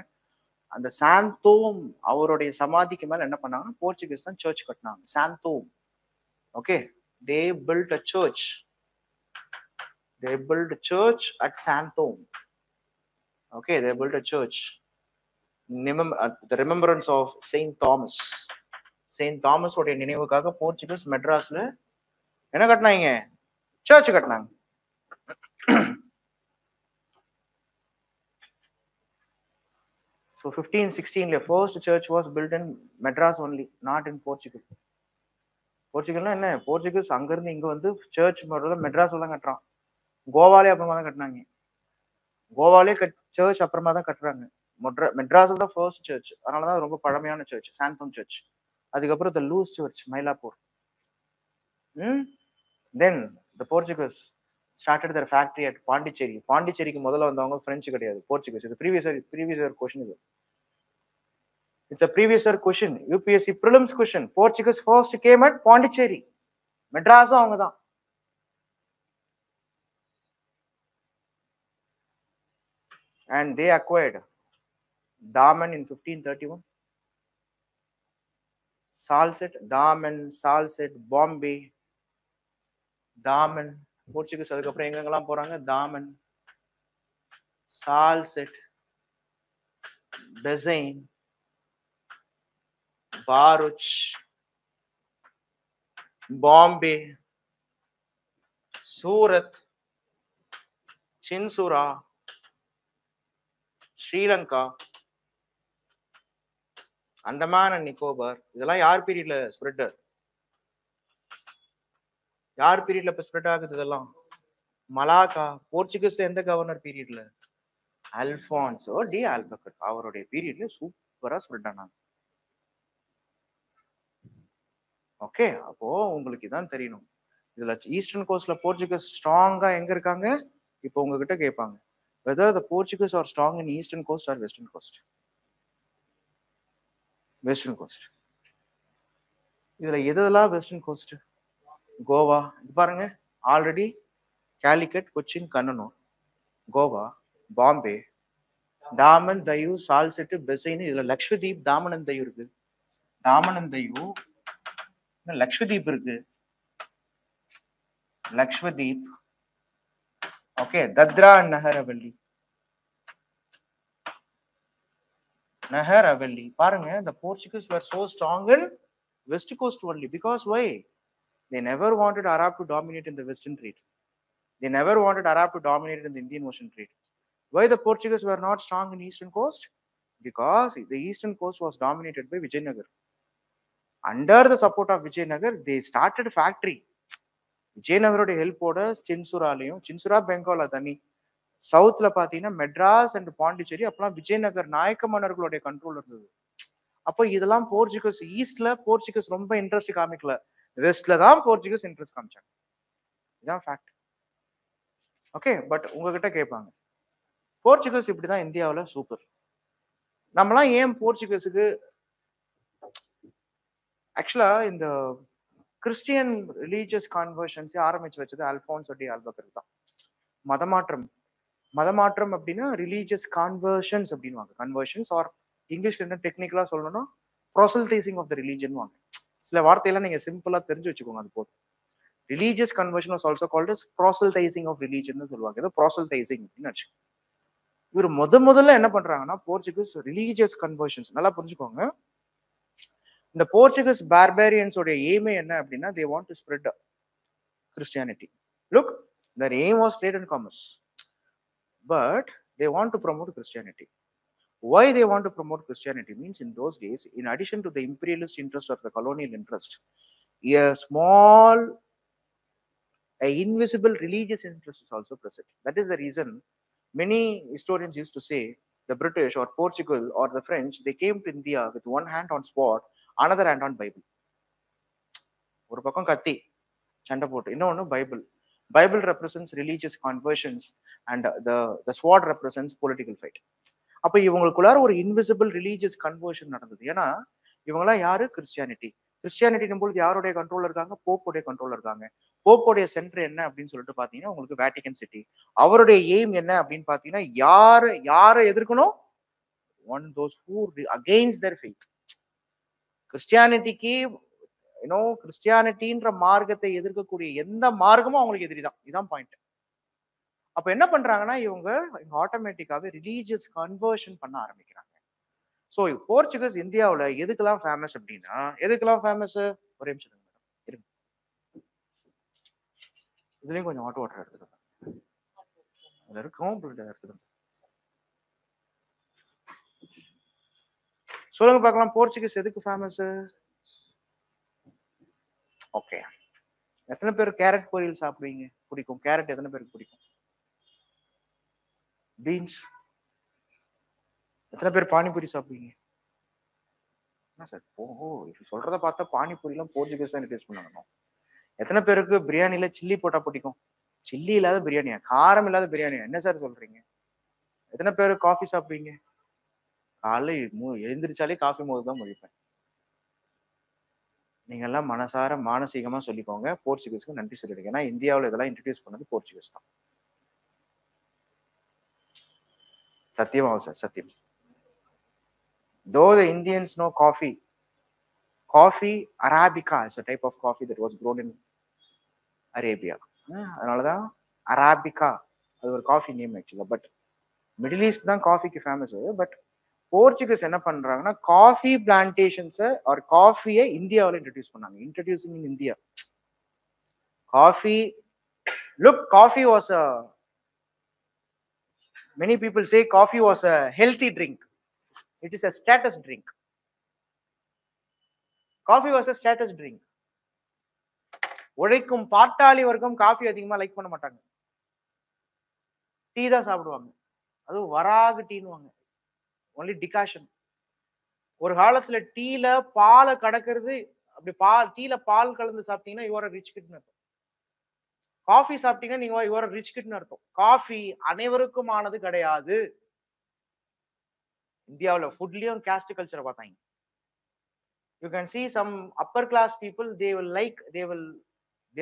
அந்த சாந்தோம் அவருடைய சமாதிக்கு மேல என்ன பண்ணாங்கன்னா போர்ச்சுகீஸ் தான் சர்ச் கட்டினாங்க. Santhome. Okay, they built a church. They built a church at Santhome. Okay, they built a church. The remembrance of Saint Thomas. Saint Thomas உடைய நினைவுக்காக போர்ச்சுகீஸ் மெட்ராஸ்ல என்ன கட்டினாங்க? சர்ச் கட்டினாங்க. So 1516 the first church was built in Madras only, not in Portugal. போர்ச்சுகல்னா என்ன? Portuguese அங்க இருந்து இங்க வந்து சர்ச் மெட்ராஸ்ல தான் கட்டுறான். கோவாலே அப்புறமா தான் கட்டினாங்க. கோவாலே சர்ச் அப்புறமா தான் கட்டுறாங்க. மெட்ராஸ் தான் ஃபர்ஸ்ட் சர்ச். அதனாலதான் ரொம்ப பழமையான சர்ச் சாந்தோம் சர்ச். அதுக்கப்புறம் the Luz church Mylapore. Then the Portuguese started their factory at Pondicherry. பாண்டிச்சேரிக்கு முதல்ல வந்தவங்க பிரெஞ்சு கிடையாது, போர்ச்சுகீஸ். இது ப்ரீவியஸ் இயர் கொஸ்டின். இது it's a previous year question, UPSC prelims question. Portuguese first came at Pondicherry. மெட்ராஸும் அவங்க தான். And they acquired Daman in 1531. Salsett, Daman, Salsett, Bombay, Daman. Portuguese அதுக்கப்புறம் எங்கெங்கெல்லாம் போறாங்க? தாமன், சால்செட், பெசைன், பாருச், பாம்பே, சூரத், சின்சுரா, ஸ்ரீலங்கா, அந்தமான் அண்ட் நிக்கோபார். இதெல்லாம் யார் பீரியட்ல ஸ்ப்ரெட்? யார் பீரியட்ல இப்ப ஸ்ப்ரெட் ஆகுது? இதெல்லாம் மலாக்கா. போர்ச்சுகீஸ்ல எந்த கவர்னர் பீரியட்ல? Alfonso de Albuquerque. அவருடைய பீரியட்ல சூப்பரா ஸ்ப்ரெட் ஆனாங்க. ஓகே, அப்போ உங்களுக்கு இதான் தெரியணும். இதுல ஈஸ்டர்ன் கோஸ்ட்ல போர்ச்சுகீஸ் ஸ்ட்ராங்கா எங்க இருக்காங்க? இப்போ உங்ககிட்ட கேட்பாங்க, whether the Portuguese are strong in eastern coast or western coast. Western coast. இதுல எதெல்லாம் வெஸ்டர்ன் கோஸ்ட்? கோவா பாருங்க, ஆல்ரெடி காலிக்கட், கொச்சின், கண்ணனூர், கோவா, பாம்பே, தாமன், தையூ, சால்செட்டு, பெசைன். இதுல லக்ஷ்வதீப், தாமன் தையூ இருக்கு. தாமன் தையூ, லக்ஷ்வதீப் இருக்கு. லக்ஷ்வதீப். Okay, Dadra and Nagar Haveli. நஹர் ஹவேலி பாருங்க. The Portuguese were so strong in west coast only because why? They never wanted Arab to dominate in the western trade. They never wanted Arab to dominate in the Indian Ocean trade. Why the Portuguese were not strong in eastern coast? Because the eastern coast was dominated by Vijayanagar. Under the support of Vijayanagar, they started factory. விஜயநகரோட ஹெல்ப்போட சின்சுராலையும், Chinsurah Bengal தனி, சவுத்ல பாத்தீங்கன்னா Madras and Pondicherry அப்பெல்லாம் விஜயநகர் நாயக்க மன்னர்களுடைய control இருந்தது. அப்போ இதெல்லாம் Portuguese ஈஸ்ட்ல Portuguese ரொம்ப interest காமிக்கல, வெஸ்ட்ல தான் Portuguese interest காமிச்சாங்க. இதுதான் ஃபேக்ட். ஓகே, பட் உங்ககிட்ட கேட்பாங்க, போர்ச்சுகீஸ் இப்படிதான் இந்தியாவில் சூப்பர், நம்மளாம் ஏன் போர்ச்சுகீஸுக்கு? ஆக்சுவலா இந்த கிறிஸ்டியன் ரிலீஜியஸ் கான்வர்ஷன்ஸ் ஆரம்பிச்சு வச்சது அல்பான்சோ டி ஆல்பகட் தான். மதமாற்றம். மதமாற்றம் அப்படின்னா ரிலீஜியஸ் கான்வர்ஷன்ஸ் அப்படின்வாங்க. கன்வர்ஷன்ஸ் ஆர் இங்கிலீஷ்ல என்ன டெக்னிக்கலா சொல்லணும்னா ப்ரோசல்டைசிங் ஆஃப் த ரிலீஜன் வாங்க. சில வார்த்தையெல்லாம் நீங்க சிம்பிளா தெரிஞ்சு வச்சுக்கோங்க, அது போதும். Religious conversion was also called as proselytizing of religion சொல்லுவாங்க. ஏதோ ப்ரோசல்டைசிங் அப்படின்னு வச்சு இவர் முதல்ல என்ன பண்றாங்கன்னா போர்ச்சுகீஸ் ரிலீஜியஸ் கன்வர்ஷன்ஸ். நல்லா புரிஞ்சுக்கோங்க, இந்த போர்ச்சுகீஸ் பார்பேரியன்ஸோட எய்மே என்ன அப்படின்னா, they want to spread Christianity. Look, their aim was trade and commerce, but they want to promote Christianity. Why they want to promote Christianity means, in those days, in addition to the imperialist interest or the colonial interest, a small, invisible religious interest is also present. That is the reason many historians used to say the British or Portugal or the French, they came to India with one hand on sword, another hand on Bible. ஒரு பக்கம் கத்தி சண்டை போட்டு, இன்னொன்னு Bible. Bible represents religious conversions and the sword represents political fight. அப்ப இவங்களுக்குள்ளார ஒரு invisible religious conversion நடந்தது. ஏன்னா இவங்கெல்லாம் யாரு? கிறிஸ்டியானிட்டி. கிறிஸ்டியானிட்டின் பொழுது யாருடைய கண்ட்ரோல் இருக்காங்க? போப்போடைய கண்ட்ரோல் இருக்காங்க. போப்போடைய சென்டர் என்ன அப்படின்னு சொல்லிட்டு பாத்தீங்கன்னா உங்களுக்கு வேட்டிகன் சிட்டி. அவருடைய எய்ம் என்ன அப்படின்னு பாத்தீங்கன்னா யாரை எதிர்க்கணும்? One those who against their faith. கிறிஸ்டியானிட்டிக்கு கிறிஸ்டியானிட்டின்ற மார்க்கத்தை எதிர்க்கக்கூடிய எந்த மார்க்கமும் அவங்களுக்கு எதிரிதான். இதான் பாயிண்ட். அப்ப என்ன பண்றாங்கன்னா இவங்க ஆட்டோமேட்டிக்காவே ரிலீஜியஸ் கன்வர்ஷன் பண்ண ஆரம்பிக்கிறாங்க. ஸோ போர்ச்சுகீஸ் இந்தியாவில் எதுக்கெல்லாம் ஃபேமஸ் அப்படின்னா எதுக்கெல்லாம் ஃபேமஸ்? ஒரே நிமிஷம் இருங்க. இதுலயும் கொஞ்சம் வாட்டர் எடுத்துக்கோங்க. அது இருக்கும் எடுத்துக்கோங்க. சொல்லுங்க பார்க்கலாம், போர்ச்சுகீஸ் எதுக்கு ஃபேமஸ்? ஓகே, எத்தனை பேர் கேரட் பொரியல் சாப்பிடுவீங்க? பிடிக்கும். கேரட் எத்தனை பேருக்கு பிடிக்கும்? பீன்ஸ். எத்தனை பேர் பானிபூரி சாப்பிடுவீங்க? என்ன சார் ஓஹோ சொல்றத பார்த்தா பானிபூரிலாம் போர்ச்சுகீஸ் தான் டேஸ்ட் பண்ணணும். எத்தனை பேருக்கு பிரியாணில சில்லி போட்டா பிடிக்கும்? சில்லி இல்லாத பிரியாணியா? காரம் இல்லாத பிரியாணியா? என்ன சார் சொல்றீங்க? எத்தனை பேர் காஃபி சாப்பிடுவீங்க? காலை எழுந்திரிச்சாலே காஃபி போது தான் முடிப்பேன். நீங்க எல்லாம் மனசார மானசீகமா சொல்லிக்கோங்க, போர்ச்சுகீஸ்க்கு நன்றி சொல்லிடுங்க. ஏன்னா இந்தியாவில் இதெல்லாம் இன்ட்ரடியூஸ் பண்ணது போர்ச்சுகீஸ் தான். சத்தியமாவும் சார், சத்தியம். Though the Indians know coffee Arabica is a type of coffee that was grown in Arabia. அதனாலதான் Arabica அது ஒரு காஃபி நேம் ஆக்சுவலா. பட் மிடில் ஈஸ்ட் தான் காஃபிக்கு ஃபேமஸ். பட் போர்ச்சுகீஸ் என்ன பண்றாங்கன்னா காஃபி பிளான்டேஷன்ஸை ஆர் காஃபியை இந்தியாவில் இன்ட்ரடியூஸ் பண்ணாங்க. Introducing in India coffee. Look, coffee was a many people say coffee was a healthy drink. It is a status drink. Coffee was a status drink. உழைக்கும் பாட்டாளி வர்க்கம் coffee அதிகமா like பண்ண மாட்டாங்க. Tea தான் சாப்பிடுவாங்க. அதுவும் வராகு டீன்னுவாங்க. Only decoction. ஒரு காலத்துல டீல பாலை கடக்கிறது அப்படி டீல பால் கலந்து சாப்பிட்டீங்கன்னா யுவர் ரிச் கிட்னு அர்த்தம். காஃபி சாப்பிட்டீங்கன்னா நீங்க யுவர் ரிச் கிட்னு அர்த்தம். காஃபி அனைவருக்குமானது கிடையாது. இந்தியாவில் ஃபுட்லயும் காஸ்ட் கல்ச்சரை பார்த்தாங்க. You can see some upper class people, they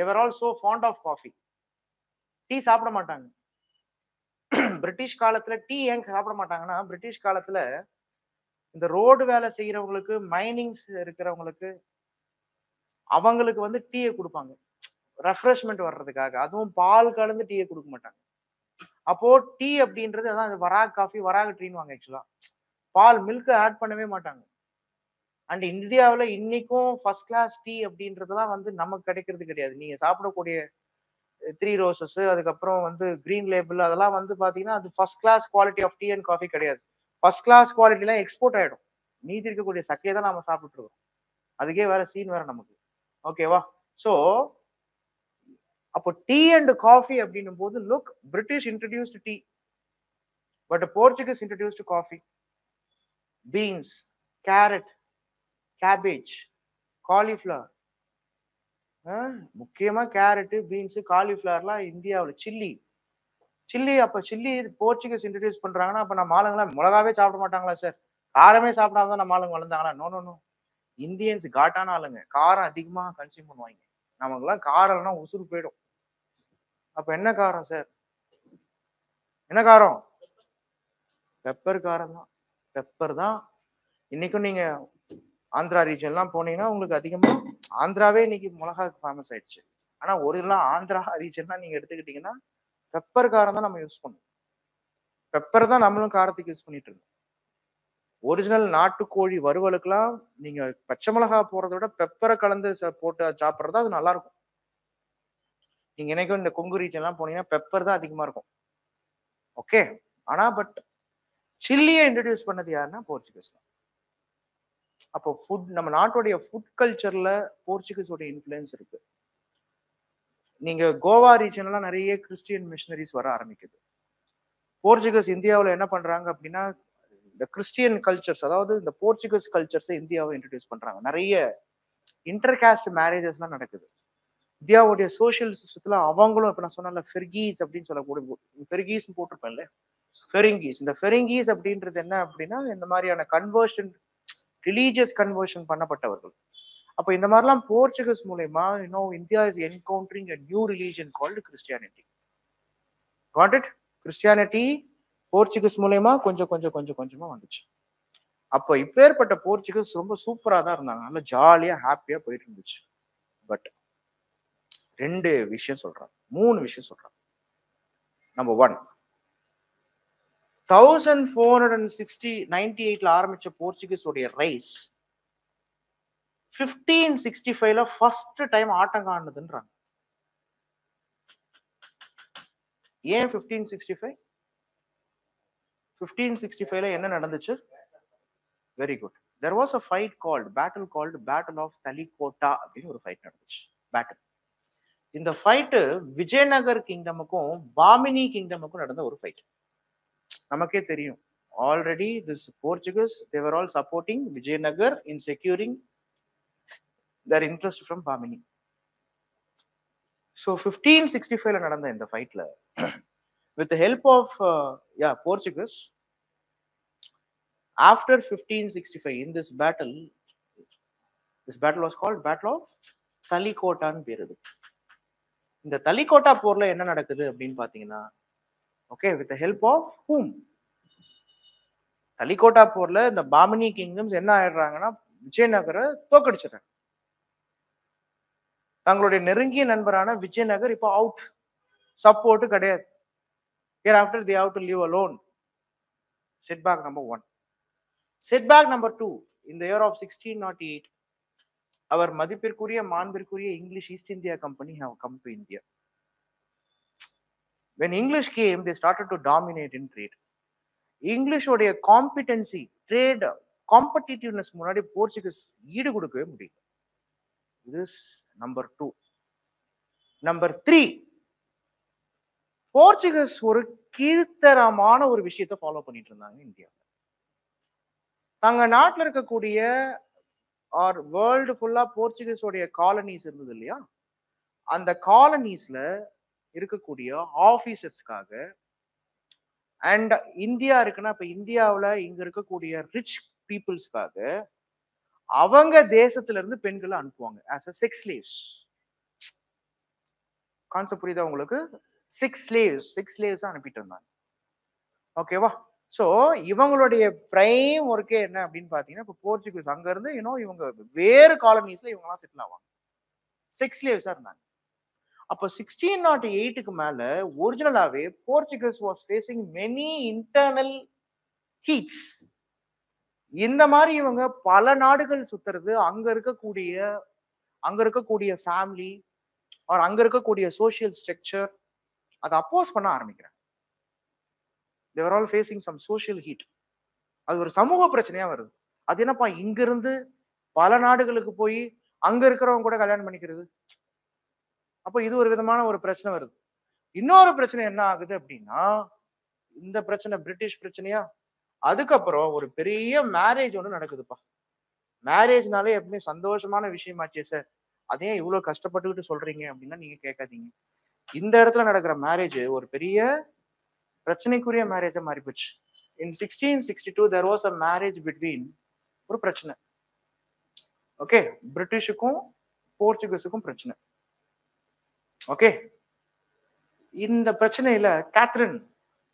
were also fond of coffee. Tea சாப்பிட மாட்டாங்க. பிரிட்டிஷ் காலத்துல டீ ஏன் சாப்பிட மாட்டாங்கன்னா பிரிட்டிஷ் காலத்துல இந்த ரோடு வேலை செய்யறவங்களுக்கு, மைனிங்ஸ் இருக்கிறவங்களுக்கு அவங்களுக்கு வந்து டீயை கொடுப்பாங்க ரெஃப்ரெஷ்மெண்ட் வர்றதுக்காக. அதுவும் பால் கலந்து டீயை கொடுக்க மாட்டாங்க. அப்போ டீ அப்படின்றது அதான் வராக காஃபி, வராக டீன்னு வாங்க. ஆக்சுவலா பால் மில்க் ஆட் பண்ணவே மாட்டாங்க. அண்ட் இந்தியாவில் இன்னைக்கும் ஃபர்ஸ்ட் கிளாஸ் டீ அப்படின்றதுலாம் வந்து நமக்கு கிடைக்கிறது கிடையாது. நீங்க சாப்பிடக்கூடிய 3 ரோசஸ், அதுக்கப்புறம் வந்து கிரீன் லேபிள், அதெல்லாம் வந்து பாத்தீங்கன்னா அது first class quality of tea and coffee கிடையாது. ஃபர்ஸ்ட் கிளாஸ் குவாலிட்டிலாம் எக்ஸ்போர்ட் ஆயிடும். மீதி இருக்கக்கூடிய சக்கையை தான் நம்ம சாப்பிட்டு இருக்கோம். அதுக்கே வேற சீன் வேற நமக்கு. ஓகேவா? ஸோ அப்போ டீ அண்ட் காஃபி அப்படின்னும் போது look, British introduced tea, but Portuguese introduced coffee. Beans, carrot, cabbage, cauliflower, முக்கியமா கேரட், பீன்ஸ், காலிஃப்ளவர்லாம் இந்தியாவில். சில்லி அப்ப சில்லி போர்ச்சுகீஸ் இன்ட்ரடியூஸ் பண்றாங்கன்னா அப்ப நம்ம ஆளுங்களாம் மிளகாவே சாப்பிட மாட்டாங்களா சார்? காரமே சாப்பிடாம தான் நம்ம ஆளுங்க வளர்ந்தாங்களா? நோ. இந்தியன்ஸ் காட்டான ஆளுங்க, காரம் அதிகமா கன்சியூம் பண்ணுவாங்க. நமக்குலாம் காரம்னா உசுறு போயிடும். அப்ப என்ன காரம் சார்? என்ன காரம்? பெப்பர் காரம் தான். பெப்பர் தான். இன்னைக்கும் நீங்க ஆந்திரா ரீஜன்லாம் போனீங்கன்னா உங்களுக்கு அதிகமா ஆந்திராவே இன்னைக்கு மிளகாக்கு ஃபேமஸ் ஆயிடுச்சு. ஆனா ஒரிஜினலா ஆந்திரா ரீஜன்லாம் நீங்க எடுத்துக்கிட்டீங்கன்னா பெப்பர் காரம் தான் நம்ம யூஸ் பண்ணுவோம். பெப்பர் தான் நம்மளும் காரத்துக்கு யூஸ் பண்ணிட்டு இருக்கோம். ஒரிஜினல் நாட்டுக்கோழி வறுவலுக்குலாம் நீங்க பச்சை மிளகா போறதை விட பெப்பரை கலந்து போட்டு சாப்பிட்றதா அது நல்லா இருக்கும். நீங்க என்னைக்கும் இந்த கொங்கு ரீஜன்லாம் போனீங்கன்னா பெப்பர் தான் அதிகமா இருக்கும். ஓகே. ஆனா பட் சில்லியை இன்ட்ரடியூஸ் பண்ணது யாருன்னா போர்ச்சுகீஸ் தான். அப்போ ஃபுட், நம்ம நாட்டுடைய ஃபுட் கல்ச்சர்ல போர்ச்சுகீஸோட இன்ஃப்ளூயன்ஸ் இருக்கு. நீங்க கோவா ரீஜன்லாம் நிறைய கிறிஸ்டியன் மிஷனரிஸ் வர ஆரம்பிக்குது. போர்ச்சுகீஸ் இந்தியாவில் என்ன பண்றாங்க அப்படின்னா இந்த கிறிஸ்டியன் கல்ச்சர்ஸ், அதாவது இந்த போர்ச்சுகீஸ் கல்ச்சர்ஸை இந்தியாவை இன்ட்ரடியூஸ் பண்றாங்க. நிறைய இன்டர்காஸ்ட் மேரேஜஸ்லாம் நடக்குது. இந்தியாவுடைய சோசியல் சிஸ்டத்துல அவங்களும் இப்ப நான் சொன்னல ஃபெர்கீஸ் அப்படின்னு சொல்லக்கூடிய, ஃபெர்கீஸ் போட்டிருப்பேன்ல, ஃபெரிங்கீஸ். இந்த ஃபெரிங்கீஸ் அப்படின்றது என்ன அப்படின்னா இந்த மாதிரியான கன்வர்ஷன், ரிலீஜியஸ் கன்வர்ஷன் பண்ணப்பட்டவர்கள். அப்ப இந்த மாதிரிலாம் போர்ச்சுகீஸ் மூலமா India is encountering a new religion called Christianity. Got it? Christianity Portuguese மூலமா கொஞ்சமா வந்துச்சு. அப்ப இப்பேற்பட்ட போர்ச்சுகீஸ் ரொம்ப சூப்பரா தான் இருந்தாங்க, நல்லா ஜாலியா ஹாப்பியா போயிட்டு இருந்துச்சு. பட் 2 விஷயம் சொல்றாங்க, 3 விஷயம் சொல்றாங்க. நம்பர் 1, 1498 ஆரம்பிச்ச போர்ச்சுகீஸ் உடைய ரைஸ் 1565 ஃபர்ஸ்ட் டைம் ஆட்டம் காணுதுன்றாங்க. ஏன் 1565? 1565 என்ன நடந்துச்சு? Very good. There was a fight called Battle of Talikota அப்படின்னு ஒரு ஃபைட் நடந்துச்சு. பேட்டில். இந்த ஃபைட் விஜயநகர் கிங்டமுக்கும் பாமினி கிங்டமுக்கும் நடந்த ஒரு ஃபைட். நமக்கே தெரியும், already this Portuguese they were all supporting Vijayanagar in securing their interest from Bamini. So 1565 நடந்த இந்த ஃபைட்ல with the help of Portuguese, after 1565 in this battle was called Battle of Talikota ன்னு பேரு. இந்த தலிகோட்டா போர்ல என்ன நடக்குது அப்படின்னு பாத்தீங்கன்னா, okay, with the help of whom? Talikota போர்ல இந்த பாமினி கிங்டம்ஸ் என்ன ஆயிடுறாங்கன்னா, விஜயநகரை தோக்கடிச்சிடறாங்க. தங்களுடைய நெருங்கிய நண்பரான விஜயநகர் இப்போ அவுட், சப்போர்ட் கிடையாது. Hereafter they have to live alone. Setback number 1. Setback number 2, in the year of 1608, our மதிப்பிற்குரிய மாண்பிற்குரிய English East India Company have come to India. When English came, they started to dominate in trade. English உடைய competency, trade competitiveness முன்னாடி Portuguese ஈடு கொடுக்கவே முடியல. This number 2. Number 3, Portuguese ஒரு கீழ்த்தரமான ஒரு விஷயத்தை ஃபாலோ பண்ணிட்டு இருந்தாங்க இந்தியாவில். தங்க நாட்டில் இருக்கக்கூடிய ஆர் வேர்ல்டு ஃபுல்லா போர்ச்சுகீஸோடைய காலனிஸ் இருந்தது இல்லையா, அந்த காலனிஸ்ல இருக்கக்கூடிய ஆபீசர்ஸ்க்காக அண்ட் இந்தியா இருக்குன்னா இப்ப இந்தியாவில் இங்க இருக்கக்கூடிய ரிச் பீப்புள்ஸ்க்காக அவங்க தேசத்துல இருந்து பெண்களை அனுப்புவாங்க as a sex slaves. Concept புரியுதா உங்களுக்கு? செக்ஸ் ஸ்லேவ்ஸ் அனுப்பிட்டு இருந்தாங்க. ஓகேவா? ஸோ இவங்களுடைய பிரைம் ஒர்க்கே என்ன அப்படின்னு பாத்தீங்கன்னா, இப்போ போர்ச்சுகீஸ் அங்க இருந்து இவங்க வேறு காலனிஸ்ல இவங்கெல்லாம் செட்டில் ஆவாங்க, செக்ஸ் ஸ்லேவ்ஸா இருந்தாங்க. அப்போ 1608க்கு மேல ஒரிஜினலாவே Portuguese was facing many internal heats. இந்த மாதிரி இவங்க பல நாடுகள் சுத்துறது, அங்க இருக்கக்கூடிய ஃபேமிலி ஆர் அங்க இருக்கக்கூடிய சோசியல் ஸ்ட்ரக்சர் அதை அப்போஸ் பண்ண ஆரம்பிக்கிறாங்க. they were all facing some social heat. அது ஒரு சமூக பிரச்சனையா வருது. அது என்னப்பா, இங்க இருந்து பல நாடுகளுக்கு போய் அங்க இருக்கிறவங்க கூட கல்யாணம் பண்ணிக்கிறது, அப்போ இது ஒரு விதமான ஒரு பிரச்சனை வருது. இன்னொரு பிரச்சனை என்ன ஆகுது அப்படின்னா, இந்த பிரச்சனை பிரிட்டிஷ் பிரச்சனையா, அதுக்கப்புறம் ஒரு பெரிய மேரேஜ் ஒன்று நடக்குதுப்பா. மேரேஜ்னாலே எப்பவுமே சந்தோஷமான விஷயமாச்சே சார், அதே இவ்வளவு கஷ்டப்பட்டுக்கிட்டு சொல்றீங்க அப்படின்னா நீங்க கேட்காதீங்க. இந்த இடத்துல நடக்கிற மேரேஜ் ஒரு பெரிய பிரச்சனைக்குரிய மேரேஜா மாறி போச்சு. In 1662 there was a marriage between ஒரு பிரச்சனை. ஓகே, பிரிட்டிஷுக்கும் போர்ச்சுகீஸுக்கும் பிரச்சனை. ஓகே, இந்த பிரச்சனையில கேத்ரின்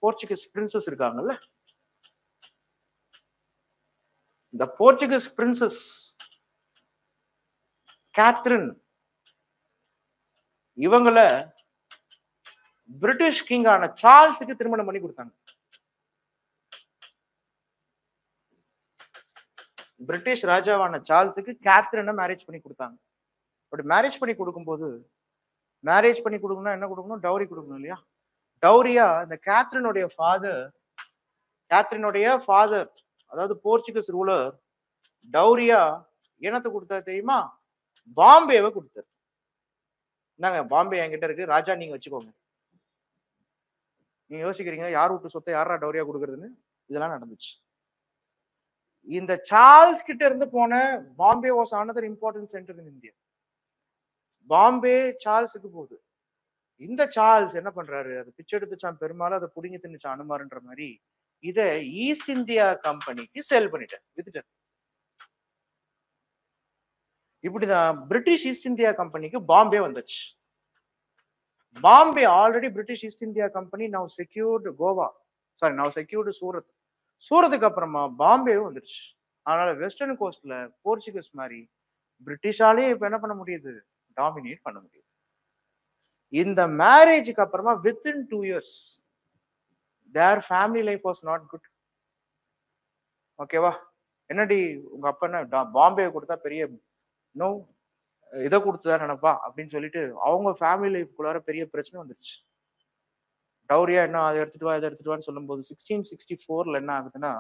போர்ச்சுகீஸ் பிரின்சஸ் இருக்காங்கல்ல, இந்த போர்ச்சுகீஸ் பிரின்சஸ் கேத்ரின் இவங்கள பிரிட்டிஷ் கிங்கான சார்ல்ஸுக்கு திருமணம் பண்ணி கொடுத்தாங்க. பிரிட்டிஷ் ராஜாவான சார்ல்ஸுக்கு கேத்ரினை மேரேஜ் பண்ணி கொடுத்தாங்க. அப்படி மேரேஜ் பண்ணி கொடுக்கும்போது, மேரேஜ் பண்ணி கொடுக்கணும்னா என்ன கொடுக்கணும்? டவுரி கொடுக்கணும் இல்லையா? டவுரியா இந்த கேத்ரினுடைய ஃபாதர் அதாவது போர்ச்சுகீஸ் ரூலர் டவுரியா என்னத்தை கொடுத்தாரு தெரியுமா? பாம்பேவை கொடுத்தாரு. என்னங்க, பாம்பே என்கிட்ட இருக்கு, ராஜா நீங்க வச்சுக்கோங்க. நீங்க யோசிக்கிறீங்க, யார் விட்டு சொத்தை யாரா டவுரியா கொடுக்கறதுன்னு? இதெல்லாம் நடந்துச்சு. இந்த சார்ல்ஸ் கிட்ட இருந்து போன Bombay was another important center in India. Bombay சார்ல்ஸுக்கு போகுது. இந்த சார்ல்ஸ் என்ன பண்றாரு, அது பிச்சை எடுத்துச்சான் பெருமாள், அதை புடிங்கி தின்னுச்சான் அனுமாருன்ற மாதிரி இத ஈஸ்ட் இந்தியா கம்பெனிக்கு சேல் பண்ணிட்டார், வித்துட்டார். இப்படிதான் பிரிட்டிஷ் ஈஸ்ட் இந்தியா கம்பெனிக்கு பாம்பே வந்துச்சு. Bombay already British East India company now secured Goa, sorry now secured Surat. சூரத்துக்கு அப்புறமா பாம்பேவும் வந்துருச்சு. அதனால வெஸ்டர்ன் கோஸ்ட்ல போர்ச்சுகீஸ் மாதிரி பிரிட்டிஷாலே இப்ப என்ன பண்ண முடியுது, டாமினேட் பண்ண முடியுது. இந்த மேரேஜுக்கு அப்புறமா within 2 years their family life was not good. ஓகேவா? என்னடி உங்க அப்பா என்ன பாம்பே கொடுத்தா பெரிய நோ இதை கொடுத்துதான் நினைப்பா அப்படின்னு சொல்லிட்டு அவங்க ஃபேமிலி லைஃப்குள்ளார பெரிய பிரச்சனை வந்துருச்சு. டவுரியா என்ன அதை எடுத்துட்டு வா இதை எடுத்துட்டு வான்னு சொல்லும் போது 1664 என்ன ஆகுதுன்னா,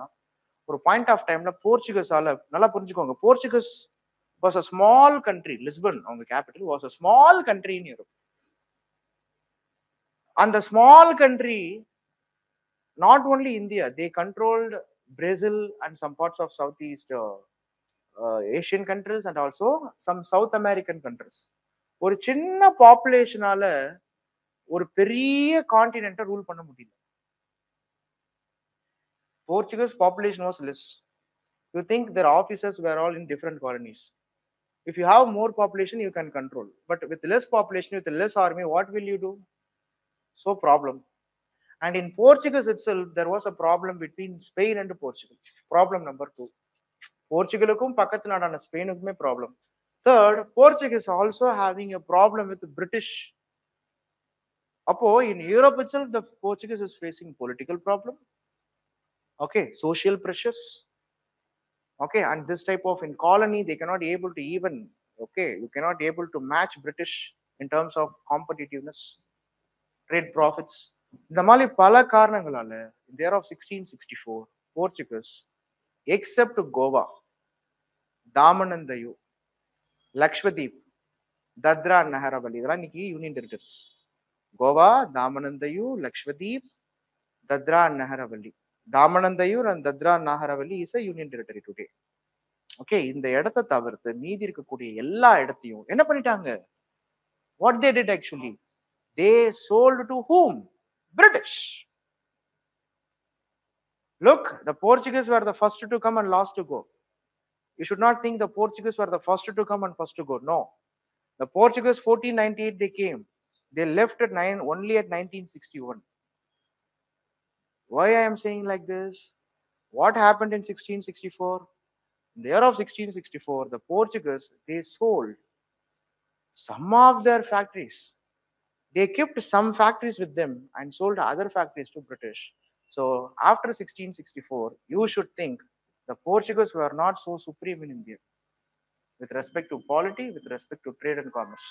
ஒரு பாயிண்ட் ஆஃப் டைம்ல போர்ச்சுகஸால, நல்லா புரிஞ்சுக்கோங்க, Portuguese was a small country. Lisbon அவங்க capital was a small country in Europe. அந்த small country not only India, they controlled Brazil and some parts of Southeast Asian countries and also some South American countries. ஒரு சின்ன பாப்புலேஷனால ஒரு பெரிய கான்டினென்ட்டை rule பண்ண முடியல. Portuguese population was less. You think their officers were all in different colonies. If you have more population, you can control. But with less population, with less army, what will you do? So problem. And in Portuguese itself, there was a problem between Spain and Portugal. Problem number 2. போர்ச்சுகலுக்கும் பக்கத்து நாடான ஸ்பெயினுக்குமே problem. Third, Portuguese also having a problem with British. அப்போ in Europe itself the Portuguese is facing political problem, okay, social pressures, okay, and this type of in colony they cannot able to even, okay, you cannot able to match British in terms of competitiveness, trade profits. இந்த மாதிரி பல காரணங்களால in the year of 1664 Portuguese except Goa, Daman and Diu, Lakshadweep, Dadra and Nagar Haveli, இதெல்லாம் இன்னைக்கு union territories. Goa, Daman and Diu, Lakshadweep, Dadra and Nagar Haveli. Daman and Diu and Dadra and Nagar Haveli is a union territory today. Okay, இந்த இடத்தை தவிர்த்து மீதி இருக்கக்கூடிய எல்லா இடத்தையும் என்ன பண்ணிட்டாங்க? What they did actually? They sold to whom? British. Look, the Portuguese were the first to come and last to go. You should not think the Portuguese were the first to come and first to go. No. The Portuguese 1498 they came. They left at only at 1961. Why I am saying like this? What happened in 1664? In the year of 1664, the Portuguese, they sold some of their factories. They kept some factories with them and sold other factories to British. So after 1664, you should think the Portuguese were not so supreme in India with respect to polity, with respect to trade and commerce.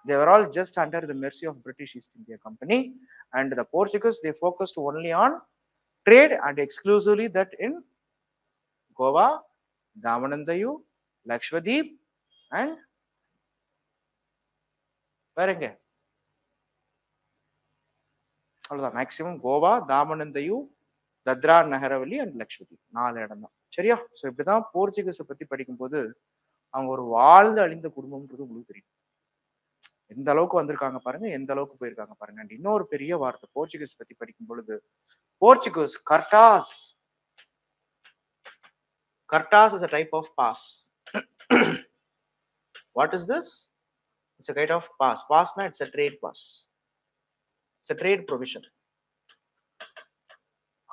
They were all just under the mercy of British East India Company, and the Portuguese, they focused only on trade and exclusively that in Goa, Daman and Diu, Lakshadweep, and where again? அவ்வளவுதான் maximum. Goa, Daman and Diu, Dadra, Nagar Haveli and Lakshadweep, 4 இடம் தான். சரியா? So இப்படிதான் போர்ச்சுகீஸை பத்தி படிக்கும்போது அவங்க ஒரு வாழ்ந்து அழிந்த குடும்பம்ன்றது உங்களுக்கு தெரியும். எந்த அளவுக்கு வந்திருக்காங்க பாருங்க, எந்த அளவுக்கு போயிருக்காங்க பாருங்க. அண்ட் இன்னொரு பெரிய வார்த்தை போர்ச்சுகீஸ் பத்தி படிக்கும் பொழுது, Portuguese cartaz. Cartaz is a type of pass. What is this? It's a kind of pass. Passna, it's a trade pass. It's a trade provision.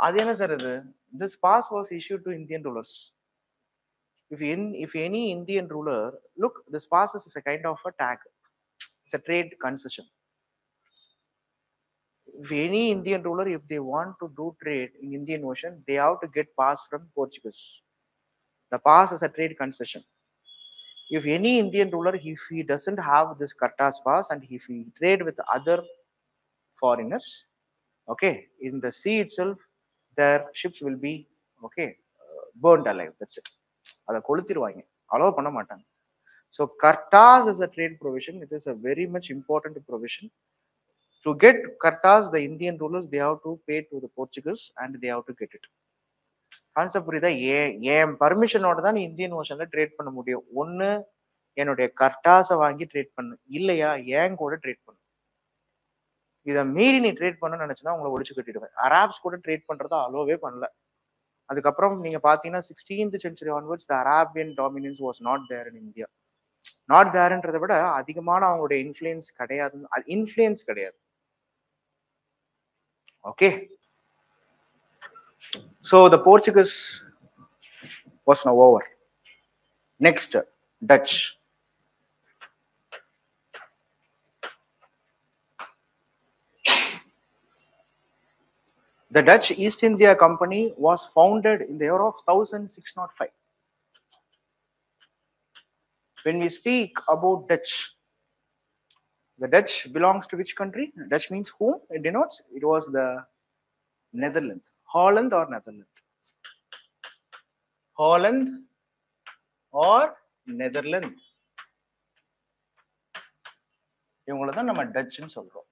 அது என்ன சார் இது? This pass was issued to Indian rulers. If any Indian ruler, look, this pass is a kind of a tag. It's a trade concession. If any Indian ruler, if they want to do trade in Indian Ocean, they have to get pass from Portuguese. The pass is a trade concession. If any Indian ruler, if he doesn't have this Kartas pass and if he trade with other foreigners, okay, in the sea itself, their ships will be, okay, burned alive. That's it. அதை கொளுத்திடுவாங்க, allow பண்ண மாட்டாங்க. So Kartas is a trade provision. It is a very much important provision. To get Kartas, the Indian rulers, they have to pay to the Portuguese and they have to get it. Concept புரியுதா? ஏன் பர்மிஷனோட தான் நீ Indian ஓஷன்ல trade பண்ண முடியும். ஒன்னு என்னுடைய கர்டாஸை வாங்கி trade பண்ணு, இல்லையா ஏன் கூட ட்ரேட் பண்ணு. இதை மீறி நீ ட்ரேட் பண்ணணும்னு நினைச்சுன்னா உங்களை ஒழிச்சு கட்டிடுவேன். அராப்ஸ் கூட ட்ரேட் பண்றதை அலோவே பண்ணல. அதுக்கப்புறம் நீங்க பாத்தீங்கன்னா 16th century onwards the Arabian dominance was not there in India. Not தேர்ன்றதை விட அதிகமான அவங்களுடைய இன்ஃப்ளூயன்ஸ் கிடையாது. Okay, so the Portuguese was now over. Next Dutch. The Dutch East India Company was founded in the year of 1605. When we speak about Dutch, the Dutch belongs to which country? Dutch means whom? It denotes it was the Netherlands. Holland or Netherlands? Holland or Netherlands. இவங்களை தான் நம்ம டச்சுன்னு சொல்றோம்.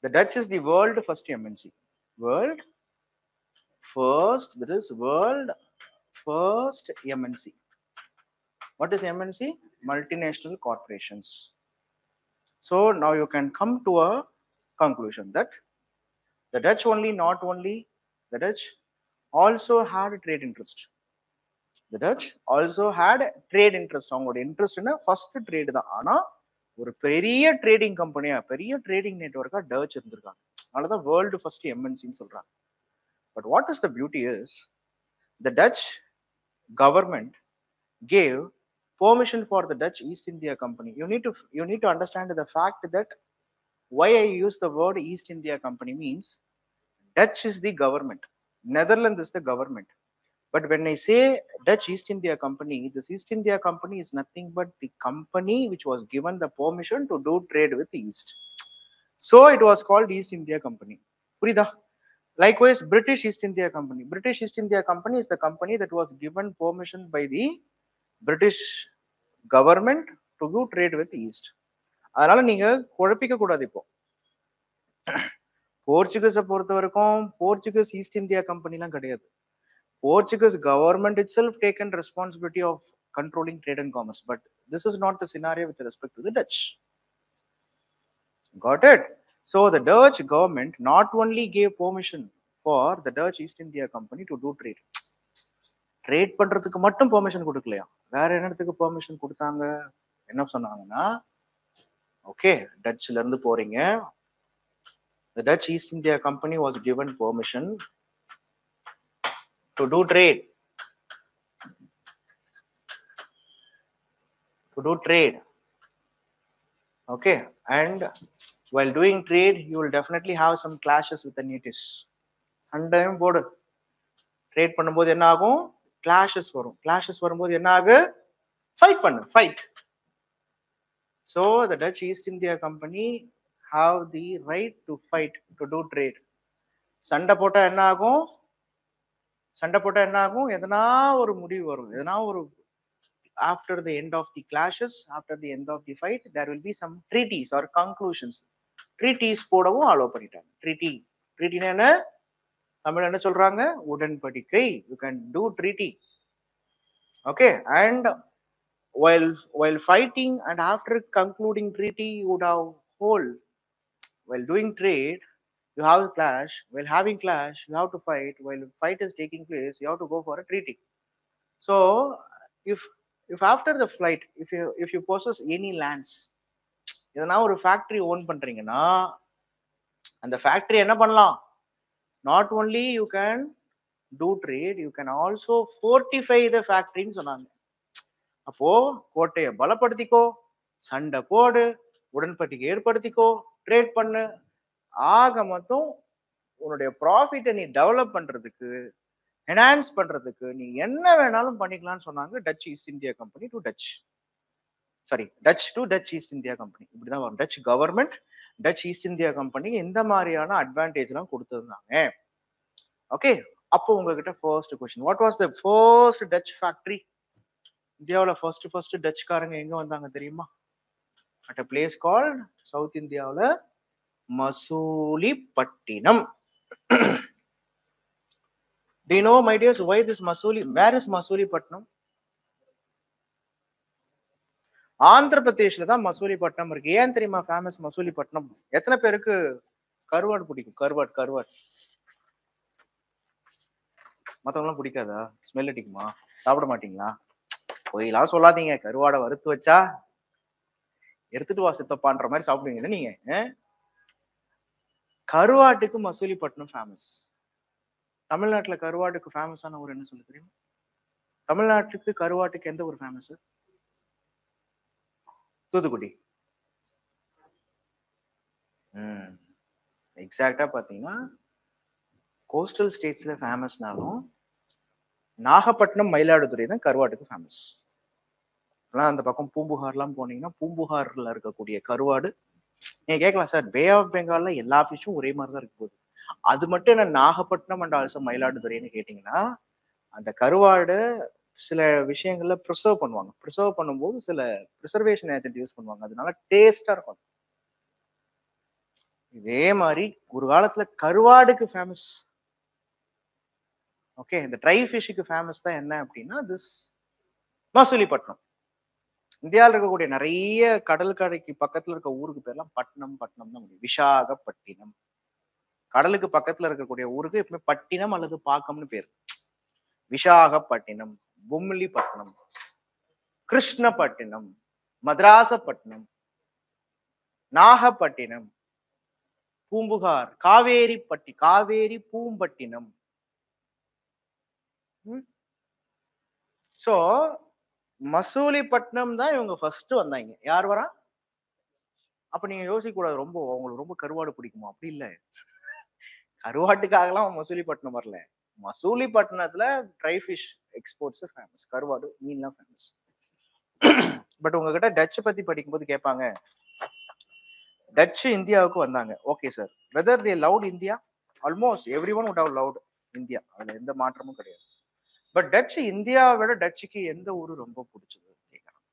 The Dutch is the world first MNC. World first, that is world first MNC. What is MNC? Multinational corporations. So now you can come to a conclusion that the Dutch the Dutch also had a trade interest. The Dutch also had trade interest. அவங்களோட interest என்ன? First trade தான். ஆனா ஒரு பெரிய trading கம்பெனியா, பெரிய trading நெட்வொர்க்கா touch இருந்திருக்காங்க. அதனாலதான் வேர்ல்டு ஃபர்ஸ்ட் எம்என்சின்னு சொல்றாங்க. But what is the beauty is, the touch government gave permission for the Dutch East India Company. You need to understand the fact that why I use the word East India Company means Dutch is the government, Netherlands is the government. But when I say Dutch East India Company, this East India Company is nothing but the company which was given the permission to do trade with the East. So it was called East India Company. Purida. Likewise, British East India Company. British East India Company is the company that was given permission by the British government to do trade with the East. அதனால நீங்க குழப்பிக்க கூடாது. இப்போ போர்ச்சுகீஸை பொறுத்த வரைக்கும் Portuguese east India கம்பெனிலாம் கிடையாது. Portuguese government itself taken responsibility of controlling trade and commerce, but this is not the scenario with respect to the Dutch. Got it? So the Dutch government not only gave permission for the Dutch East India Company to do trade. Trade பண்றதுக்கு மட்டும் permission கொடுக்கலையா, வேற என்னத்துக்கு permission கொடுத்தாங்க? என்ன சொன்னாங்கன்னா, okay டச்ல இருந்து போறீங்க, the Dutch East India Company was given permission to do trade. Okay, and while doing trade you will definitely have some clashes with the natives. அண்டையும் போடு, ட்ரேட் பண்ணும்போது என்ன ஆகும்? கிளாஷஸ் வரும். கிளாஷஸ் வரும்போது என்ன ஆகு? Fight. So the Dutch East India Company have the right to fight to do trade. சண்டை போட்டா என்ன ஆகும்? எதனா ஒரு முடிவு வரும். எதனா ஒரு after the end of the clashes, after the end of the fight, there will be some treaties or conclusions. Treaties போடவும் அலோ பண்ணிட்டாங்க. ட்ரீட்டினா என்ன? தமிழ் என்ன சொல்றாங்க? உடன்படிக்கை. You can do treaty. Okay, and while fighting and after concluding treaty, you would have hold. While doing trade, you have clash. While having clash, you have to fight. While fight is taking place, you have to go for a treaty. So if after the flight, if you possess any lands, எதனா ஒரு factory own பண்றீங்கன்னா அந்த factory என்ன பண்ணலாம்? not only you can do trade, you can also fortify the factory ன்னு சொன்னாங்க. அப்போ கோட்டையை பலப்படுத்திக்கோ, சண்டை போடு, உடன்படிக்கை ஏற்படுத்திக்கோ, ட்ரேட் பண்ணு. ஆக மொத்தம் உன்னுடைய ப்ராஃபிட்டை நீ டெவலப் பண்றதுக்கு, என்ஹான்ஸ் பண்றதுக்கு நீ என்ன வேணாலும் பண்ணிக்கலாம்னு சொன்னாங்க Dutch East India company to Dutch East India company. இப்படிதான் வரும். Dutch government Dutch East India கம்பெனிக்கு இந்த மாதிரியான அட்வான்டேஜ் எல்லாம் கொடுத்துருந்தாங்க. ஓகே, அப்போ உங்ககிட்ட first question, what was the first Dutch factory? இந்தியாவில் ஃபர்ஸ்ட் டச்காரங்க எங்க வந்தாங்க தெரியுமா? At a place called south இந்தியாவில் Masulipatnam. Do you know, my dears, why this where is Masulipatinam? Andhra பிரதேஷ்ல தான் மசூலிப்பட்டினம் இருக்கு. ஏன் தெரியுமா ஃபேமஸ் மசூலிப்பட்டினம்? எத்தனை பேருக்கு கருவாடு பிடிக்கும்? கருவாடு மற்றவங்களாம் பிடிக்காதா? ஸ்மெல் அடிக்குமா? சாப்பிட மாட்டீங்களா? பொய்லாம் சொல்லாதீங்க. கருவாடை வறுத்து வச்சா எடுத்துட்டு வா சித்தப்பான்ற மாதிரி சாப்பிடுவீங்க நீங்க. கருவாட்டுக்கு மசூலிப்பட்டினம் ஃபேமஸ். தமிழ்நாட்டுல கருவாட்டுக்கு ஃபேமஸான ஊர் என்ன சொல்லு தெரியுமா? தமிழ்நாட்டுக்கு கருவாட்டுக்கு எந்த ஊர் ஃபேமஸ்? தூத்துக்குடி. எக்ஸாக்டா பாத்தீங்கன்னா கோஸ்டல் ஸ்டேட்ஸ்ல ஃபேமஸ்னாலும் நாகப்பட்டினம், மயிலாடுதுறை தான் கருவாட்டுக்கு ஃபேமஸ். ஆனா அந்த பக்கம் பூம்புகார்லாம் போனீங்கன்னா பூம்புகார்ல இருக்கக்கூடிய கருவாடு நீங்க கேட்கலாம் சார், பே ஆஃப் பெங்கால்ல எல்லா ஃபிஷும் ஒரே மாதிரி தான் இருக்கு போகுது, அது மட்டும் என்ன நாகப்பட்டினம் அண்ட் ஆல்சோ மயிலாடுதுறைன்னு கேட்டீங்கன்னா, அந்த கருவாடு சில விஷயங்கள்ல ப்ரிசர்வ் பண்ணுவாங்க. ப்ரிசர்வ் பண்ணும்போது சில ப்ரிசர்வேஷன் ஏஜென்ட் யூஸ் பண்ணுவாங்க, அதனால டேஸ்டா இருக்கும். இதே மாதிரி ஒரு காலத்துல கருவாடுக்கு ஃபேமஸ். ஓகே, இந்த ட்ரை ஃபிஷ்ஷுக்கு ஃபேமஸ் தான் என்ன அப்படின்னா திஸ் மசூலிப்பட்டினம். இந்தியாவில் இருக்கக்கூடிய நிறைய கடல் கரைக்கு பக்கத்துல இருக்க ஊருக்கு பேர்லாம் பட்டினம் பட்டினம் தான் முடியும். விசாகப்பட்டினம். கடலுக்கு பக்கத்துல இருக்கக்கூடிய ஊருக்கு எப்பவுமே பட்டினம் அல்லது பாக்கம்னு பேர். விசாகப்பட்டினம், பொம்மிலிப்பட்டினம், கிருஷ்ணப்பட்டினம், மதராசப்பட்டினம், நாகப்பட்டினம், பூம்புகார், காவேரி பூம்பட்டினம். சோ மசூலிப்பட்டினம் தான் இவங்க ஃபர்ஸ்ட் வந்தாங்க. யார் வரா? அப்ப நீங்க யோசிக்க கூடாது, ரொம்ப அவங்களுக்கு ரொம்ப கருவாடு பிடிக்குமா? அப்படி இல்ல, கருவாட்டுக்காகலாம் மசூலிப்பட்டினம் வரல. மசூலிப்பட்டினத்துல ட்ரை ஃபிஷ் எக்ஸ்போர்ட்ஸ் ஃபேமஸ், கருவாடு மீன்லாம் ஃபேமஸ். பட் உங்ககிட்ட டச் பத்தி படிக்கும்போது கேட்பாங்க, டச் இந்தியாவுக்கு வந்தாங்க. Okay sir, whether they loved India? Almost everyone would have loved India, அதுல எந்த மாற்றமும் கிடையாது. பட் டச் இந்தியாவை விட டச்சுக்கு எந்த ஊரு ரொம்ப பிடிச்சது கேட்கலாம்.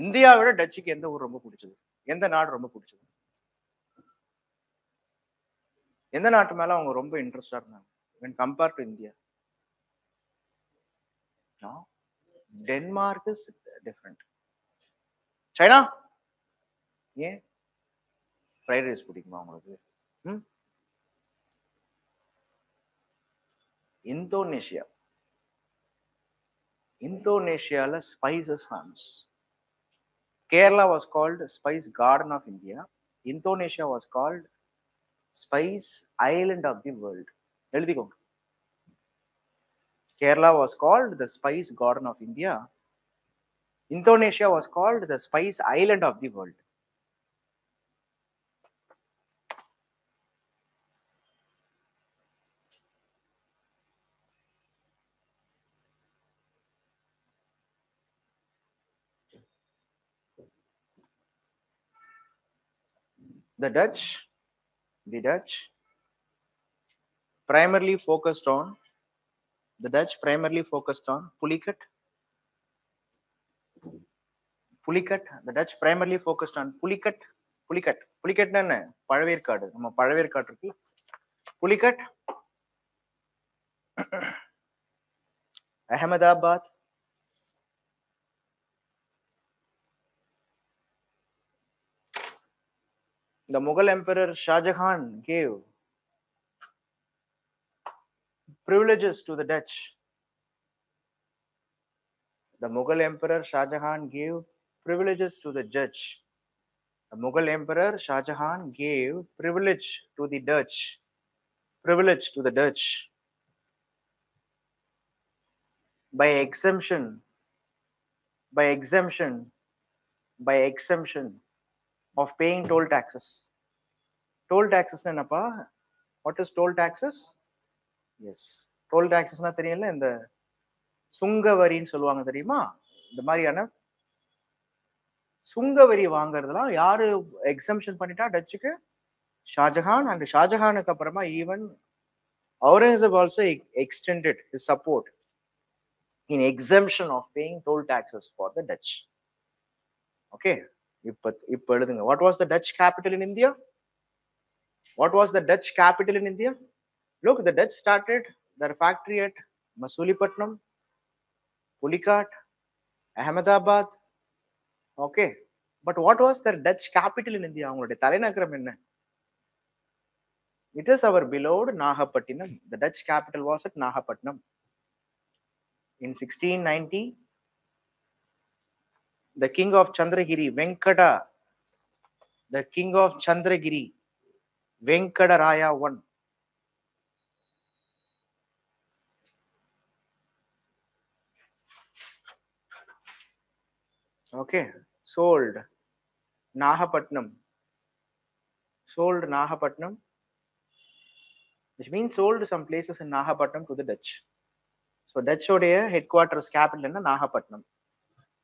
இந்தியாவை விட டச்சுக்கு எந்த ஊர் ரொம்ப பிடிச்சது? எந்த நாடு ரொம்ப பிடிச்சது? எந்த நாட்டு மேல அவங்க ரொம்ப இன்ட்ரெஸ்டா இருந்தாங்க when compared to India? No, Denmark is different. China? ஏன் ஃப்ரைட் ரைஸ் பிடிக்குமா உங்களுக்கு? இந்தோனேஷியால spices famous. Kerala was called Spice Garden of India. Indonesia was called Spice Island of the World. எழுதிக்கோங்க. Kerala was called the Spice Garden of India. Indonesia was called the Spice Island of the World. The Dutch primarily focused on pulikat. The Dutch primarily focused on pulikat. புலிக்கட்னா என்ன? பழவேற்காடு. நம்ம பழவேற்காடு இருக்கு, Pulicat, Ahmedabad, the Mughal Emperor Shah Jahan gave privileges to the Dutch. The Mughal Emperor Shah Jahan gave privileges to the Dutch. The Mughal Emperor Shah Jahan gave privilege to the Dutch. By exemption of paying toll taxes. Toll taxes na enapa? What is toll taxes? Yes, toll taxes na theriyala, இந்த சுங்கவரின்னு சொல்லுவாங்க தெரியுமா? இந்த மாதிரியான சுங்கவரி வாங்குறதுலாம் யாரு exemption பண்ணிட்டா டச்சுக்கு? Shahjahan. And ஷாஜஹானுக்கு அப்புறமா even Aurangzeb also extended his support in exemption of paying toll taxes for the Dutch. Okay, இப்ப எழுதுங்க. What was the Dutch capital in India? Look, the Dutch started their factory at Masulipatinam, Pulikat, Ahmedabad. Okay, but what was their Dutch capital in India? அவங்களுடைய தலைநகரம் என்ன? It is our beloved Nagapattinam. The Dutch capital was at Nagapattinam. In 1690, The king of Chandragiri, Venkata, the king of Chandragiri, Venkataraya I. Okay, sold Nahapatnam, which means sold some places in Nahapatnam to the Dutch. So Dutch headquarters capital in Nahapatnam.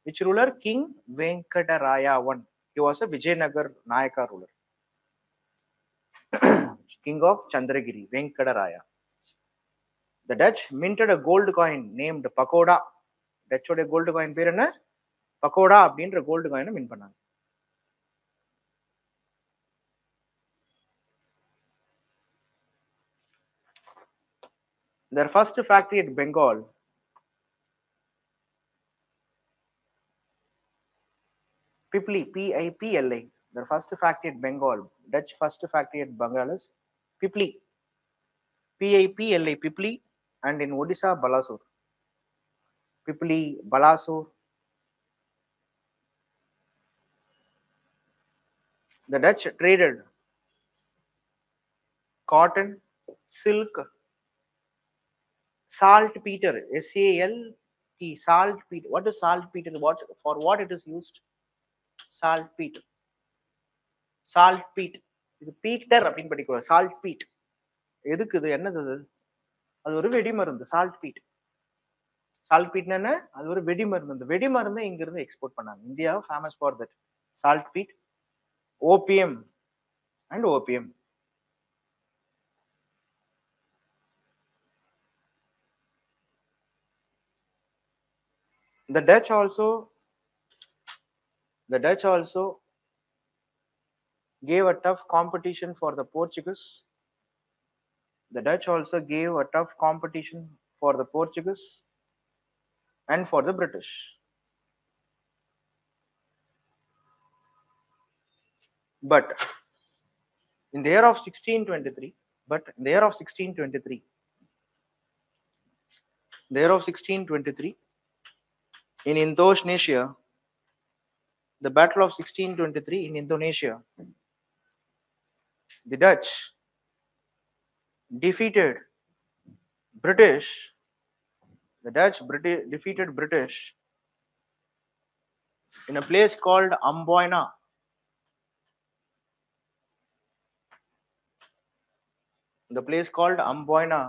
Which ruler? King Venkataraya I. He was a Vijayanagar Nayaka ruler. King of Chandragiri, Venkataraya. The Dutch minted a gold coin named Pakoda. Dutch gold coin பேர் என்ன? Pakoda அப்படின்ற gold coin mint பண்ணாங்க. Their first factory at Bengal, Pipli, P-I-P-L-I. Their first factory at Bengal, Dutch first factory at Bengal is Pipli, P-I-P-L-I, Pipli, and in Odisha, Balasur. Pipli, Balasur. The Dutch traded cotton, silk, saltpeter, S-A-L-T, saltpeter. What is saltpeter? For what it is used? Saltpeter. Saltpeter. இது Peter அப்படின்னு படிக்கிறோம். சால்ட்பீட் எதுக்கு இது? என்னது அது? அது ஒரு வெடிமருந்து. சால்ட்பீட். சால்ட்பீட்னா என்ன? அது ஒரு வெடிமருந்து. அந்த வெடிமருந்தை இங்க இருந்து எக்ஸ்போர்ட் பண்ணாங்க. India famous for that. Saltpetre, opium and opium. The Dutch also gave a tough competition for the Portuguese. The Dutch also gave a tough competition for the Portuguese and for the British. But in the year of 1623, in Indonesia, the Battle of 1623 in Indonesia, the Dutch defeated British. The Dutch defeated British in a place called Amboina. The place called Amboina,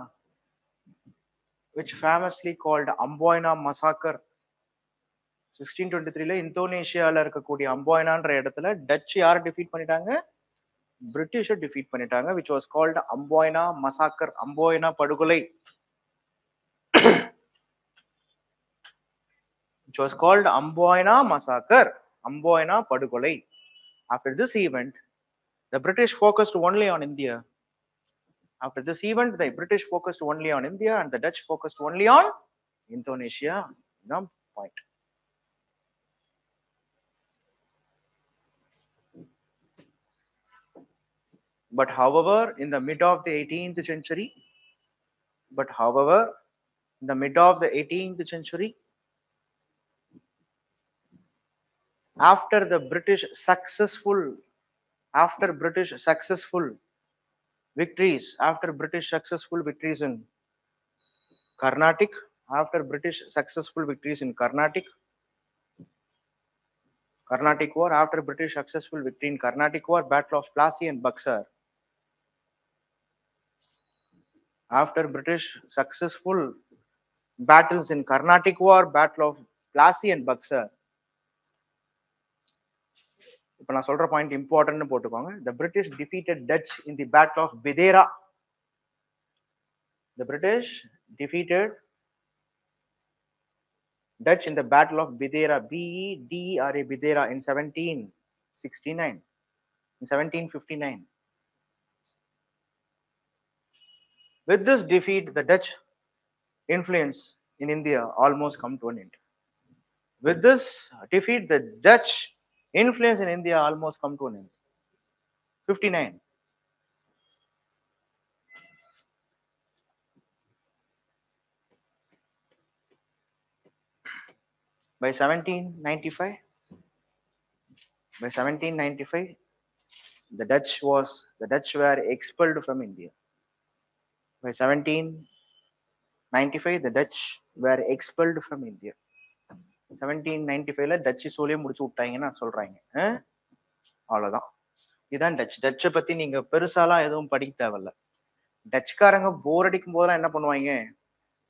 which famously called Amboina massacre. 1623 இந்தோனேஷியால இருக்கக்கூடிய அம்போய்னான்ற இடத்துல touch யாரை defeat பண்ணிட்டாங்க? பிரிட்டிஷை defeat பண்ணிட்டாங்க, which was called Amboina massacre. அம்போய்னா படுகொலை. Which was called Amboina massacre. Amboina படுகொலை. After this event, the British focused only on India. After this event, the British focused only on India and the Dutch focused only on Indonesia. No point. But however, in the mid of the 18th century, after British successful victories in Carnatic, Carnatic War, after British successful victory in Carnatic War, Battle of Plassey and Buxar. After British successful battles in Carnatic War, Battle of Plassey and Buxar. இப்போ நான் சொல்ற point இம்பார்ட்டன்ட்னு போட்டுக்கோங்க. The British defeated Dutch in the Battle of Bidera. The British defeated Dutch in the Battle of Bidera, B-E-D-R-A, Bidera, in 1759. With this defeat, the Dutch influence in India almost come to an end. With this defeat, the Dutch influence in India almost come to an end. 59. By 1795, By 1795, the Dutch were expelled from India. By 1795, the Dutch were expelled from India. 1795ல Dutch சோலியே முடிச்சு விட்டாங்கன்னு சொல்றாங்க. அவ்வளவுதான். இதுதான் டச்சை பத்தி நீங்க பெருசாலாம் எதுவும் படிக்க தேவையில்ல. டச்சுக்காரங்க போர் அடிக்கும் போதெல்லாம் என்ன பண்ணுவாங்க,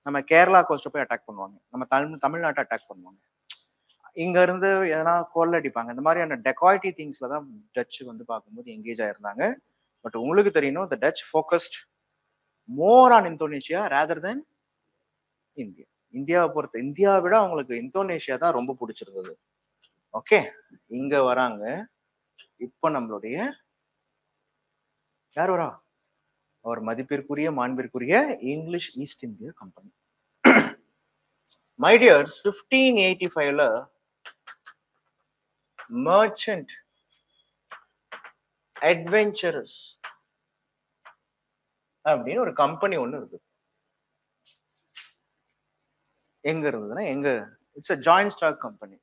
நம்ம கேரளா கோஸ்ட்டை போய் அட்டாக் பண்ணுவாங்க, நம்ம தமிழ்நாட்டை அட்டாக் பண்ணுவாங்க, இங்க இருந்து எதனா கொள்ள அடிப்பாங்க. இந்த மாதிரியான டெகாய்டி திங்ஸ்ல தான் டச்சு வந்து பார்க்கும்போது எங்கேஜ் ஆயிருந்தாங்க. பட் உங்களுக்கு தெரியணும், the Dutch focused more on Indonesia rather than India. இந்தியாவை விட அவங்களுக்கு இந்தோனேஷியா தான் ரொம்ப பிடிச்சிருந்தது. ஓகே, இங்க வராங்க. இப்ப நம்மளுடைய யார் வரா, அவர் மதிப்பிற்குரிய மாண்பிற்குரிய English East India company. My dears, 1585ல மர்ச்சன்ட் அட்வென்ச்சரஸ் அப்படின்னு ஒரு கம்பெனி ஒண்ணு இருக்கு. எங்க இருந்ததுன்னா, எங்க it's a joint stock company.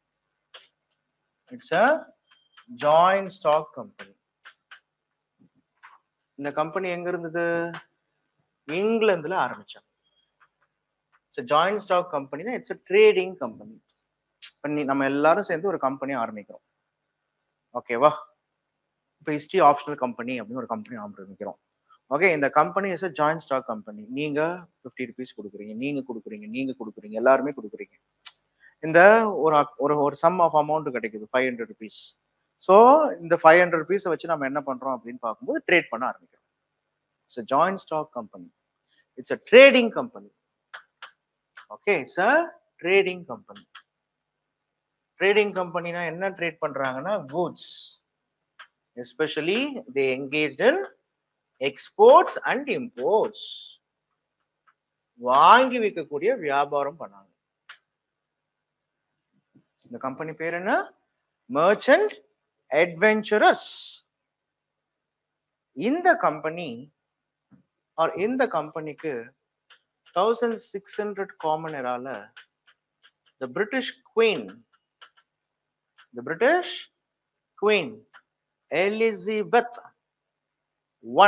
It's a joint stock company. இந்த கம்பெனி எங்க இருந்தது, இங்கிலாந்துல ஆரம்பிச்சாங்க. It's a joint stock company. It's a trading company. நம்ம எல்லாரும் சேர்ந்து ஒரு கம்பெனி ஆரம்பிக்கிறோம். ஓகேவா? இப்போ ஹிஸ்டரி ஆப்ஷனல் கம்பெனி அப்படின்னு ஒரு கம்பெனி ஆரம்பிக்கிறோம். ஓகே, இந்த company is a joint stock company. நீங்க 50 rupees கொடுக்குறீங்க, நீங்க கொடுக்குறீங்க, எல்லாருமே கொடுக்குறீங்க. இந்த ஒரு சம் ஆஃப் அமௌண்ட் கிடைக்குது, 500 rupees. ஸோ இந்த 500 rupees வச்சு நம்ம என்ன பண்றோம் அப்படின்னு பார்க்கும்போது ட்ரேட் பண்ண ஆரம்பிக்கிறோம். It's a joint stock company. It's a trading company. Okay, it's a trading company. Trading கம்பெனினா என்ன ட்ரேட் பண்றாங்கன்னா, goods. Especially they engaged in exports and imports. வாங்கி விற்கக்கூடிய வியாபாரம் பண்ணாங்க. இந்த கம்பெனி பேர் என்ன, மர்ச்சன்ட் அட்வென்ச்சரஸ். இந்த கம்பெனிக்கு 1600 common எரால the British Queen Elizabeth I,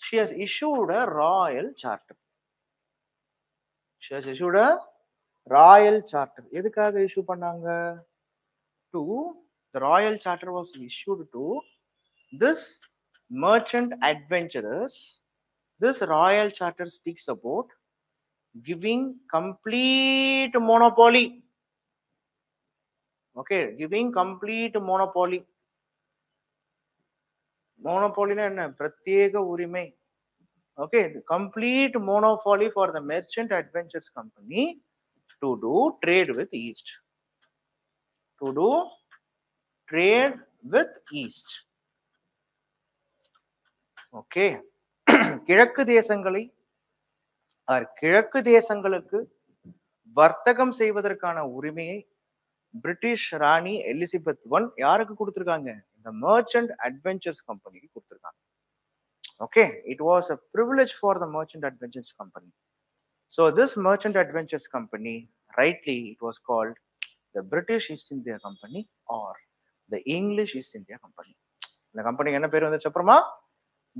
she has issued a royal charter. எதுக்காக இஷ்யூ பண்ணாங்க? The royal charter was issued to this merchant adventurers. This royal charter speaks about giving complete monopoly. Okay, giving complete monopoly. மோனோபோலினா என்ன? பிரத்யேக உரிமை. Okay, the complete monopoly for the merchant adventures company to do trade with East. Okay, கிழக்கு தேசங்களுக்கு வர்த்தகம் செய்வதற்கான உரிமையை British Rani Elizabeth I யாருக்கு கொடுத்திருக்காங்க? இந்த மர்ச்சன்ட் அட்வென்ச்சர்ஸ் கம்பெனிக்கு கொடுத்திருக்காங்க. Okay, it was a privilege for the merchant adventures company. So this merchant adventures company, rightly it was called the British East India Company or the English East India Company. இந்த கம்பெனிக்கு என்ன பேர் வந்துச்சு அப்புறமா?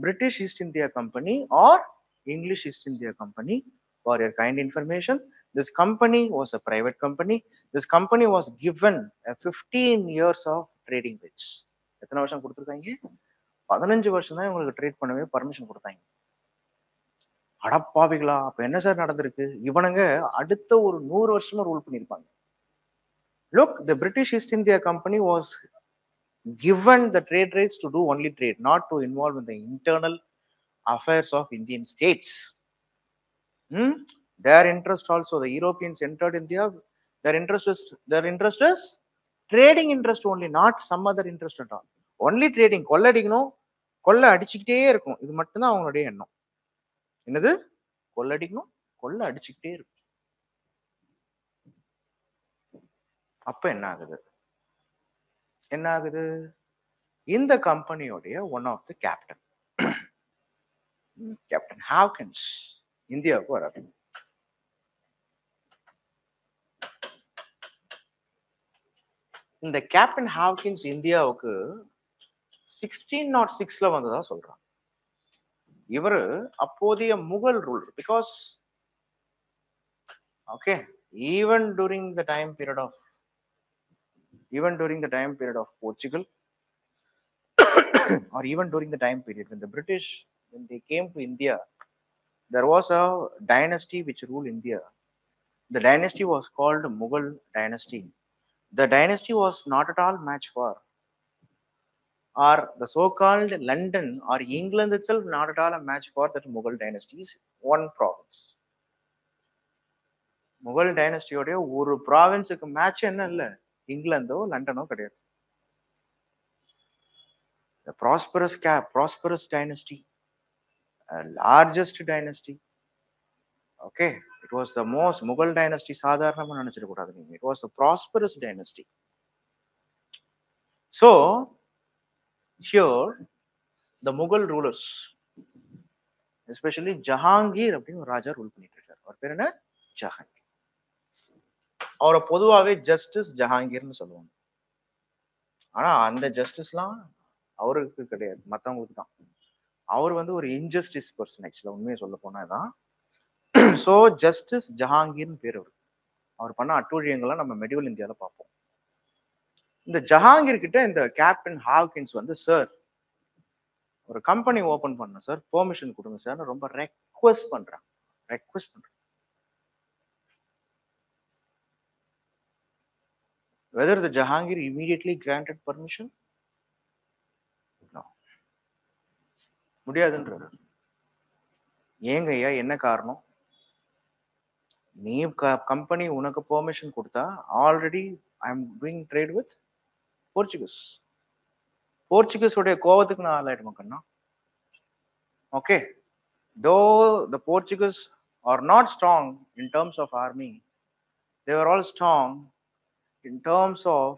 British East India Company or English East India Company. For your kind information, this company was a private company. This company was given a 15 years of trading rights. எத்தனை வருஷம் கொடுத்துருக்காங்க? 15 வருஷம் தான் உங்களுக்கு ட்ரேட் பண்ணவே பர்மிஷன் கொடுத்தாங்க. அடப்பாவிகளா, அப்ப என்ன சார் நடந்திருக்கு? இவனுங்க அடுத்த ஒரு 100 வருஷமா ரூல் பண்ணிருப்பாங்க. Look, the British East India Company was given the trade rights to do only trade, not to involve in the internal affairs of Indian states. Their interest also, the Europeans entered India, their interest is trading interest only, not some other interest at all. Only trading. கொள்ள அடிச்சுக்கிட்டே இருக்கும், இது மட்டும்தான் அவங்களுடைய எண்ணம். என்னது? கொள்ள அடிச்சுக்கிட்டே இருக்கும். அப்ப என்ன ஆகுது? இந்த கம்பெனியோடைய ஒன் ஆஃப் த கேப்டன் ஹாவ்கின்ஸ் இந்தியாவுக்கு வராது. இந்த கேப்டன் ஹாவ்கின்ஸ் இந்தியாவுக்கு 1606ல வந்ததா சொல்றாங்க. இவரு அப்போதைய Mughal rule, because okay even during the time period of Portugal or even during the time period when the British, when they came to India, there was a dynasty which ruled India. The dynasty was called Mughal dynasty. The dynasty was not at all match for, or the so-called London or England itself not at all a match for that Mughal dynasty's one province. Mughal dynasty oda oru province ku match enna illa, England o London o kediyadhu. The prosperous dynasty, largest dynasty. Okay, it was the most Mughal dynasty sadharanama nenichirukudadu neenga. It was a prosperous dynasty. So here the Mughal rulers, especially Jahangir அப்படினு ஒரு ராஜா rule பண்ணிட்டு இருக்காரு. அவர் பேர் என்ன? ஜஹாங்கீர். அவரை பொதுவாவே justice ஜஹாங்கீர்னு சொல்லுவாங்க. ஆனா அந்த ஜஸ்டிஸ்லாம் அவருக்கு கிடையாது, மற்றவங்களுக்கு தான். அவர் வந்து ஒரு இன்ஜஸ்டிஸ் பர்சன் ஆக்சுவலா, உண்மையை சொல்ல போனாதான். ஸோ ஜஸ்டிஸ் ஜஹாங்கீர்னு பேர் அவர். அவர் பண்ண அட்டூழியங்கள்லாம் நம்ம மெடிவல் இந்தியாவில பார்ப்போம். இந்த ஜஹாங்கீர் கிட்ட இந்த கேப்டன் ஹாவ்கின்ஸ் வந்து, சார் ஒரு கம்பெனி ஓபன் பண்ண சார், பெர்மிஷன் கொடுங்க சார், ரொம்ப ரெக்வெஸ்ட் பண்றேன். Whether the Jahangir immediately granted permission? No. முடியாதுன்றாரு. ஏங்க ஐயா, என்ன காரணம்? நீ கம்பெனி உனக்கு பெர்மிஷன் கொடுத்தா, already I am doing trade with Portuguese உடைய கோவத்துக்கு நான் ஆளாயிடுமா கண்ணா? Okay, though the Portuguese are not strong in terms of army, they were all strong in terms of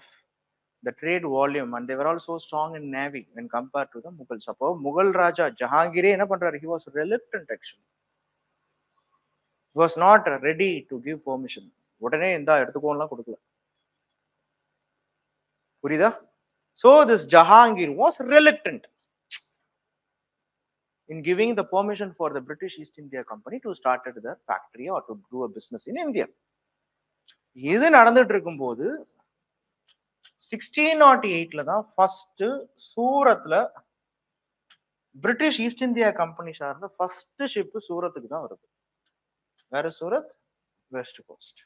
the trade volume, and they were also strong in navy when compared to the Mughals. அப்போ முகல் ராஜா ஜஹாங்கீரே என்ன பண்றாரு? He was reluctant actually. He was not ready to give permission. உடனே இந்த எடுத்துக்கோலாம் கொடுக்கல. புரியுதா? So this Jahangir was reluctant in giving the permission for the British East India Company to start their factory or to do a business in India. இது நடந்துட்டு இருக்கும்போது 1608ல தான் first சூரத்ல பிரிட்டிஷ் ஈஸ்ட் இந்தியா கம்பெனி சார்ந்த first ship சூரத்துக்கு தான் வருது. வேற சூரத், வெஸ்ட் கோஸ்ட்.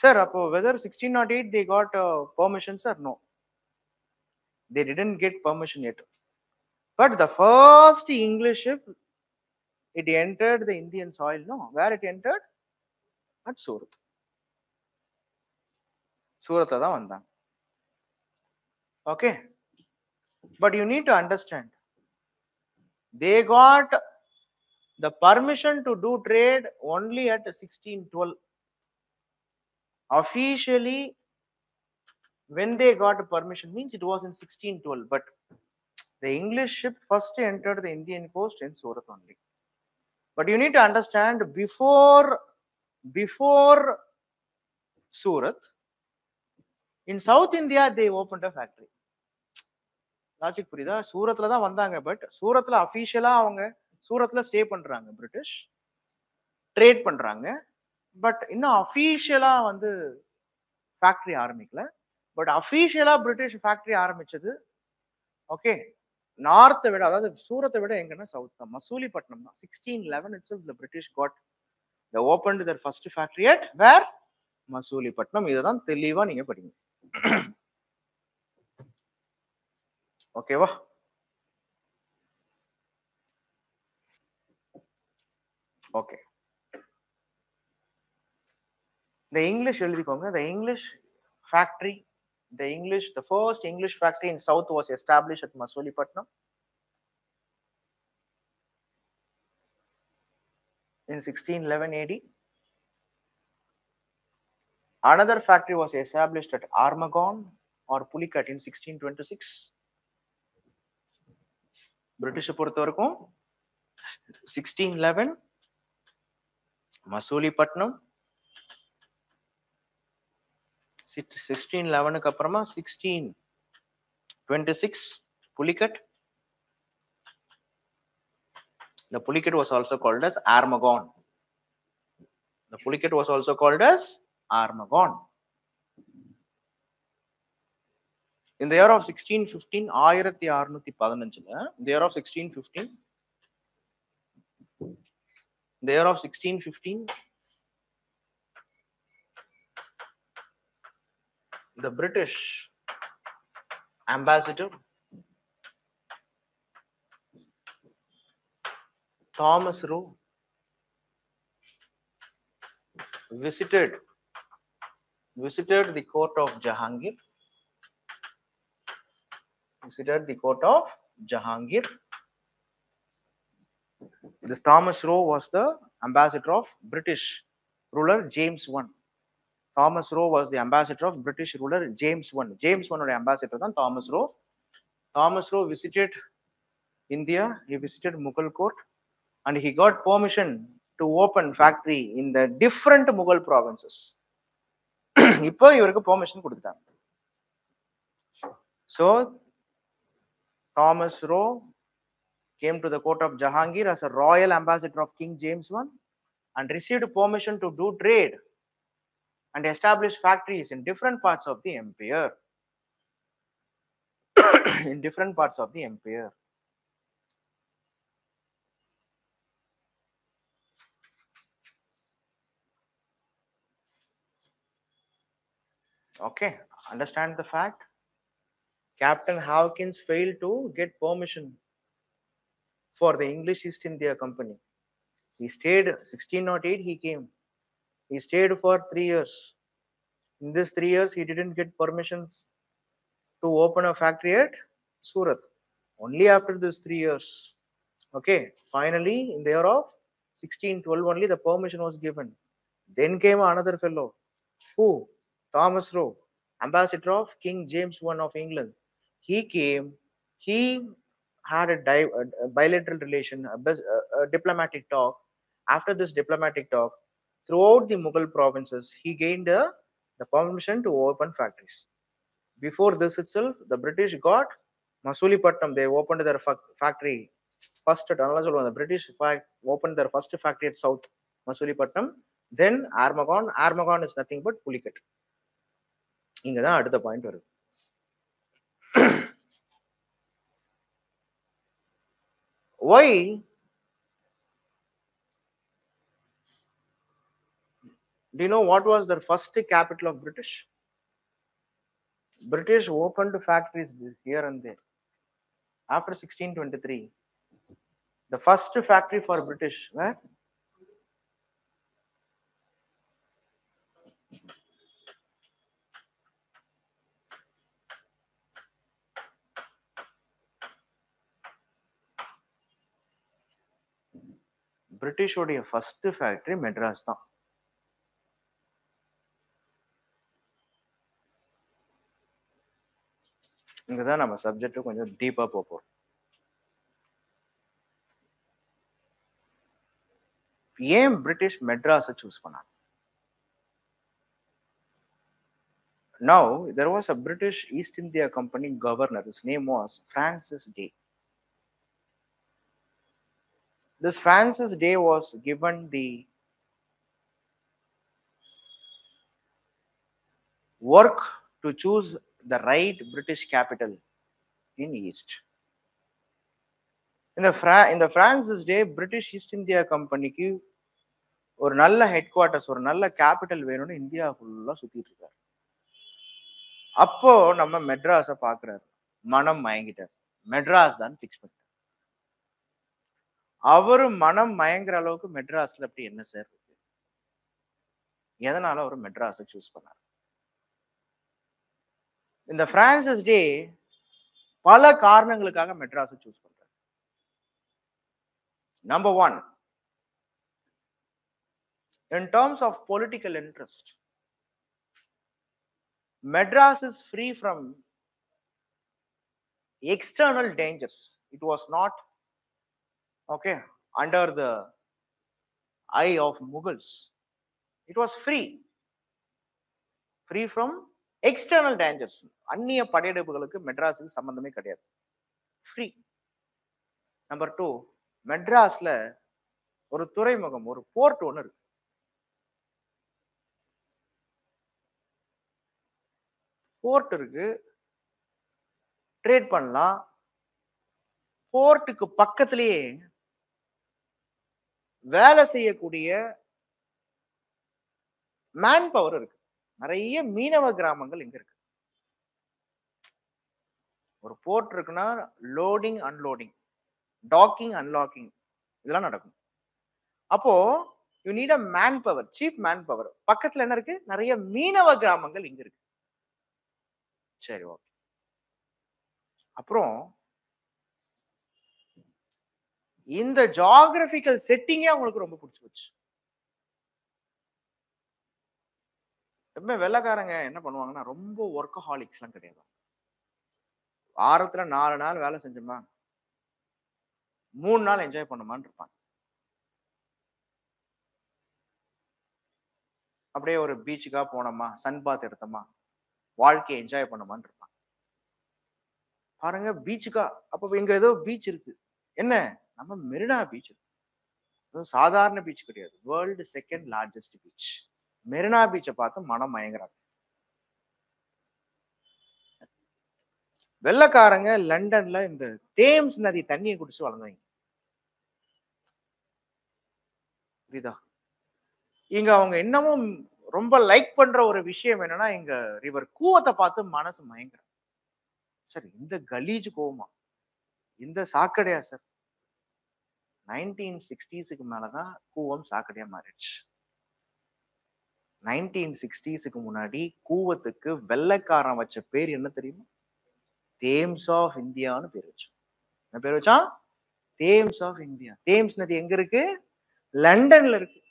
சார் அப்போ whether 1608 they got permission, sir? No, they didn't get permission yet. But the first English ship, it entered the Indian soil. No, where it entered? At Surat. Surat தான் வந்தாங்க. Okay, but you need to understand, they got the permission to do trade only at 1612. Officially, when they got permission means it was in 1612, but the English ship first entered the Indian coast in Surat only. But you need to understand, before Surat, in South India they opened a factory. Logic புரியுதா? சூரத்ல தான் வந்தாங்க, but சூரத்ல அபிஷியலா அவங்க சூரத்ல stay பண்றாங்க, British trade பண்றாங்க. But இன்னும் அபிஷியலா வந்து factory ஆரம்பிக்கல. But அபிஷியலா British factory ஆரம்பிச்சது ஓகே நார்த்தை விட, அதாவது சூரத்தை விட எங்கன்னா சவுத் தான், மசூலிப்பட்டினம் தான். 1611 itself the British got, they opened their first factory at where? Masulipatnam. இதுதான் தெளிவா நீங்க படிங்க. ஓகேவா? ஓகே, the English எழுதிக்கோங்க. The English factory, the first English factory in South was established at Masulipattnam in 1611 AD. Another factory was established at Armagon or Pulicat in 1626. British பொறுத்த வரைக்கும் 1611 மசூலிப்பட்டினம், 1611 அப்புறமா 1626 Pulicat. The Pulicat was also called as Armagon. The Pulicat was also called as Armagon. In the year of 1615, 1615, in the year of 1615, the year of 1615, the British ambassador Thomas Roe visited the court of Jahangir. Visited the court of Jahangir. This Thomas Roe was the ambassador of British ruler James I. Thomas Roe was the ambassador of British ruler James I. James I oda ambassador than Thomas Roe. Thomas Roe visited India. He visited Mughal court and he got permission to open factory in the different Mughal provinces. இப்போ இவருக்கு permission கொடுத்துட்டாங்க. So Thomas Roe came to the court of Jahangir as a royal ambassador of King James I and received permission to do trade and establish factories in different parts of the empire. In different parts of the empire. Okay, understand the fact? Captain Hawkins failed to get permission for the English East India Company. He stayed 1608, he came. He stayed for 3 years. In these 3 years, he didn't get permission to open a factory at Surat. Only after these 3 years. Okay, finally, in the year of 1612 only the permission was given. Then came another fellow. Who? Thomas Roe, ambassador of King James I of England. He came, he had a bilateral relation, a diplomatic talk. After this diplomatic talk, throughout the Mughal provinces, he gained the permission to open factories. Before this itself, the British got Masulipatam. They opened their factory first at Analajalam. The British opened their first factory at South Masulipatam. Then Armagon. Armagon is nothing but Pulicat. இங்க தான் அடுத்த point வருது. Why? Do you know what was the first capital of British? British opened factories here and there. After 1623, the first factory for British, where? British உடைய first factory Madras தான். இங்கதான் நம்ம subject கொஞ்சம் டீப்பா போறோம். ஏன் பிரிட்டிஷ் மெட்ராஸை சூஸ் பண்ணாங்க? Now there was a British East India Company governor. His name was Francis Day. This Francis Day was given the work to choose the right British capital in East. In the Francis Day, British East India Company க்கு ஒரு நல்ல head quarters, ஒரு நல்ல capital வேணும்னு India ஃபுல்லா சுத்திட்டு இருக்காரு. அப்போ நம்ம மெட்ராஸை பாக்குறாரு, மனம் மயங்கிட்டார். மெட்ராஸ் தான் பிக்ஸ் பண்ணிட்டார். அவரு மனம் மயங்குற அளவுக்கு மெட்ராஸ்ல அப்படி என்ன சார் இருக்கு? எதனால அவர் மெட்ராஸை சூஸ் பண்ணார்? இந்த பிரான்சிஸ் டே பல காரணங்களுக்காக மெட்ராஸை சூஸ் பண்றாரு. Number 1, in terms of political interest, Madras is free from external dangers. It was not under the eye of Mughals. It was free from external dangers, அந்நிய படையெடுப்புகளுக்கு மெட்ராஸுக்கு சம்பந்தமே கிடையாது, ஃப்ரீ. நம்பர் 2, மெட்ராஸ்ல ஒரு துறைமுகம், ஒரு போர்ட் ஒன்று இருக்கு. போர்ட் இருக்கு, ட்ரேட் பண்ணலாம். போர்ட்டுக்கு பக்கத்திலேயே வேலை செய்யக்கூடிய மேன் பவர் இருக்கு. நிறைய மீனவ கிராமங்கள் இங்க இருக்கு. ஒரு போர்ட் இருக்குன்னா லோடிங் அன்லோடிங், டாக்கிங் அன்லாக்கிங் இதெல்லாம் நடக்கும். அப்போ you need a manpower, cheap manpower. பக்கத்துல என்ன இருக்கு? நிறைய மீனவ கிராமங்கள் இங்க இருக்கு. சரி, ஓகே. அப்புறம் இந்த ஜியோகிராபிக்கல் செட்டிங்கே அவங்களுக்கு ரொம்ப பிடிச்சு போச்சு. எப்பவுமே வெள்ளைக்காரங்க என்ன பண்ணுவாங்கன்னா, ரொம்ப ஒர்க்கஹாலிக்ஸ் எல்லாம் கிடையாது. வாரத்துல 4 நாள் வேலை செஞ்சோமா, 3 நாள் என்ஜாய் பண்ணுமான்னு இருப்பாங்க. அப்படியே ஒரு பீச்சுக்கா போனோமா, சன் பாத் எடுத்தோமா, வாழ்க்கையை என்ஜாய் பண்ணுமான்னு இருப்பாங்க. பாருங்க, பீச்சுக்கா, அப்ப இங்க ஏதோ பீச் இருக்கு. என்ன? நம்ம மெரினா பீச். சாதாரண பீச் கிடையாது, world second largest beach. Marina பீச்சை பார்த்து மனம் மயங்குறாங்க. வெள்ளைக்காரங்க லண்டன்ல இந்த தேம்ஸ் நதி தண்ணியை குடிச்சு வளர்ந்தாங்க. புரியுதா? இங்க அவங்க என்னமும் ரொம்ப லைக் பண்ற ஒரு விஷயம் என்னன்னா, இங்க ரிவர் கூவத்தை பார்த்து மனசு மயங்குற. சார், இந்த கலீஜ் கோவமா, இந்த சாக்கடையா சார்? 1960s மேலதான் கூவம் சாக்கடையா மாறிடுச்சு. 1960s முன்னாடி கூவத்துக்கு வெள்ளைக்காரன் வச்ச பேர் என்ன தெரியுமா? தேம்ஸ் ஆஃப் இந்தியான்னு பேர் வச்சோம். என்ன பேர் வச்சான்? Thames of India. தேம்ஸ் நதி எங்க இருக்கு? லண்டன்ல இருக்கு.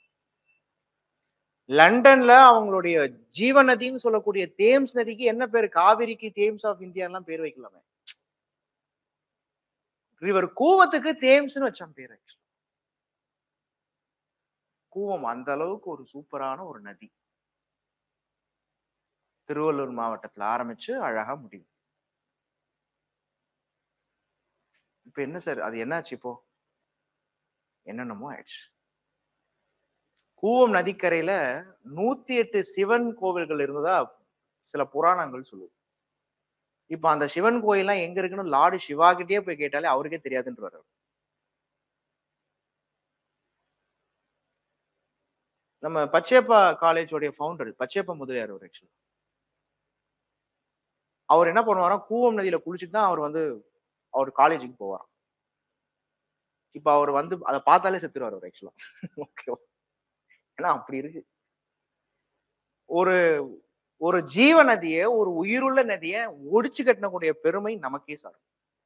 லண்டன்ல அவங்களுடைய ஜீவ நதின்னு சொல்லக்கூடிய தேம்ஸ் நதிக்கு என்ன பேரு? காவிரிக்கு தேம்ஸ் ஆஃப் இந்தியா எல்லாம் பேர் வைக்கலாமே. ரிவர் கூவத்துக்கு தேம்ஸ்னு வச்சான் பேர். கூவம் அந்த அளவுக்கு ஒரு சூப்பரான ஒரு நதி. திருவள்ளூர் மாவட்டத்துல ஆரம்பிச்சு அழகா முடியும். இப்ப என்ன சார், அது என்னாச்சு? இப்போ என்னென்னமோ ஆயிடுச்சு. கூவம் நதிக்கரையில 108 சிவன் கோவில்கள் இருந்ததா சில புராணங்கள் சொல்லுது. இப்ப அந்த சிவன் கோயில்லாம் எங்க இருக்குன்னு லார்டு சிவா கிட்டே போய் கேட்டாலே அவருக்கே தெரியாதுன்றாரு. நம்ம பச்சையப்பா காலேஜோடைய ஃபவுண்டர் பச்சையப்பா முதலியார் அவர். ஆக்சுவலி அவர் என்ன பண்ணுவாராம், கூவம் நதியில குளிச்சுட்டு தான் அவர் காலேஜுக்கு போவாராம். இப்ப அவர் அதை பார்த்தாலே செத்துருவார் அவர். ஆக்சுவலா ஓகே, ஏன்னா அப்படி இருக்கு. ஒரு ஒரு ஜீவ நதியை, ஒரு உயிருள்ள நதியை ஒடிச்சு கட்டக்கூடிய பெருமை நமக்கே சார்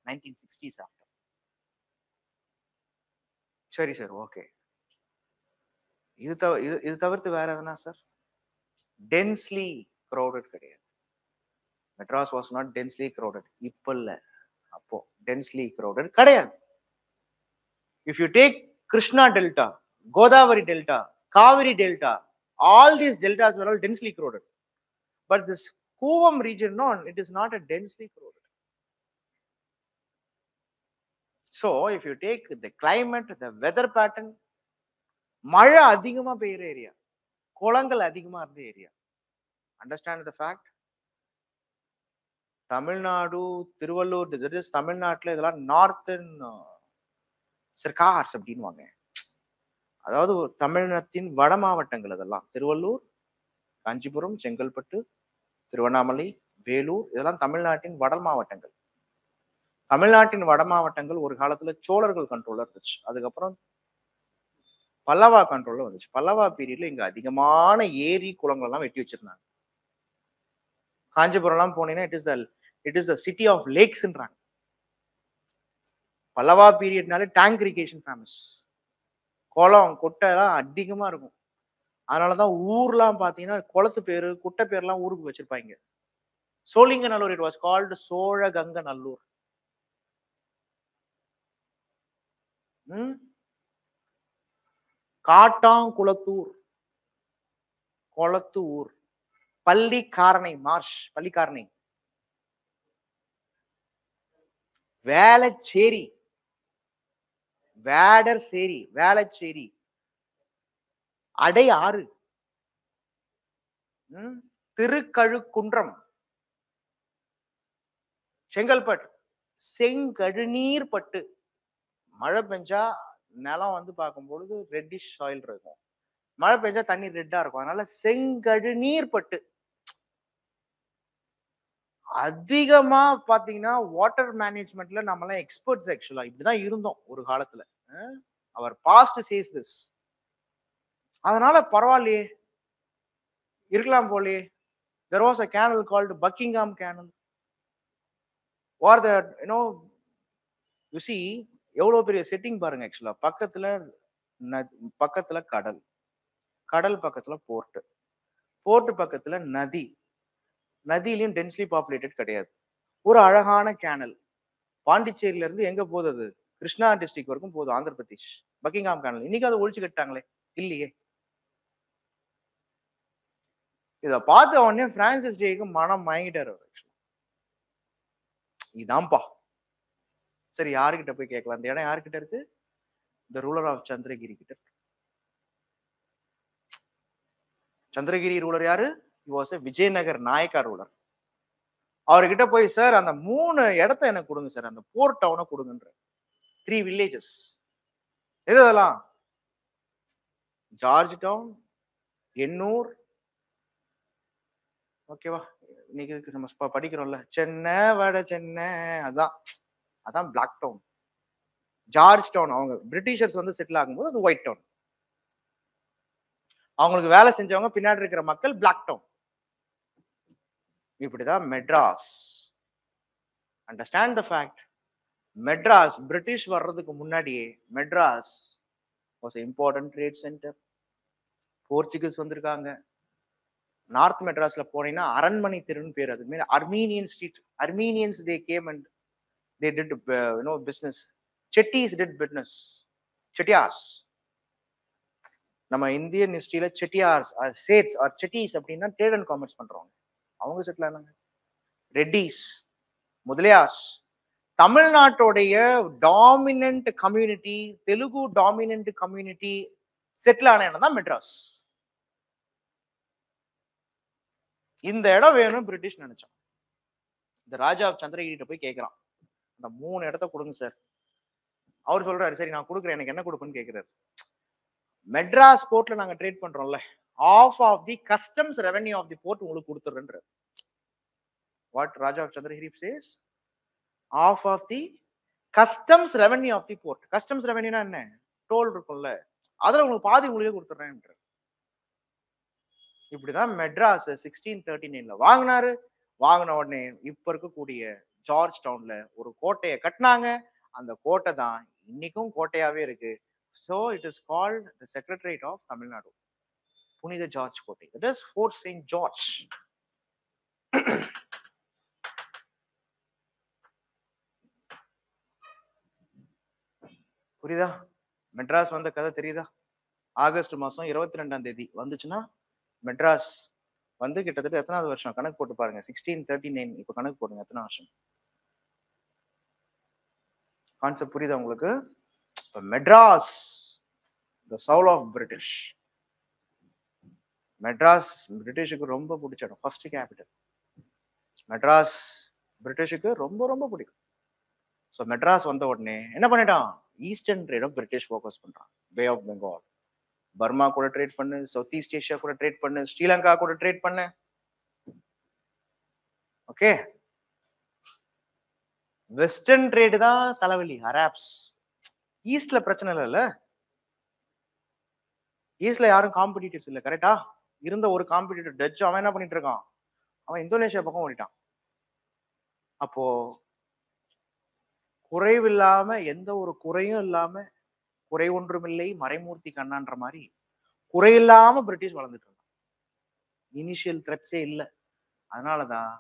1960s ஆஃப்டர். சரி சார், ஓகே. இது தவிர்த்து வேற எதனா சார்? டென்ஸ்லி crowded கிடையாது. Madras was not densely crowded. இப்ப இல்ல, அப்போ டென்ஸ்லி crowded கிடையாது. If you take Krishna Delta, Godavari Delta, Kaveri Delta, all these deltas were all densely crowded. But this Kuvam region, no, it is not a densely crowded. So, if you take the climate, the weather pattern, மழை அதிகமா பெய்யுற area, குளங்கள் அதிகமா இருந்த area. Understand the fact? Tamil Nadu, Thiruvallur, that is தமிழ்நாட்டுல இதெல்லாம் northern சர்க்கார்ஸ் அப்படின்வாங்க. அதாவது தமிழ்நாட்டின் வட மாவட்டங்கள் அதெல்லாம். திருவள்ளூர், காஞ்சிபுரம், செங்கல்பட்டு, திருவண்ணாமலை, வேலூர் இதெல்லாம் தமிழ்நாட்டின் வட மாவட்டங்கள். தமிழ்நாட்டின் வட மாவட்டங்கள் ஒரு காலத்துல சோழர்கள் கண்ட்ரோல்ல இருந்துச்சு. அதுக்கப்புறம் பல்லவா கண்ட்ரோல்ல வந்துச்சு. பல்லவா பீரியட்ல இங்க அதிகமான ஏரி குளங்கள் எல்லாம் வெட்டி வச்சிருந்தாங்க. காஞ்சிபுரம் எல்லாம் போனீங்கன்னா it is the city of லேக்ஸ்ன்றாங்க. பல்லவா பீரியட்னாலே டேங்க் இரிகேஷன் ஃபேமஸ். குளம் குட்டை எல்லாம் அதிகமா இருக்கும். அதனாலதான் ஊர்லாம் பாத்தீங்கன்னா குளத்து பேரு குட்டை பேர்லாம் ஊருக்கு வச்சிருப்பாங்க. Sholinganallur, it was called Cholaganganallur. Kattankulathur, குளத்து ஊர். பள்ளிக்காரணை மார்ஷ், பள்ளிக்காரணை. வேளச்சேரி, வேடர்சேரி, வேளச்சேரி. அடை ஆறு, திருக்கழுக்குன்றம், செங்கல்பட்டு, செங்கழுநீர் பட்டு. மழை பெஞ்சா நிலம் வந்து பார்க்கும்பொழுது ரெட்டிஷ் சாயில் இருக்கும், மழை பெஞ்சா தண்ணி ரெட்டா இருக்கும், அதனால செங்கழுநீர் பட்டு. அதிகமா பாத்தீங்கன்னா வாட்டர் மேனேஜ்மெண்ட்ல நம்ம எல்லாம் எக்ஸ்பர்ட்ஸ். ஆக்சுவலா இப்படிதான் இருந்தோம் ஒரு காலத்துல. அவர் பாஸ்ட் சேஸ் திஸ். அதனால பரவாயில்லையே, இருக்கலாம் போலே. there was a canal called Buckingham Canal, or the you see எவ்வளவு பெரிய செட்டிங் பாருங்க. ஆக்சுவலா பக்கத்துல கடல், கடல் பக்கத்துல போர்ட், போர்ட் பக்கத்துல நதி, நதியிலையும் டென்ஸ்லி பாப்புலேட்டட் கிடையாது. ஒரு அழகான கேனல். பாண்டிச்சேரியில இருந்து எங்க போகுது? அது கிருஷ்ணா டிஸ்ட்ரிக்ட் வரைக்கும் போகுது, ஆந்திர பிரதேஷ். பக்கிங்ஹாம் கேனல் இன்னைக்கு அதை ஒழிச்சு கட்டாங்களே, இல்லையே. இத பார்த்த உடனே பிரான்சிஸ் டேக்கு மனம் மயங்கிட்டாரு. இதான்பா சரி, யாருக்கிட்ட போய் கேட்கலாம்? அந்த இடம் யாருக்கிட்ட இருக்கு? த ரூலர் ஆஃப் சந்திரகிரி கிட்ட. சந்திரகிரி ரூலர் யாரு? he was a Vijayanagar Nayaka ruler. அவர்கிட்ட போய், சார் அந்த 3 இடத்த எனக்கு கொடுங்க சார், அந்த போர்ட் டவுனை கொடுங்கன்ற. 3 villages. எது அதெல்லாம்? ஜார்ஜ் டவுன், எண்ணூர், ஓகேவா? இன்னைக்கு நம்ம படிக்கிறோம்ல, சென்னை வட சென்னை, அதான் அதான் பிளாக் டவுன். ஜார்ஜ் டவுன் அவங்க பிரிட்டிஷர்ஸ் வந்து செட்டில் ஆகும்போது அது ஒயிட் டவுன். அவங்களுக்கு வேலை செஞ்சவங்க பின்னாடி இருக்கிற மக்கள் பிளாக் டவுன். இப்படிதான் Madras. Understand the fact, Madras British வர்றதுக்கு முன்னாடியே Madras was important trade center. Portuguese வந்திருக்காங்க. நார்த் மெட்ராஸ்ல போனீங்கன்னா அரண்மனை தெருன்னு பேர். அது mean Armenian street. Armenians they came and they did business. Chettis did business. Chettiars, நம்ம இந்தியன் ஹிஸ்டரியில செட்டியார்ஸ் சேட்ஸ் ஆர் செட்டிஸ் அப்படின்னா ட்ரேட் அண்ட் காமர்ஸ் பண்றவங்க, அவங்க செட்டில் ஆனாங்க. ரெட்டிஸ், முதலியார்ஸ். தமிழ்நாட்டுடைய dominant community, Telugu dominant community settle ஆன இடம் தான் மெட்ராஸ். இந்த இடம் வேணும் பிரிட்டிஷ் நினைச்சான். இந்த ராஜா ஆஃப் சந்திரகிரிட்ட போய் கேட்கிறான், அந்த 3 இடத்த கொடுங்க சார். அவர் சொல்றாரு, சரி நான் கொடுக்குறேன், எனக்கு என்ன கொடுப்பேன்னு கேட்கிறாரு. மெட்ராஸ் போர்ட்ல நாங்க ட்ரேட் பண்றோம்ல, half of the customs revenue of the port உங்களுக்கு கொடுத்துறேன்ற. What Raja of Chandragiri says, half of the customs revenue of the port. customs revenue என்ன? டோல் இருக்கும்ல, அதுல உங்களுக்கு பாதி உங்களுக்கே கொடுத்துறேன்ற. இப்படிதான் மெட்ராஸ் 1639ல வாங்கினாரு. வாங்கின உடனே இப்ப இருக்கக்கூடிய ஜார்ஜ் டவுன்ல ஒரு கோட்டையை கட்டினாங்க. அந்த கோட்டை தான் இன்னைக்கும் கோட்டையாவே இருக்கு. So it is called the Secretariat of Tamil Nadu, புனித ஜார்ஜ் கோட்டை. That is Fort St. George. புரியுதா? மெட்ராஸ் வந்த கதை தெரியுதா? ஆகஸ்ட் மாசம் 22ஆம் தேதி வந்துச்சுன்னா மெட்ராஸ் வந்து கிட்டத்தட்ட எத்தனாவது வருஷம் கணக்கு போட்டு பாருங்க. 1639. இப்ப கணக்கு போடுங்க எத்தனை வருஷம். கான்செப்ட் புரியுதா உங்களுக்கு? Madras the soul of British. Madras பிரிட்டிஷுக்கு ரொம்ப பிடிச்ச இடம், ஃபர்ஸ்ட் கேபிட்டல். மெட்ராஸ் பிரிட்டிஷுக்கு ரொம்ப ரொம்ப பிடிக்கும். ஸோ மெட்ராஸ் வந்த உடனே என்ன பண்ணிட்டான்? ஈஸ்டர்ன் ட்ரேட பிரிட்டிஷ் ஃபோக்கஸ் பண்றான். பே ஆஃப் பெங்கால், பர்மா கூட ட்ரேட் பண்ணு, சவுத் ஈஸ்ட் ஏஷியா கூட ட்ரேட் பண்ணு, ஸ்ரீலங்கா கூட ட்ரேட் பண்ணு. ஓகே, வெஸ்டர்ன் ட்ரேடு தான் தலைவலி, அராப்ஸ். ஈஸ்ட்ல பிரச்சனை இல்ல. ஈஸ்ட்ல யாரும் காம்படிட்டர்ஸ் இல்ல, கரெக்டா? இருந்த ஒரு காம்படிட்டர் டச், அவன் என்ன பண்ணிட்டு இருக்கான்? அவன் இந்தோனேஷியா பக்கம் ஓடிட்டான். அப்போ குறைவில்லாம, எந்த ஒரு குறையும் இல்லாம, குறை ஒன்றுமில்லை மறைமூர்த்தி கண்ணான்ற மாதிரி குறையில்லாம பிரிட்டிஷ் வளர்ந்துட்டு இருந்தான். இனிஷியல் த்ரெட்ஸே இல்லை. அதனாலதான்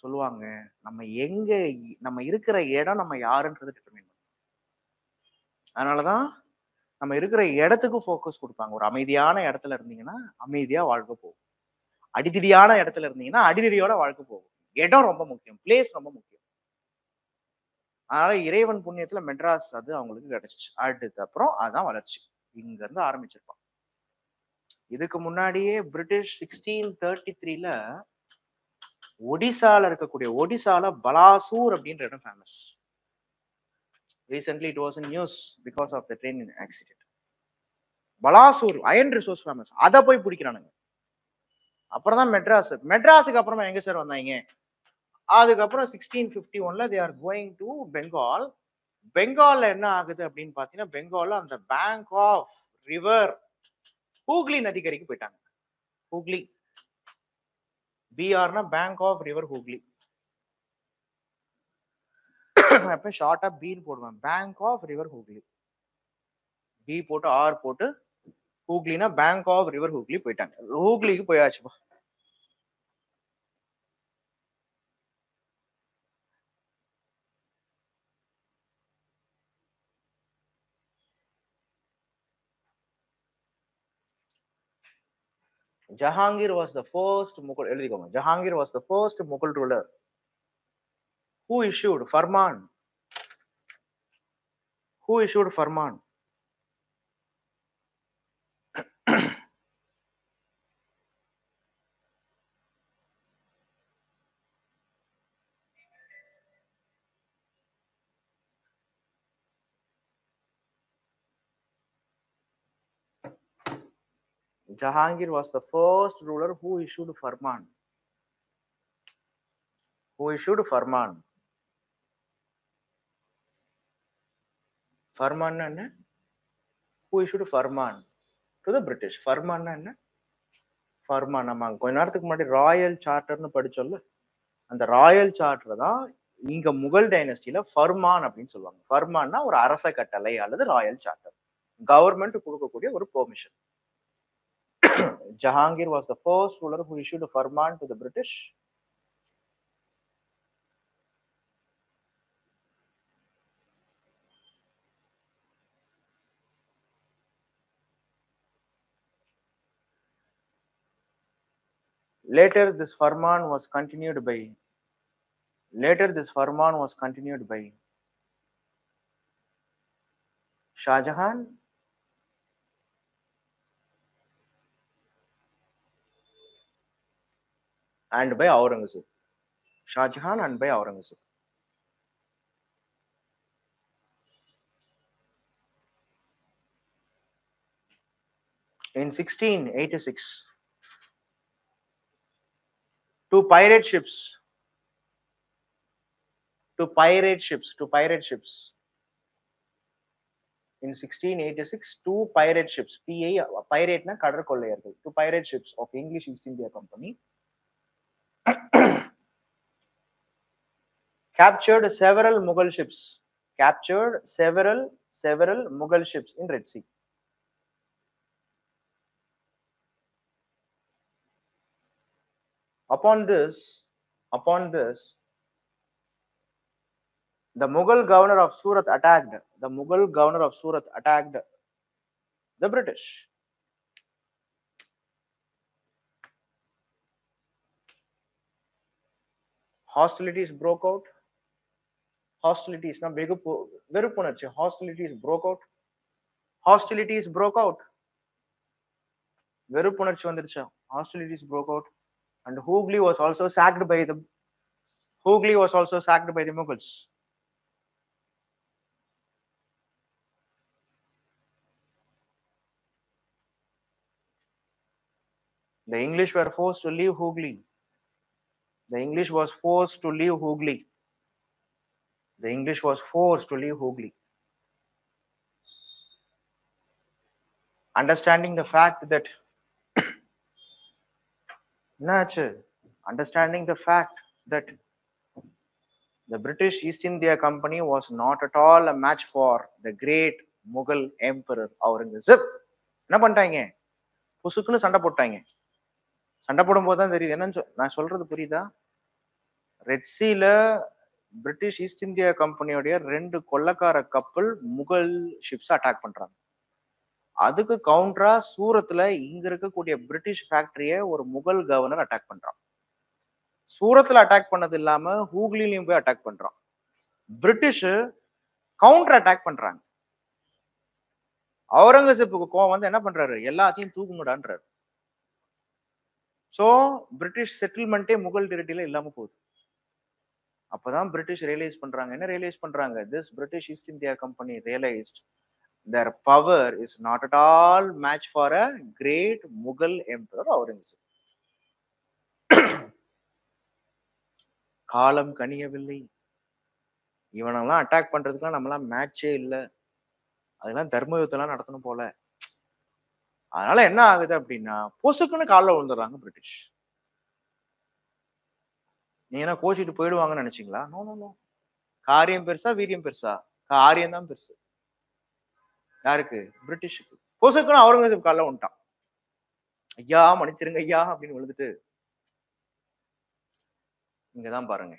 சொல்லுவாங்க, நம்ம இருக்கிற இடம் நம்ம யாருன்றது டிட்டர்மைன் பண்ணும். அதனாலதான் நம்ம இருக்கிற இடத்துக்கு ஃபோக்கஸ் கொடுப்பாங்க. ஒரு அமைதியான இடத்துல இருந்தீங்கன்னா அமைதியா வாழ்க்கை போகும். அடிதிடியான இடத்துல இருந்தீங்கன்னா அடிதிடியோட வாழ்க்கை போகும். இடம் ரொம்ப முக்கியம், பிளேஸ் ரொம்ப முக்கியம். அதனால இறைவன் புண்ணியத்துல மெட்ராஸ் அது அவங்களுக்கு கிடைச்சிச்சு. அதுக்கப்புறம் அதான் வளர்ச்சி. இங்க இருந்து ஆரம்பிச்சிருப்பான். இதுக்கு முன்னாடியே பிரிட்டிஷ் 1633ல ஒடிசால இருக்கக்கூடிய ஒடிசால பலாசூர் அப்படின்ற இடம் famous. Recently it was in news because of the train accident. Balasore iron resource famous. அதை போய் பிடிக்கிறானுங்க. அப்புறம் தான் மெட்ராஸுக்கு அப்புறமா எங்க சார் வந்தாங்க? அதுக்கப்புறம் 1651ல they are going to Bengal. பெங்கால்ல என்ன ஆகுது அப்படின்னு பாத்தீங்கன்னா, பெங்கால்ல அந்த பேங்க் ஆஃப் ரிவர் ஹூக்ளி நதிக்கரைக்கு போயிட்டாங்க. ஹூக்ளி பிஆர்னா பேங்க் ஆஃப் ரிவர் ஹூக்ளி. அப்ப ஷார்ட்டா பீன்னு போடுவேன். Bank of river Hooghly. B போட்டு ஆர் போட்டு ஹூக்ளினா பேங்க் ஆஃப் ரிவர் ஹூக்ளி போயிட்டாங்க. ஹூக்ளிக்கு போயாச்சுப்பா. Jahangir was the first Mughal. எழுதிக்கோங்க. Jahangir was the first Mughal ruler who issued Farman. Who issued Farman? Jahangir was the first ruler who issued Farman. Who issued Farman? Farman என்ன? Who issued Farman to the British? Farman என்ன? Farman நம்ம கொஞ்ச நேரத்துக்கு முன்னாடி Royal சார்ட்டர்னு படிச்சோம்ல, அந்த Royal charter தான் இங்க முகல் டைனஸ்டில ஃபர்மான் அப்படின்னு சொல்லுவாங்க. ஃபர்மான்னா ஒரு அரச கட்டளை அல்லது ராயல் சார்ட்டர், கவர்மெண்ட் கொடுக்கக்கூடிய ஒரு permission. Jahangir was the first ruler who issued a Farman to the British. Later this Farman was continued by Shah Jahan and by Aurangzeb. Shah Jahan and by Aurangzeb. In 1686, two pirate ships. In 1686, two pirate ships. Pirate na kadar kollayargal. Two pirate ships of English East India Company captured several Mughal ships. In Red Sea. Upon this, the Mughal governor of Surat attacked. The British. Hostilities broke out. Hostilities broke out. Hostilities broke out. And Hooghly was also sacked by the Mughals. The English were forced to leave Hooghly. The English was forced to leave Hooghly. Understanding the fact that the British East India Company was not at all a match for the great Mughal Emperor Aurangzeb. என்ன பண்ணிட்டாங்க? புசுக்குன்னு சண்டை போட்டாங்க. சண்டை போடும்போது தான் தெரியுது. என்னன்னு நான் சொல்றது புரியுதா? ரெட்சில பிரிட்டிஷ் ஈஸ்ட் இந்தியா கம்பெனியோடைய 2 கொள்ளக்கார கப்பல் முகல் ஷிப்ஸ் அட்டாக் பண்றாங்க. அதுக்கு கவுண்டரா சூரத்ல இங்க இருக்கக்கூடிய பிரிட்டிஷ் ஃபேக்டரியை ஒரு முகல் கவர்னர் அட்டாக் பண்றான். சூரத்ல அட்டாக் பண்ணது இல்லாம ஹூக்லிலையும் போய் அட்டாக் பண்றான். பிரிட்டிஷ் கவுண்டர் அட்டாக் பண்றாங்க. அவுரங்கசீப்புக்கு கோவம் வந்து என்ன பண்றாரு, எல்லாத்தையும் தூக்குங்கடான்றாரு. சோ பிரிட்டிஷ் செட்டில்மெண்ட்டே முகல் டெரிட்டரியில இல்லாம போகுது. அப்பதான் பிரிட்டிஷ் ரியலைஸ் பண்றாங்க. என்ன ரியலைஸ் பண்றாங்க? This British East India company realised their power is not at all match for a great Mughal emperor Aurangzeb. காலம் கனியவில்லை. இவனெல்லாம் அட்டாக் பண்றதுக்குலாம் நம்மளாம் மேட்சே இல்லை. அதெல்லாம் தர்ம யுத்தம்லாம் நடத்தணும் போல. அதனால என்ன ஆகுது அப்படின்னா பொசுக்குன்னு காலில் விழுந்துடுறாங்க பிரிட்டிஷ். நீ என்ன கோச்சிட்டு போயிடுவாங்கன்னு நினைச்சீங்களா? No no no. காரியம் பெருசா வீரியம் பெருசா? காரியம் தான் பெருசு. யாருக்கு? பிரிட்டிஷுக்கு. பொசுக்குன்னு அவுரங்கசீப் காலில் விட்டான். ஐயா மன்னிச்சிருங்க ஐயா அப்படின்னு விழுந்துட்டு இங்கதான் பாருங்க.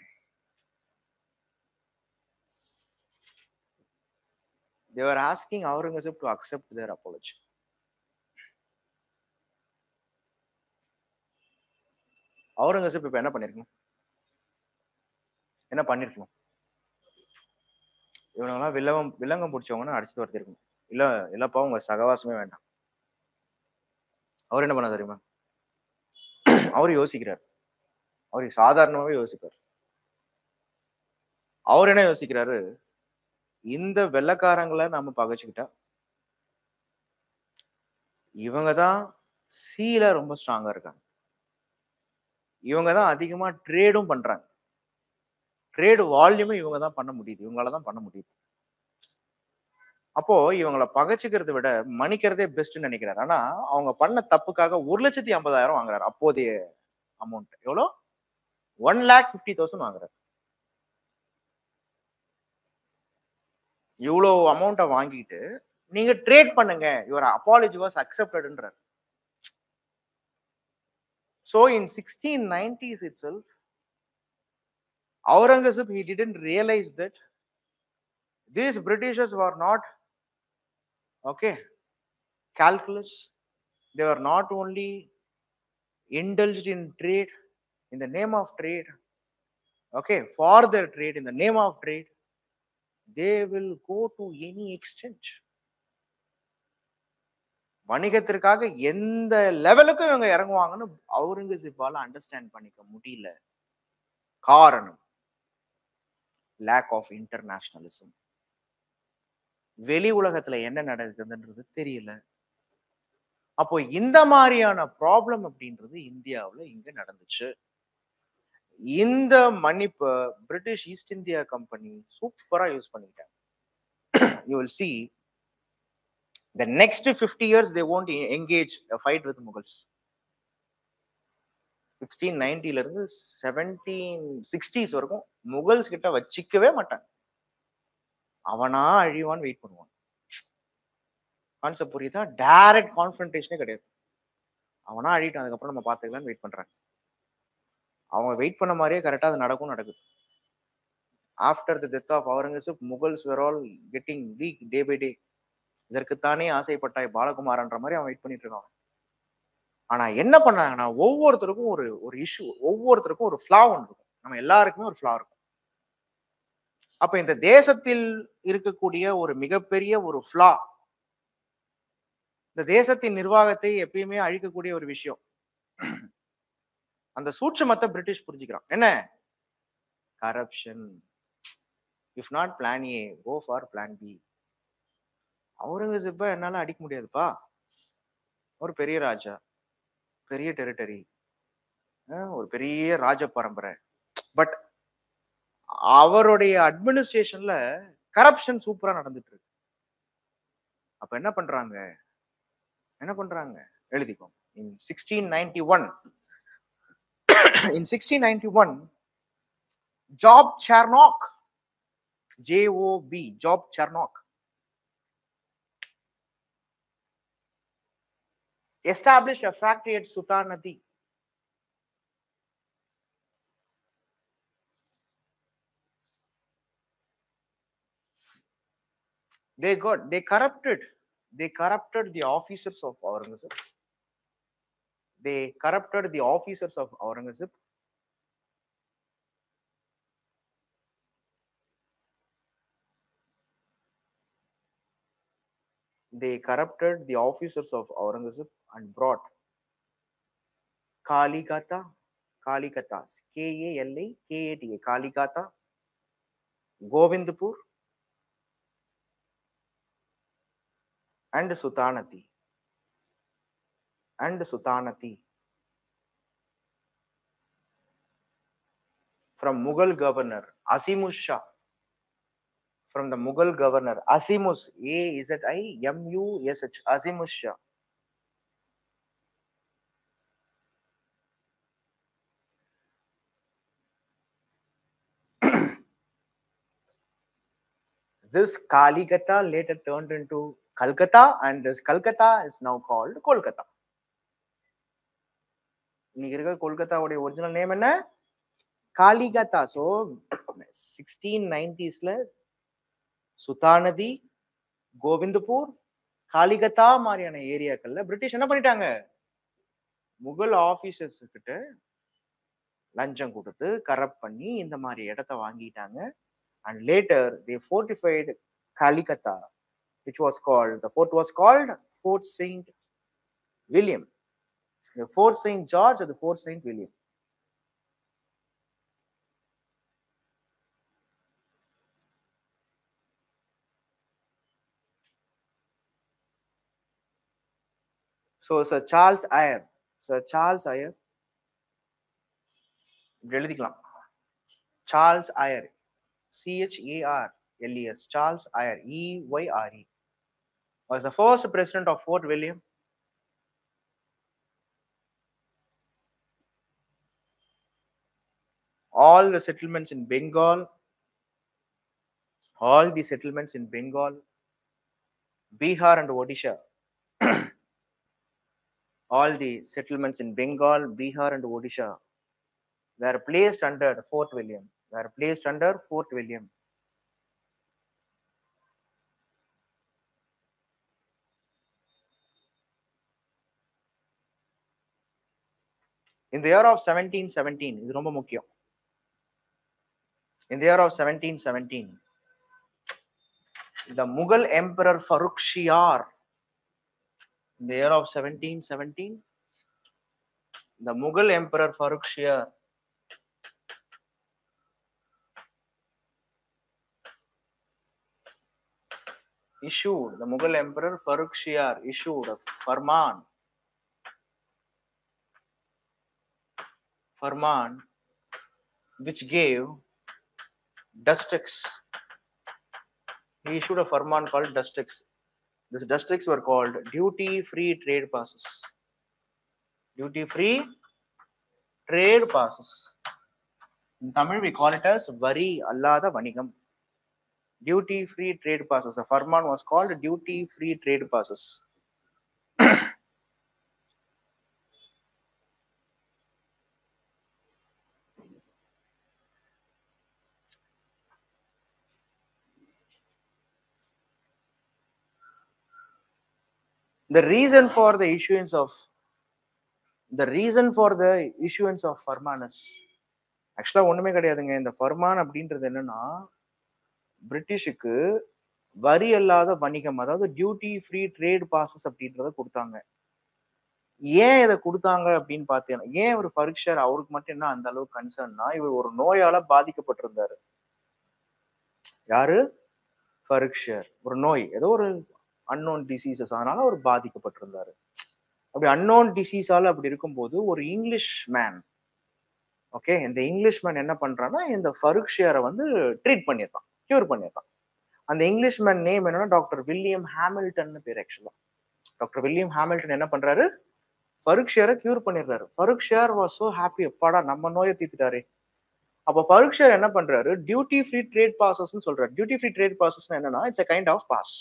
They were asking Aurangzeb to accept their apology. Aurangzeb இப்ப என்ன பண்ணிருக்கணும்? என்ன பண்ணிருக்கணும்? இவனெல்லாம் வில்லங்கம் பிடிச்சவங்கன்னு அடிச்சுட்டு வரத்திருக்கணும். இல்ல இல்லப்பா உங்க சகவாசமே வேண்டாம். அவர் என்ன பண்ண தெரியுமா? அவர் யோசிக்கிறார். அவர் சாதாரணமாவே யோசிப்பார். அவர் என்ன யோசிக்கிறாரு? இந்த வெள்ளக்காரங்களை நாம பகைச்சுக்கிட்டா இவங்கதான் சீல ரொம்ப ஸ்ட்ராங்கா இருக்காங்க. இவங்கதான் அதிகமா ட்ரேடும் பண்றாங்க. ட்ரேடு வால்யூமும் இவங்க தான் பண்ண முடியுது. இவங்களாலதான் பண்ண முடியுது. அப்போ இவங்களை பகைச்சுக்கிறத விட மன்னிக்கிறதே பெஸ்ட்னு நினைக்கிறாரு. ஆனா அவங்க பண்ண தப்புக்காக 1,50,000 வாங்குறாரு. அப்போதைய அமௌண்ட் எவ்வளோ? 1,50,000 வாங்குறாரு. இவ்வளோ அமௌண்ட்டை வாங்கிட்டு நீங்க ட்ரேட் பண்ணுங்க, யுவர் அப்பாலஜி வாஸ் அக்செப்டட்ன்றார். So in 1690s itself, Aurangzeb, he didn't realize that these Britishers were not okay calculus. They were not only indulged in trade in the name of trade, okay, for their trade in the name of trade, they will go to any extent. வணிகத்திற்காக எந்த லெவலுக்கும் இவங்க இறங்குவாங்கன்னு அவுரங்கசீப்பால understand பண்ணிக்க முடியல. காரணம் lack of இன்டர்நேஷனலிசம். வெளி உலகத்துல என்ன நடக்குதுன்றது தெரியல. அப்போ இந்த மாதிரியான ப்ராப்ளம் அப்படின்றது இந்தியாவுல இங்க நடந்துச்சு. இந்த மன்னிப்பு பிரிட்டிஷ் ஈஸ்ட் இந்தியா கம்பெனி சூப்பரா யூஸ் பண்ணிக்கிட்டாங்க. You will see the next 50 years they won't engage a fight with Mughals. 1690 இருந்து 1760s வரைக்கும் முகல்ஸ் கிட்ட வச்சிக்கவே மாட்டாங்க. அவனா அழிவான்னு வெயிட் பண்ணுவான். கான்செப்ட் புரியுதா? டைரக்ட் கான்ஃபரன்டேஷனே கிடையாது. அவனா அழிட்டான், அதுக்கப்புறம் நம்ம பார்த்துக்கலாம்னு வெயிட் பண்றாங்க. அவங்க வெயிட் பண்ண மாதிரியே கரெக்டா அது நடக்குது. After the death of Aurangzeb, Mughals were all getting weak day by day. இதற்குத்தானே ஆசைப்பட்டாய் பாலகுமாரன்ற மாதிரி அவன் வெயிட் பண்ணிட்டு இருக்கான். ஆனா என்ன பண்ணாங்கன்னா ஒவ்வொருத்தருக்கும் ஒரு இஷ்யூ, ஒவ்வொருத்தருக்கும் ஒரு ஃபிளா ஒன்று இருக்கும். நம்ம எல்லாருக்குமே ஒரு ஃபிளா இருக்கும். அப்ப இந்த தேசத்தில் இருக்கக்கூடிய ஒரு மிகப்பெரிய ஒரு ஃபிளா, இந்த தேசத்தின் நிர்வாகத்தை எப்பயுமே அழிக்கக்கூடிய ஒரு விஷயம். அந்த சூட்சுமத்தை பிரிட்டிஷ் புரிஞ்சுக்கிறான். என்ன? Corruption. If not plan A, go for plan B. அவுரங்கசீப்பை என்னால அடிக்க முடியாதுப்பா. ஒரு பெரிய ராஜா, பெரிய டெரிட்டரி, ஒரு பெரிய ராஜ பரம்பரை. பட் அவருடைய அட்மினிஸ்ட்ரேஷன்ல கரப்ஷன் சூப்பரா நடந்துட்டு இருக்கு. அப்ப என்ன பண்றாங்க எழுதிக்கோ. In 1691, Job Charnock, JOB, Job Charnock established a factory at Sutanadi. They corrupted They corrupted the officers of Aurangzeb. They corrupted the officers of Aurangzeb. They corrupted the officers of Aurangzeb and brought Kaligata, Kalikatas, Kalikata, Kaligata, Govindpur, and Sutanati. From Mughal governor Azimus Shah. From the Mughal governor Azimus, Azimush, Azimus Shah. This Kaligata later turned into Calcutta, and this Calcutta is now called Kolkata. Kolkata original name is Kaligata. So 1690s Sutanadi, Govindpur, Kaligata மாதிரியான ஏரியாக்கள்ல British என்ன பண்ணிட்டாங்க? Mughal officers கிட்ட லஞ்சம் கொடுத்து corrupt பண்ணி இந்த மாதிரி இடத்தை வாங்கிட்டாங்க. And later they fortified Kaligata, which was called, the fort was called Fort Saint William. The Fort Saint George or the Fort Saint William. So Sir Charles Eyre, எழுதிக்கலாம். Charles Eyre, Charles, Charles Eyre, Eyre, was the first president of Fort William. All the settlements in Bengal, Bihar and Odisha, all the settlements in Bengal, Bihar and Odisha were placed under Fort William. In the year of 1717, இது ரொம்ப முக்கியம். In the year of 1717, the Mughal Emperor Farrukhsiyar, in the year of 1717, the Mughal Emperor Farrukhsiyar issued a farman which gave districts. He issued a farman called districts. These districts were called duty-free trade passes. Duty-free trade passes. In Tamil, we call it as Vari Allada Vanigam. Duty-free trade passes. The farman was called duty-free trade passes. The reason for the issuance of farman is actually ஒண்ணுமே கிடையாதுங்க. இந்த ஃபர்மான் அப்படின்றது என்னன்னா, பிரிட்டிஷுக்கு வரி அல்லாத வணிகம், அதாவது duty free trade bosses அப்படின்றத கொடுத்தாங்க. ஏன் இதை கொடுத்தாங்க அப்படின்னு பார்த்தீங்கன்னா, ஏன் ஒரு பரீட்சர் அவருக்கு மட்டும் என்ன அந்த அளவுக்கு கன்சர்ன்னா, இவர் ஒரு நோயால பாதிக்கப்பட்டிருந்தாரு. யாரு? பரீட்சர். ஒரு நோய், ஏதோ ஒரு அன்னோன் டிசீசஸ், அதனால அவர் பாதிக்கப்பட்டிருந்தாரு. அப்படி அன்னோன் டிசீஸால அப்படி இருக்கும்போது ஒரு இங்கிலீஷ் மேன், ஓகே, இந்த இங்கிலீஷ் மேன் என்ன பண்றான்னா, இந்த ஃபருக்ஷியரை வந்து ட்ரீட் பண்ணிடுறான், கியூர் பண்ணிடுறான். அந்த இங்கிலீஷ் மேன் நேம் என்னன்னா டாக்டர் வில்லியம் ஹாமில்டன் பேர். ஆக்சுவலா டாக்டர் வில்லியம் ஹாமில்டன் என்ன பண்றாரு, ஃபருக்ஷியரை கியூர் பண்ணிடுறாரு. ஃபருக்ஷியர் வாஸ் சோ ஹாப்பி, எப்பாடா நம்ம நோயை தீர்த்துட்டாரு. அப்போ ஃபருக்ஷியர் என்ன பண்றாரு, டியூட்டி ஃப்ரீ ட்ரேட் பாசஸ்ன்னு சொல்றாரு. டியூட்டி ஃப்ரீ ட்ரேட் பாசஸ் என்னன்னா, it's a kind of pass.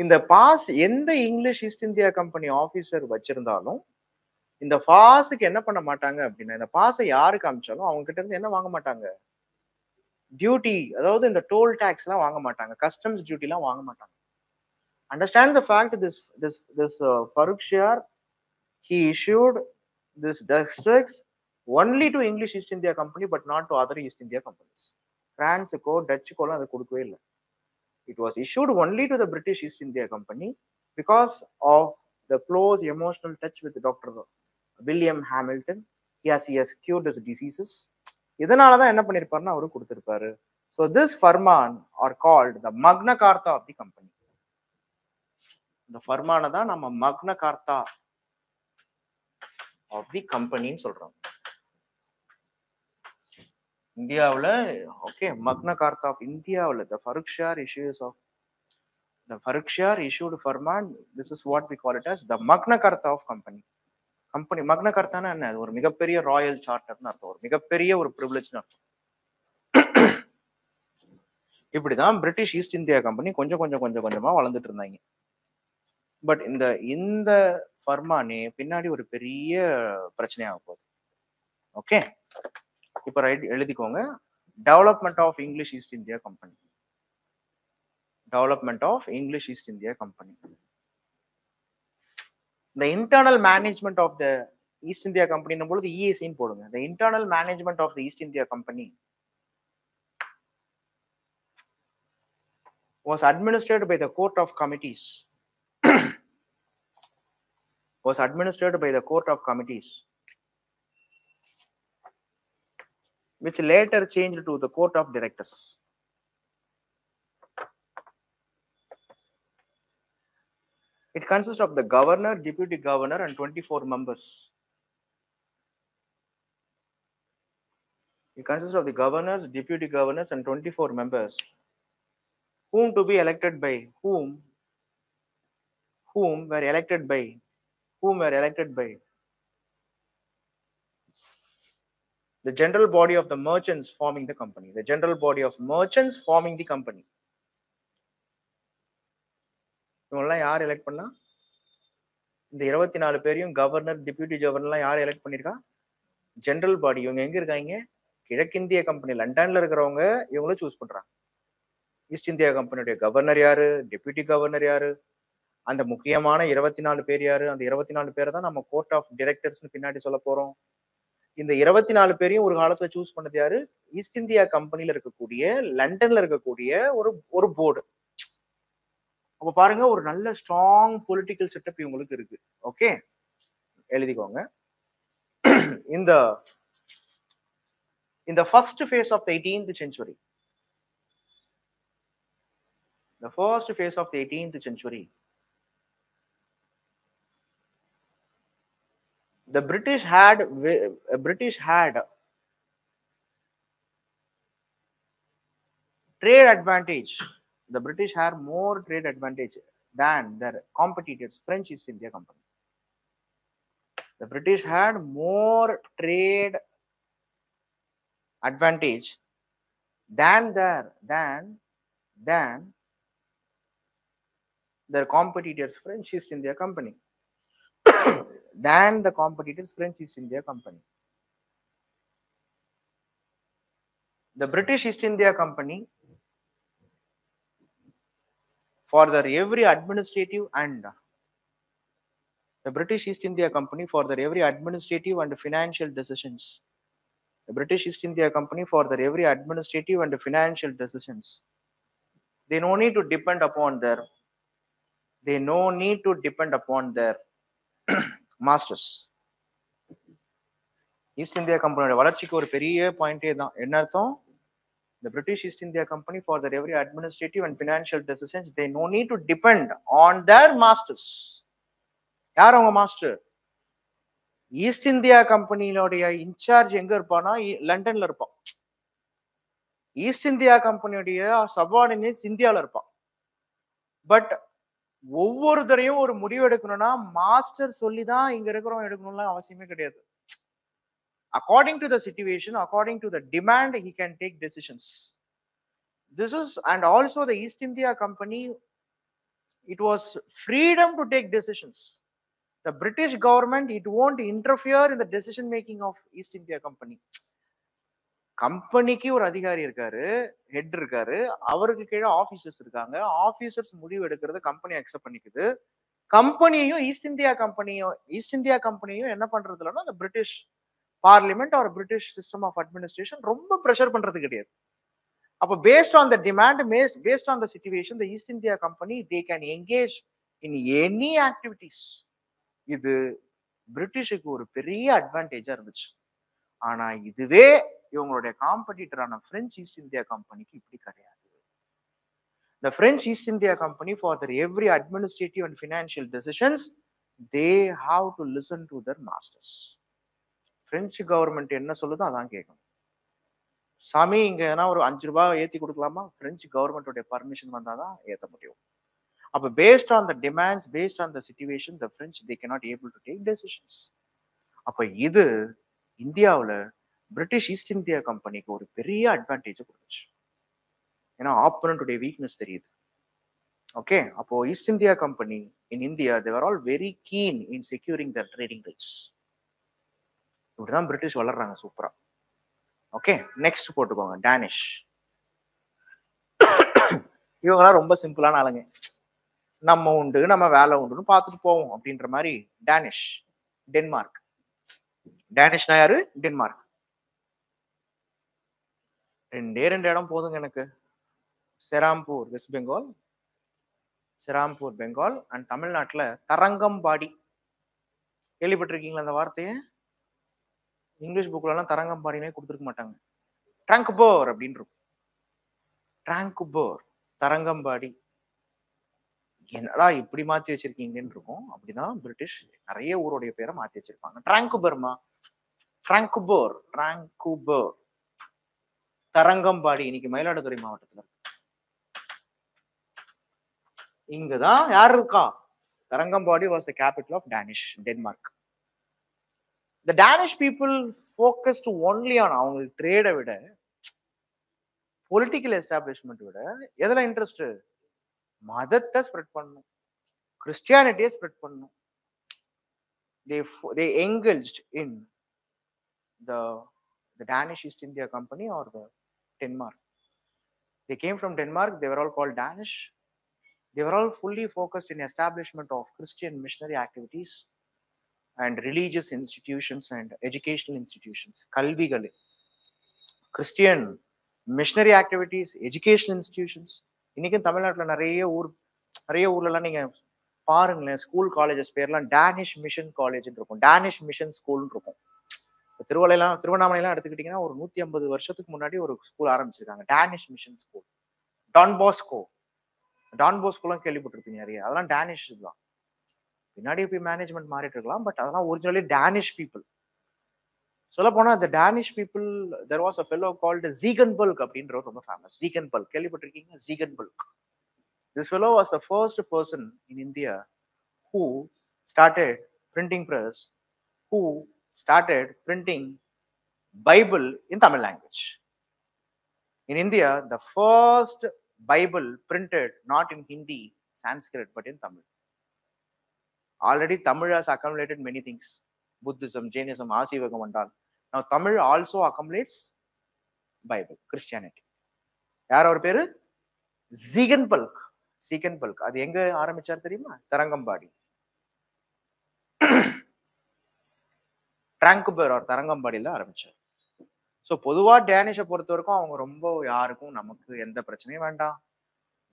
இந்த பாஸ் எந்த English East India company officer வச்சிருந்தாலும் இந்த பாஸுக்கு என்ன பண்ண மாட்டாங்க அப்படின்னா, இந்த பாஸை யாருக்கு அமிச்சாலும் அவங்க கிட்ட இருந்து என்ன வாங்க மாட்டாங்க, டியூட்டி, அதாவது இந்த டோல் டாக்ஸ் எல்லாம் வாங்க மாட்டாங்க, கஸ்டம்ஸ் டியூட்டி எல்லாம் வாங்க மாட்டாங்க. Understand the fact this Farrukhshar, he issued this districts only to English East India Company, but not to other East India companies. France ko Dutch ko la kodukave illa. It was issued only to the British East India Company because of the close emotional touch with Dr. William Hamilton. He has cured his diseases. இதனால தான் என்ன பண்ணிருப்பாருன்னா அவரு கொடுத்திருப்பாரு. So this farman are called the Magna Carta of the company. இந்த farman தான் நம்ம Magna Carta of the company ன்னு சொல்றோம். இந்தியாவுல ஓகே Magna Carta of இந்தியாவுல the Farrukhshar issues of the Farrukhshar issued farman. This is what we call it as the Magna Carta of company. கம்பெனி Magna கர்த்தானா என்ன? ஒரு மிகப்பெரிய ராயல் சார்ட்டர்னு அர்த்தம், ஒரு மிகப்பெரிய ஒரு ப்ரிவிலேஜ்னு அர்த்தம். இப்படிதான் பிரிட்டிஷ் ஈஸ்ட் இந்தியா கம்பெனி கொஞ்சமா வளர்ந்துட்டு இருந்தாங்க. பட் இந்த ஃபர்மானே பின்னாடி ஒரு பெரிய பிரச்சனையாக போகுது. ஓகே, இப்ப ரைட் எழுதிக்கோங்க. Development of English East India company. Development of English East India company. The internal management of the East India Company பொழுது EAC ன்னு போடுங்க. The internal management of the East India Company was administered by the court of committees. Was administered by the court of committees, which later changed to the court of directors. It consists of the governor, deputy governor, and 24 members. It consists of the governors, deputy governors, and 24 members, whom to be elected by whom were elected by the general body of the merchants forming the company. The general body of merchants forming the company. இவங்கெல்லாம் யார் elect பண்ணா? இந்த 24 பேரையும் governor, deputy கவர்னர்லாம் யார் elect பண்ணிருக்கா? General body. இவங்க எங்க இருக்காங்க? கிழக்கிந்திய கம்பெனி லண்டன்ல இருக்கிறவங்க இவங்களும் சூஸ் பண்றாங்க. ஈஸ்ட் இந்தியா கம்பெனியுடைய கவர்னர் யாரு, டெப்யூட்டி கவர்னர் யாரு, அந்த முக்கியமான 24 பேர் யாரு, அந்த 24 பேரை தான் நம்ம கோர்ட் ஆஃப் டைரக்டர்ஸ்னு பின்னாடி சொல்ல போறோம். இந்த 24 பேரையும் ஒரு காலத்துல சூஸ் பண்ணது யாரு? ஈஸ்ட் இந்தியா கம்பெனில இருக்கக்கூடிய லண்டன்ல இருக்கக்கூடிய ஒரு போர்டு. அப்ப பாருங்க, ஒரு நல்ல ஸ்ட்ராங் பொலிட்டிக்கல் செட்டப் இவங்களுக்கு இருக்கு. ஓகே, எழுதிக்கோங்க. இந்த first phase of the 18th century, the first phase of the 18th century, the British had trade advantage. The British had more trade advantage than their competitors, French East India Company. The British had more trade advantage than their competitors, French East India Company. Than the competitors, French East India Company. The British East India Company, for their every administrative and the British East India Company for their every administrative and financial decisions. The British East India Company for their every administrative and financial decisions. They no need to depend upon their masters. East India Company வளர்ச்சிக்கு ஒரு பெரிய பாயிண்டே தான். என்ன அர்த்தம்? The British East India Company for their every administrative and financial decisions, they no need to depend on their masters. யார் அவங்க master? East India கம்பெனியோடைய incharge எங்க இருப்பானா? லண்டன்ல இருப்பான். ஈஸ்ட் இந்தியா கம்பெனியோடைய சபார்டினேட்ஸ் இந்தியாவில் இருப்பான். பட் ஒவ்வொருத்தரையும் ஒரு முடிவு எடுக்கணும்னா மாஸ்டர் சொல்லி தான் இங்க இருக்கிறவங்க எடுக்கணும்லாம் அவசியமே கிடையாது. According to the situation, according to the demand, he can take decisions. This is, and also the East India Company, it was freedom to take decisions. The British government, it won't interfere in the decision making of East India Company. கம்பெனிக்கு ஒரு அதிகாரி இருக்காரு, head இருக்காரு, அவருக்கு கீழே officers இருக்காங்க. Officers முடிவு எடுக்கிறத கம்பெனி அக்செப்ட் பண்ணிக்குது. கம்பெனியையும் ஈஸ்ட் இந்தியா கம்பெனியும் என்ன பண்றது இல்லைன்னா அந்த பிரிட்டிஷ் பார்லிமெண்ட் ஒரு பிரிட்டிஷ் சிஸ்டம் ஆஃப் அட்மினிஸ்ட்ரேஷன் ரொம்ப ப்ரெஷர் பண்றது கிடையாது. அப்போ based on the demand, based on the situation, the East India company they can engage in any activities. இது பிரிட்டிஷுக்கு ஒரு பெரிய அட்வான்டேஜா இருந்துச்சு. ஆனா இதுவே இவங்களுடைய காம்படிட்டரான பிரெஞ்சு ஈஸ்ட் இந்தியா கம்பெனிக்கு இப்படி கிடையாது. The French East India Company, for their every administrative and financial decisions, they have to listen to their masters. French government என்ன சொல்லுதோ அதான் கேட்கணும். சாமி இங்க ஏன்னா ஒரு 5 ரூபாய் ஏத்தி கொடுக்கலாமா? பிரெஞ்சு கவர்மெண்டோட பர்மிஷன் வந்தாதான் ஏத்த முடியும். அப்ப based on the demands, based on the situation, the French they cannot able to take decisions. அப்ப இது இந்தியாவுல பிரிட்டிஷ் ஈஸ்ட் இந்தியா கம்பெனிக்கு ஒரு பெரிய அட்வான்டேஜ் கொடுத்துச்சு. ஏன்னா ஆப்போனன்ட்டுடைய வீக்னஸ் தெரியுது. ஓகே, அப்போ East India company in India they are all very keen in securing their trading rights. இப்படிதான் பிரிட்டிஷ் வளர்றாங்க சூப்பரா. ஓகே, நெக்ஸ்ட் போட்டுக்கோங்க டேனிஷ். இவங்கெல்லாம் ரொம்ப சிம்பிளான ஆளுங்க. நம்ம உண்டு நம்ம வேலை உண்டுன்னு பார்த்துட்டு போவோம் அப்படின்ற மாதிரி. Danish, Denmark. டேனிஷ்னா யாரு? டென்மார்க். 2 இடம் போதுங்க எனக்கு. செராம்பூர் வெஸ்ட் பெங்கால், செராம்பூர் பெங்கால், அண்ட் தமிழ்நாட்டுல தரங்கம்பாடி. கேள்விப்பட்டிருக்கீங்களா அந்த வார்த்தையை? இங்கிலீஷ் புக்ல எல்லாம் தரங்கம்பாடினே கொடுத்துருக்க மாட்டாங்க. ட்ராங்குபோர் அப்படின்னு இருக்கும். ட்ராங்குபோர், தரங்கம்பாடி. என்னடா இப்படி மாத்தி வச்சிருக்கீங்கன்னு இருக்கும். அப்படிதான் பிரிட்டிஷ் நிறைய ஊருடைய பேரை மாத்தி வச்சிருப்பாங்க. ட்ராங்குபர்மா, ட்ராங்குபோர், ட்ராங்குபோர், தரங்கம்பாடி. இன்னைக்கு மயிலாடுதுறை மாவட்டத்துல இங்கதான் யார் இருக்கா? Tharangambadi was the capital of Danish, Denmark. The Danish people focused only on அவங்க ட்ரேடை விட, பொலிட்டிக்கல் எஸ்டாப்ளிஷ்மெண்ட் விட எதுல இன்ட்ரெஸ்ட்? மதத்தை ஸ்ப்ரெட் பண்ணணும், கிறிஸ்டியானிட்டியை ஸ்ப்ரெட் பண்ணணும். They engaged in the Danish East India Company or the Denmark. They came from Denmark. They were all called Danish. They were all fully focused in establishment of Christian missionary activities and religious institutions and educational institutions. கல்விகள், Christian missionary activities, educational institutions. இன்னைக்கும் தமிழ்நாட்டில் நிறைய ஊர்லலாம் நீங்க பாருங்களேன், school colleges பேர்லாம் Danish mission college இருக்கும், Danish mission school இருக்கும். திருவண்ணாமலையெல்லாம் எடுத்துக்கிட்டீங்கன்னா ஒரு 150 வருஷத்துக்கு முன்னாடி ஒரு ஸ்கூல் ஆரம்பிச்சிருக்காங்க, டேனிஷ் மிஷன் ஸ்கூல். டான் போஸ்கோலாம் கேள்விப்பட்டிருப்பீங்க நிறைய. அதெல்லாம் டேனிஷ் தான். பின்னாடி போய் மேனேஜ்மெண்ட் மாறிட்டு இருக்கலாம், பட் அதெல்லாம் ஒரிஜினலி டேனிஷ் பீப்புள். சொல்ல போனா இந்த Danish people, there was a fellow called Ziegenbalg அப்படின்றவர் ரொம்ப ஃபேமஸ். ஜீகன்பல்க் கேள்விப்பட்டிருக்கீங்க? Ziegenbalg. This fellow was the first person in India who started printing press, who started printing Bible in Tamil language. In India, the first Bible printed not in Hindi, Sanskrit, but in Tamil. Already Tamil has accumulated many things. Buddhism, Jainism, Asivagam and all. Now Tamil also accumulates Bible, Christianity. யார் அவர் பேரு? ஜீகன்பல்க். ஜீகன்பல்க். அது எங்க ஆரம்பிச்சார் தெரியுமா? தரங்கம்பாடி. ட்ராங்குபர் ஒரு தரங்கம்பாடியில ஆரம்பிச்சார். So பொதுவா டேனிஷை பொறுத்த வரைக்கும் அவங்க ரொம்ப யாருக்கும் நமக்கு எந்த பிரச்சனையும் வேண்டாம்,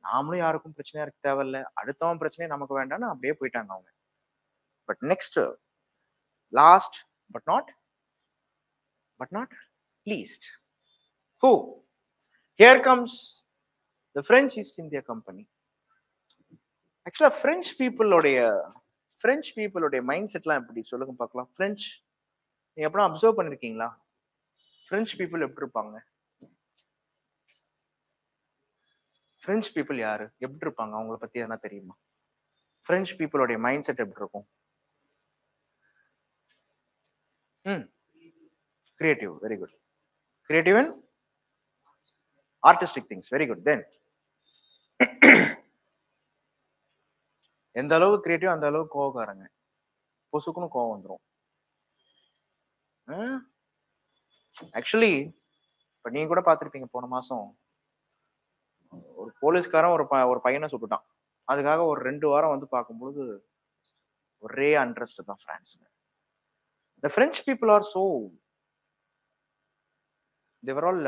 நாமளும் யாருக்கும் பிரச்சனையா இருக்க தேவையில்ல, அடுத்தவன் பிரச்சனையும் நமக்கு வேண்டாம்னு அப்படியே போயிட்டாங்க அவங்க. But next, last but not least, who? Here comes the French East India Company. ஆக்சுவலா பிரெஞ்சு பீப்புளுடைய மைண்ட் செட்லாம் எப்படி சொல்லுங்க பார்க்கலாம். பிரெஞ்சு நீங்க எப்படின்னா அப்சர்வ் பண்ணிருக்கீங்களா? பிரெஞ்சு பீப்புள் எப்படி இருப்பாங்க? பிரெஞ்சு பீப்புள் யாரு, எப்படி இருப்பாங்க? அவங்கள பத்தி எதனா தெரியுமா? பிரெஞ்சு பீப்புளுடைய மைண்ட் செட் எப்படி இருக்கும்? Creative, very good. Creative and artistic things, very good. Then எந்த அளவு கிரியேட்டிவ் அந்த அளவுக்கு கோவக்காரங்க. பொசுக்குன்னு கோவம் வந்துடும். ஆக்சுவலி இப்போ நீங்க கூட பார்த்துருப்பீங்க, போன மாசம் ஒரு போலீஸ்காரன் ஒரு பையனை சுட்டுட்டான். அதுக்காக ஒரு 2 வாரம் வந்து பார்க்கும்பொழுது ஒரே அன்ட்ரஸ்ட் தான் பிரான்ஸ்ல. The French people are so, they were all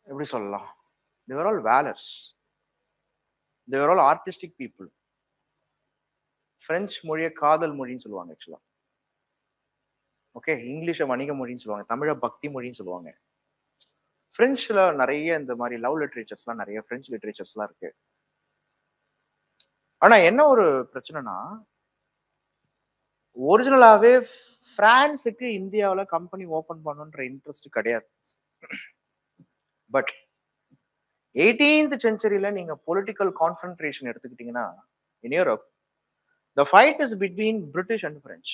எப்படி சொல்லலாம், they were all valors, they were all artistic people. French மொழியை காதல் மொழின்னு சொல்லுவாங்க ஆக்சுவலா. ஓகே, இங்கிலீஷை வணிக மொழின்னு சொல்லுவாங்க, தமிழை பக்தி மொழின்னு சொல்லுவாங்க. பிரெஞ்சுல நிறைய இந்த மாதிரி லவ் லிட்ரேச்சர்ஸ்லாம், நிறைய பிரெஞ்சு லிட்ரேச்சர்ஸ்லாம் இருக்கு. ஆனா என்ன ஒரு பிரச்சனைனா, ஒரிஜினலாவே பிரான்ஸுக்கு இந்தியாவில் கம்பெனி ஓபன் பண்ணுன்ற இன்ட்ரெஸ்ட் கிடையாது. பட் 18th centuryல நீங்க பொலிட்டிக்கல் கான்சென்ட்ரேஷன் எடுத்துக்கிட்டீங்கன்னா, in Europe the fight is between British and French.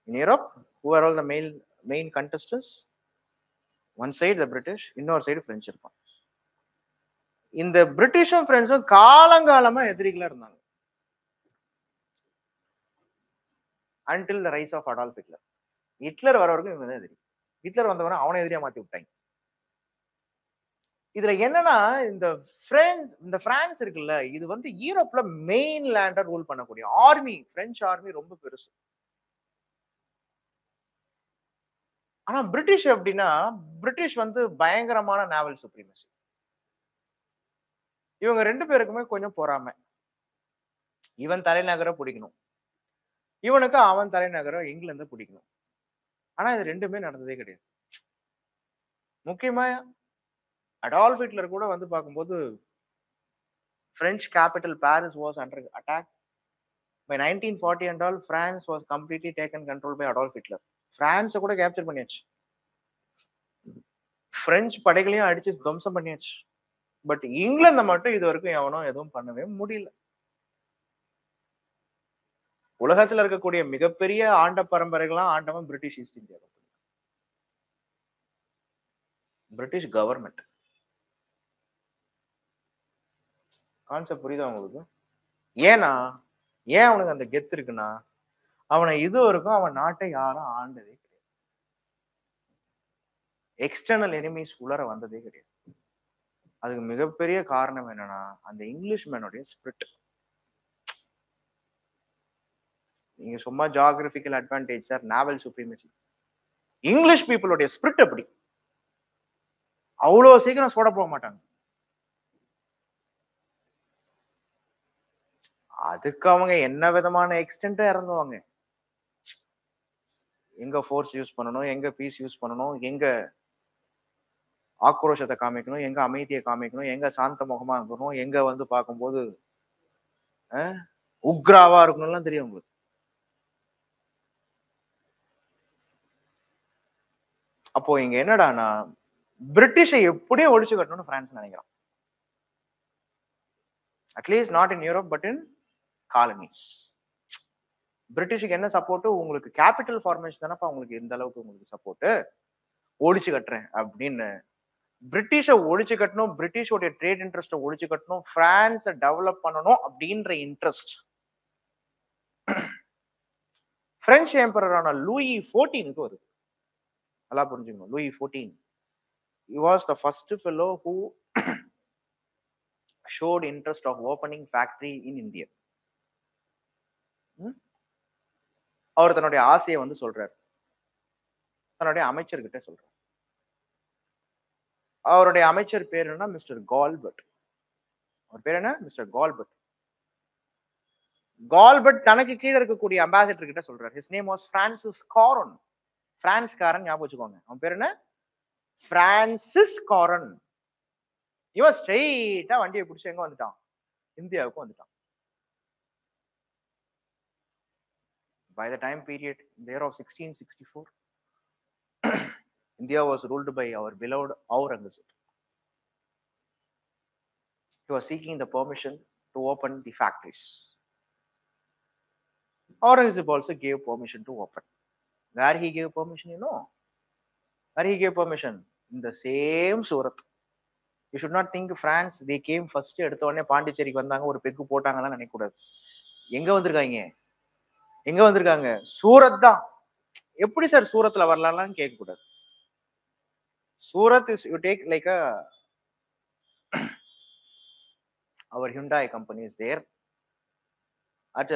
In Europe, who are all the main contestants? One side the British, இன்னொரு சைடு French இருப்பாங்க. இந்த பிரிட்டிஷும் பிரெஞ்சும் காலங்காலமா எதிரிகளா இருந்தாங்க. until the rise of Adolf Hitler. Hitler வர வரைக்கும் இவங்க எதிரி. ஹிட்லர் வந்தவரை அவனை எதிரியா மாத்தி விட்டாங்க. இதுல என்னன்னா, இந்த பிரான்ஸ் இருக்குல்ல, இது வந்து யூரோப்ல மெயின் லேண்டா ரூல் பண்ணக்கூடிய ஆர்மி, பிரெஞ்சு ஆர்மி ரொம்ப பெருசு. ஆனா பிரிட்டிஷ் எப்படின்னா, பிரிட்டிஷ் வந்து பயங்கரமான நேவல் சுப்ரீமசி. இவங்க 2 பேருக்குமே கொஞ்சம் பொறாமை. இவன் தலைநகரை பிடிக்கணும், இவனுக்கு அவன் தலைநகரை இங்கிலாந்து பிடிக்கணும். ஆனா இது 2மே நடந்ததே கிடையாது. முக்கியமா அடால்ஃப் ஹிட்லர் கூட வந்து பார்க்கும்போது French capital Paris was under attack. By 1940 and all, France was completely taken control by Adolf Hitler. France கூட கேப்சர் பண்ணியாச்சு, பிரெஞ்சு படைகளையும் அடிச்சு துவம்சம் பண்ணியாச்சு. பட் இங்கிலாந்து மட்டும் இது வரைக்கும் எவனும் எதுவும் பண்ணவே முடியல. உலகத்துல இருக்கக்கூடிய மிகப்பெரிய ஆண்ட பரம்பரைகளாம் ஆண்டவன் British East India, British government. Concept புரியுதா உங்களுக்கு? ஏன்னா ஏன் அவனுக்கு அந்த கெத்து இருக்குன்னா, அவனை இது வரைக்கும் அவன் நாட்டை யாரும் ஆண்டதே கிடையாது. எக்ஸ்டர்னல் எனிமீஸ் உலர வந்ததே கிடையாது. அதுக்கு மிகப்பெரிய காரணம் என்னன்னா, அந்த இங்கிலீஷ் மேனுடைய ஸ்பிரிட். நீங்க சும்மா ஜியோகிராபிக்கல் அட்வான்டேஜ் சார், நாவல் சுப்ரீமசி, இங்கிலீஷ் பீப்புளுடைய ஸ்பிரிட் அப்படி. அவ்வளவு சீக்கிரம் சோட போக மாட்டாங்க. அதுக்கு அவங்க என்ன விதமான எக்ஸ்டென்ட்டா இறந்துவாங்க. எங்க ஃபோர்ஸ் யூஸ் பண்ணணும், எங்க பீஸ் யூஸ் பண்ணணும், எங்க ஆக்ரோஷத்தை காமிக்கணும், எங்க அமைதியை காமிக்கணும், எங்க சாந்த முகமா இருக்கணும், எங்க வந்து பார்க்கும்போது உக்ராவா இருக்கணும்லாம் தெரியும் உங்களுக்கு. அப்போ இங்க என்னடானா, பிரிட்டிஷை எப்படியும் ஒழிச்சு கட்டணும்னு பிரான்ஸ் நினைக்கிறான். At least not in Europe but in colonies. பிரிட்டிஷுக்கு என்ன சப்போர்ட்? உங்களுக்கு கேபிட்டல் ஃபார்மேஷன் தானப்பா உங்களுக்கு இந்த அளவுக்கு உங்களுக்கு சப்போர்ட், ஒழிச்சு கட்டுறேன் அப்படின்னு. பிரிட்டிஷை ஒழிச்சு கட்டணும், பிரிட்டிஷோடைய ட்ரேட் இன்ட்ரெஸ்ட்டை ஒழிச்சு கட்டணும், பிரான்ஸை டெவலப் பண்ணணும் அப்படின்ற இன்ட்ரெஸ்ட் பிரெஞ்சு எம்பரரான லூயி 14க்கு வருது. நல்லா புரிஞ்சுக்கணும், Louis 14 he was the first fellow who showed interest of opening factory in India. அவர் தன்னுடைய ஆசையை வந்து சொல்றாரு, தன்னுடைய அமைச்சர்கிட்ட சொல்றாரு. அவருடைய அமைச்சர் பேர் என்ன? Mister Colbert. அவர் பேர் என்ன? Mister Colbert. கால்பர்ட் தனக்கு கீழே இருக்கக்கூடிய அம்பாசிடர் கிட்ட சொல்றாரு. his name was பிரான்சிஸ் காரன். பிரான்ஸ்காரன் ஞாபகம் வச்சுக்கோங்க. அவன் பேர் என்ன? பிரான்சிஸ் காரன். இவன் ஸ்ட்ரெயிட்டா வண்டியை பிடிச்சி எங்க வந்துட்டான்? இந்தியாவுக்கு வந்துட்டான். By the time period, in the year of 1664, India was ruled by our beloved Aurangzeb. He was seeking the permission to open the factories. Aurangzeb also gave permission to open. Where he gave permission, you know? Where he gave permission? In the same Surat. You should not think France, they came first, எடுத்த உடனே பாண்டிச்சேரிக்கு வந்தாங்க, ஒரு பெக்கு போட்டாங்கலாம் நினைக்க கூடாது. எங்க வந்திருக்காங்க? எங்க வந்திருக்காங்க? சூரத் தான். எப்படி சார் சூரத்ல வரலாம்னு கேட்க கூடாது. Surat is you take like our Hyundai company is there at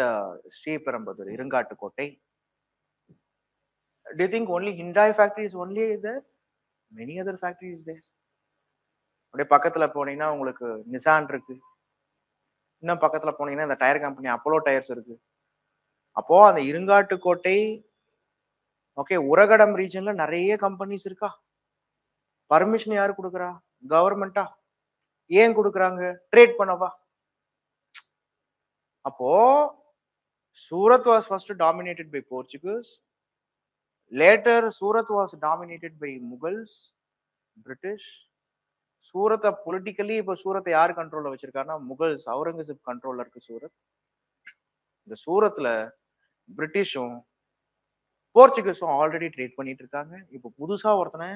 Sriperambur, Irungattukottai. Do you think only Hyundai factory is only there? Many other factories there. அப்படியே பக்கத்துல போனீங்கன்னா உங்களுக்கு நிசான் இருக்கு. இன்னும் பக்கத்துல போனீங்கன்னா இந்த டயர் கம்பெனி அப்போலோ டயர்ஸ் இருக்கு. அப்போ அந்த இருங்காட்டுக்கோட்டை ஓகே உரகடம் ரீஜன்ல நிறைய கம்பெனிஸ் இருக்கா? பர்மிஷன் யாரு கொடுக்குறா? கவர்மெண்டா? ஏன் கொடுக்குறாங்க? ட்ரேட் பண்ணவா? அப்போ Surat was first dominated by Portuguese. Later Surat was dominated by Mughals, British. சூரத்தை பொலிட்டிக்கலி இப்போ சூரத்தை யார் கண்ட்ரோல்ல வச்சிருக்காருன்னா முகல்ஸ், அவுரங்கசீப் கண்ட்ரோல்ல இருக்கு சூரத். இந்த சூரத்ல பிரிட்டிஷும் போர்ச்சுகீஸும் ஆல்ரெடி ட்ரேட் பண்ணிட்டு இருக்காங்க. இப்போ புதுசா ஒருத்தனை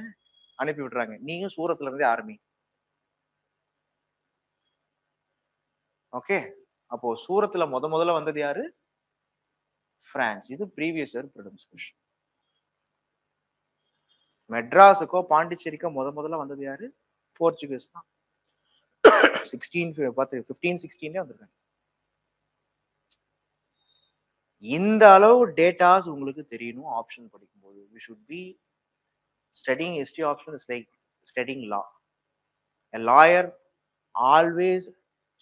அனுப்பி விடுறாங்க, நீங்க சூரத்ல இருந்தே ஆர்மி. ஓகே, அப்போ சூரத்ல முதல்ல வந்தது யாரு? பிரான்ஸ். இது ப்ரீவியஸ் இயர் ப்ரிலிம்ஸ் கொஸ்டின். மெட்ராஸுக்கோ பாண்டிச்சேரிக்கோ முதல்ல வந்தது யாரு? போர்ச்சுகீஸ் தான். 1516 வந்திருக்காங்க. இந்த அளவு டேட்டாஸ் உங்களுக்கு தெரியணும் ஆப்ஷன் படிக்கும்போது. we should be studying history option is like studying law. A lawyer always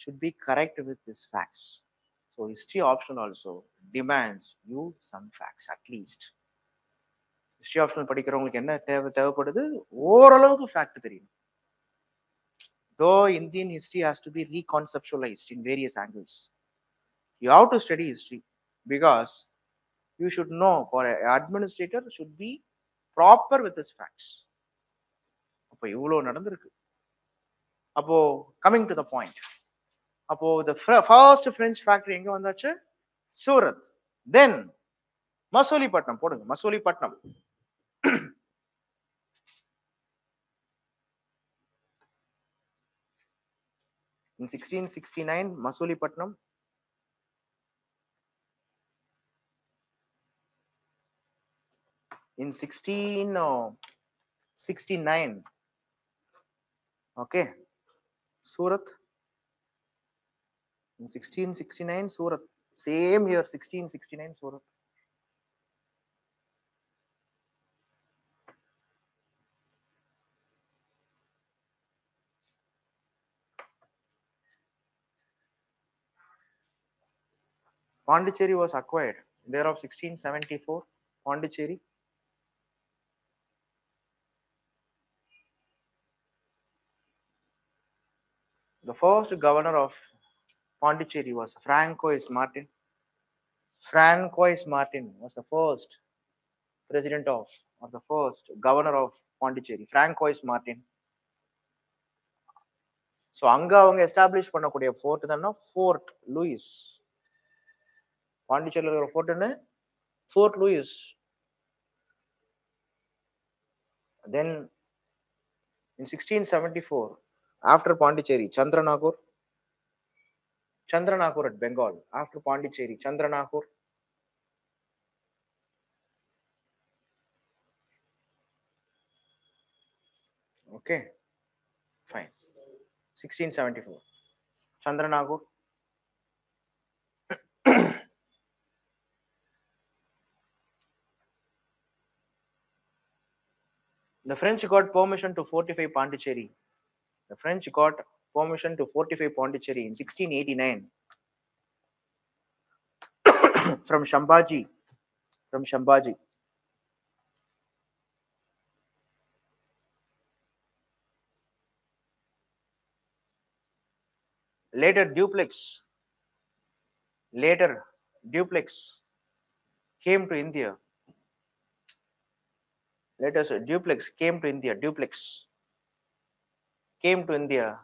should be correct with his facts. So history option also demands you some facts at least. history option படிக்கிறவங்களுக்கு என்ன தேவைப்படுது? ஓரளவுக்கு fact தெரியும். Though Indian history has to be reconceptualized in various angles, you have to study history because you should know, for an administrator should be proper with his facts. அப்போ இவ்வளவு நடந்திருக்கு. அப்போ coming to the point, அப்போ the first French factory எங்க வந்தாச்சு? Surat. Then Masulipatnam போடுங்க, Masulipatnam. In 1669 Masulipatnam. In 1669 okay Surat. In 1669 Surat. Same year 1669 Surat. Pondicherry was acquired there of 1674. Pondicherry. The first governor of Pondicherry was Francois Martin. Francois Martin was the first president of, or the first governor of Pondicherry. Francois Martin. So அங்க அவங்க establish பண்ணக்கூடிய fort தான fort Lewis. பாண்டிச்சேரியில் இருக்கிற fort என்ன? Fort Louis. Then in 1674 after Pondicherry, Chandranagur at Bengal. After Pondicherry, Chandranagur. Okay, fine. 1674 Chandranagur. The French got permission to fortify Pondicherry. The French got permission to fortify Pondicherry in 1689 from Shambaji. Later duplex came to India. Duplex came to India,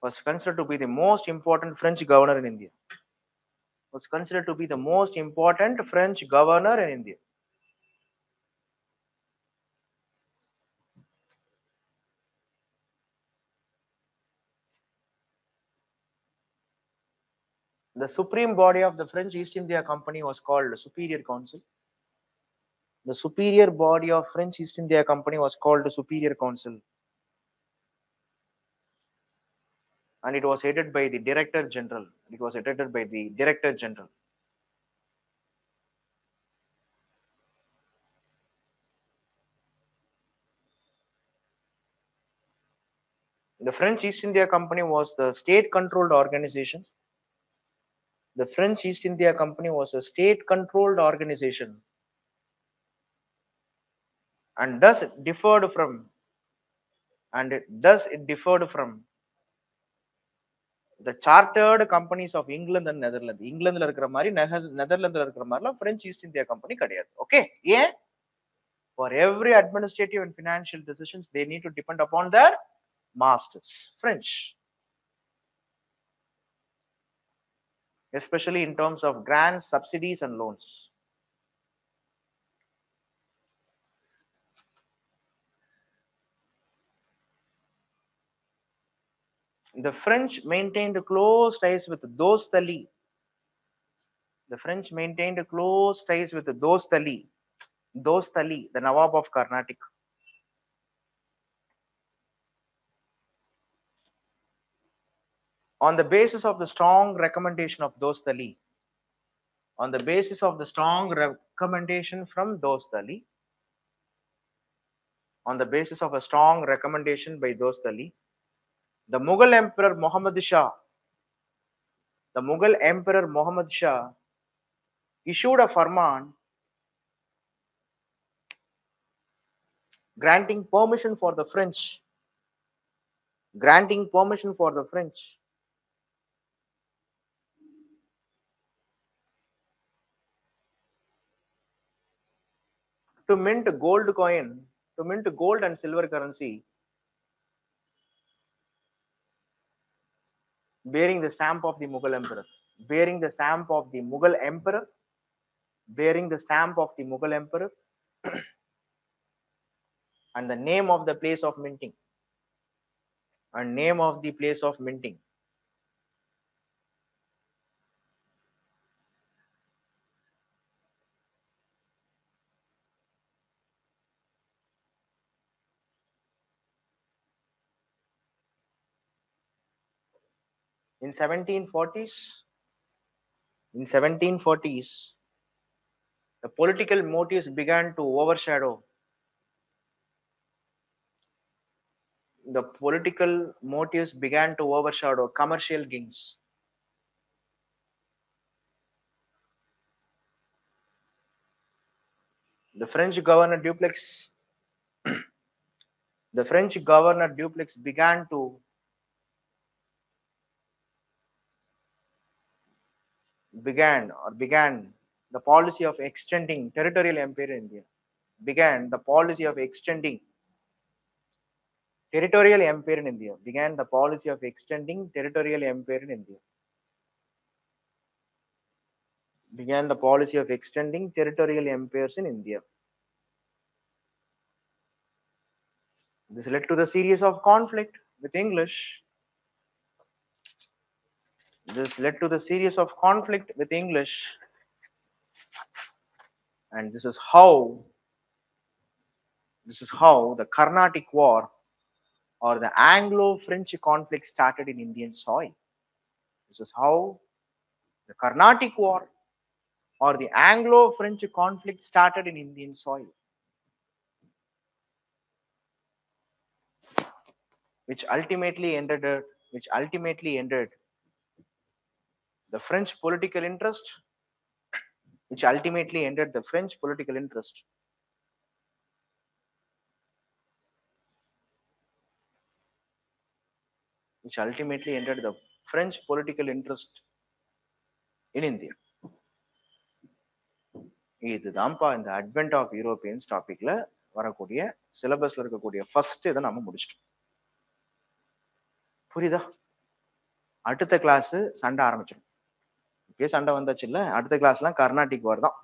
was considered to be the most important French governor in India. The supreme body of the French East India Company was called the Superior Council. The superior body of French East India Company was called the Superior Council, and it was headed by the Director General. It was headed by the Director General. The French East India Company was the state-controlled organization. The French East India Company was a state-controlled organization, and thus it differed from the chartered companies of England and Netherlands. England இருக்கிற மாதிரி நெதர்லாந்துல இருக்கிற மாதிரிலாம் French East India Company கிடையாது. Okay? ஏன்? For every administrative and financial decisions, they need to depend upon their masters, French. Especially in terms of grants, subsidies, and loans. The French maintained close ties with Dostali. The French maintained close ties with Dostali, the Nawab of Carnatic. On the basis of the strong recommendation of Dostali, on the basis of the strong recommendation from Dostali, on the basis of a strong recommendation by Dostali, the Mughal Emperor Muhammad Shah, issued a farman granting permission for the French to mint gold and silver currency bearing the stamp of the Mughal Emperor, and the name of the place of minting, In 1740s, the political motives began to overshadow commercial gains. The French governor Dupleix began the policy of extending territorial empire in India. Began the policy of extending territorial empire in India. This led to the series of conflict with English. And this is how the Carnatic War or the Anglo-French conflict started in Indian soil. This is how the Carnatic War or the Anglo-French conflict started in Indian soil, which ultimately ended the French political interest, which ultimately ended the French political interest in India. இதுதான்ப்பா இந்த advent of Europeans டாபிக்ல வரக்கூடிய சிலபஸ்ல இருக்கக்கூடிய first இதை நம்ம முடிச்சிட்டோம். புரியுதா? அடுத்த கிளாஸ் சண்டை ஆரம்பிச்சிடும். இப்பயே சண்டை வந்தாச்சு இல்ல, அடுத்த கிளாஸ்லாம் கர்நாடிக் வார் தான்.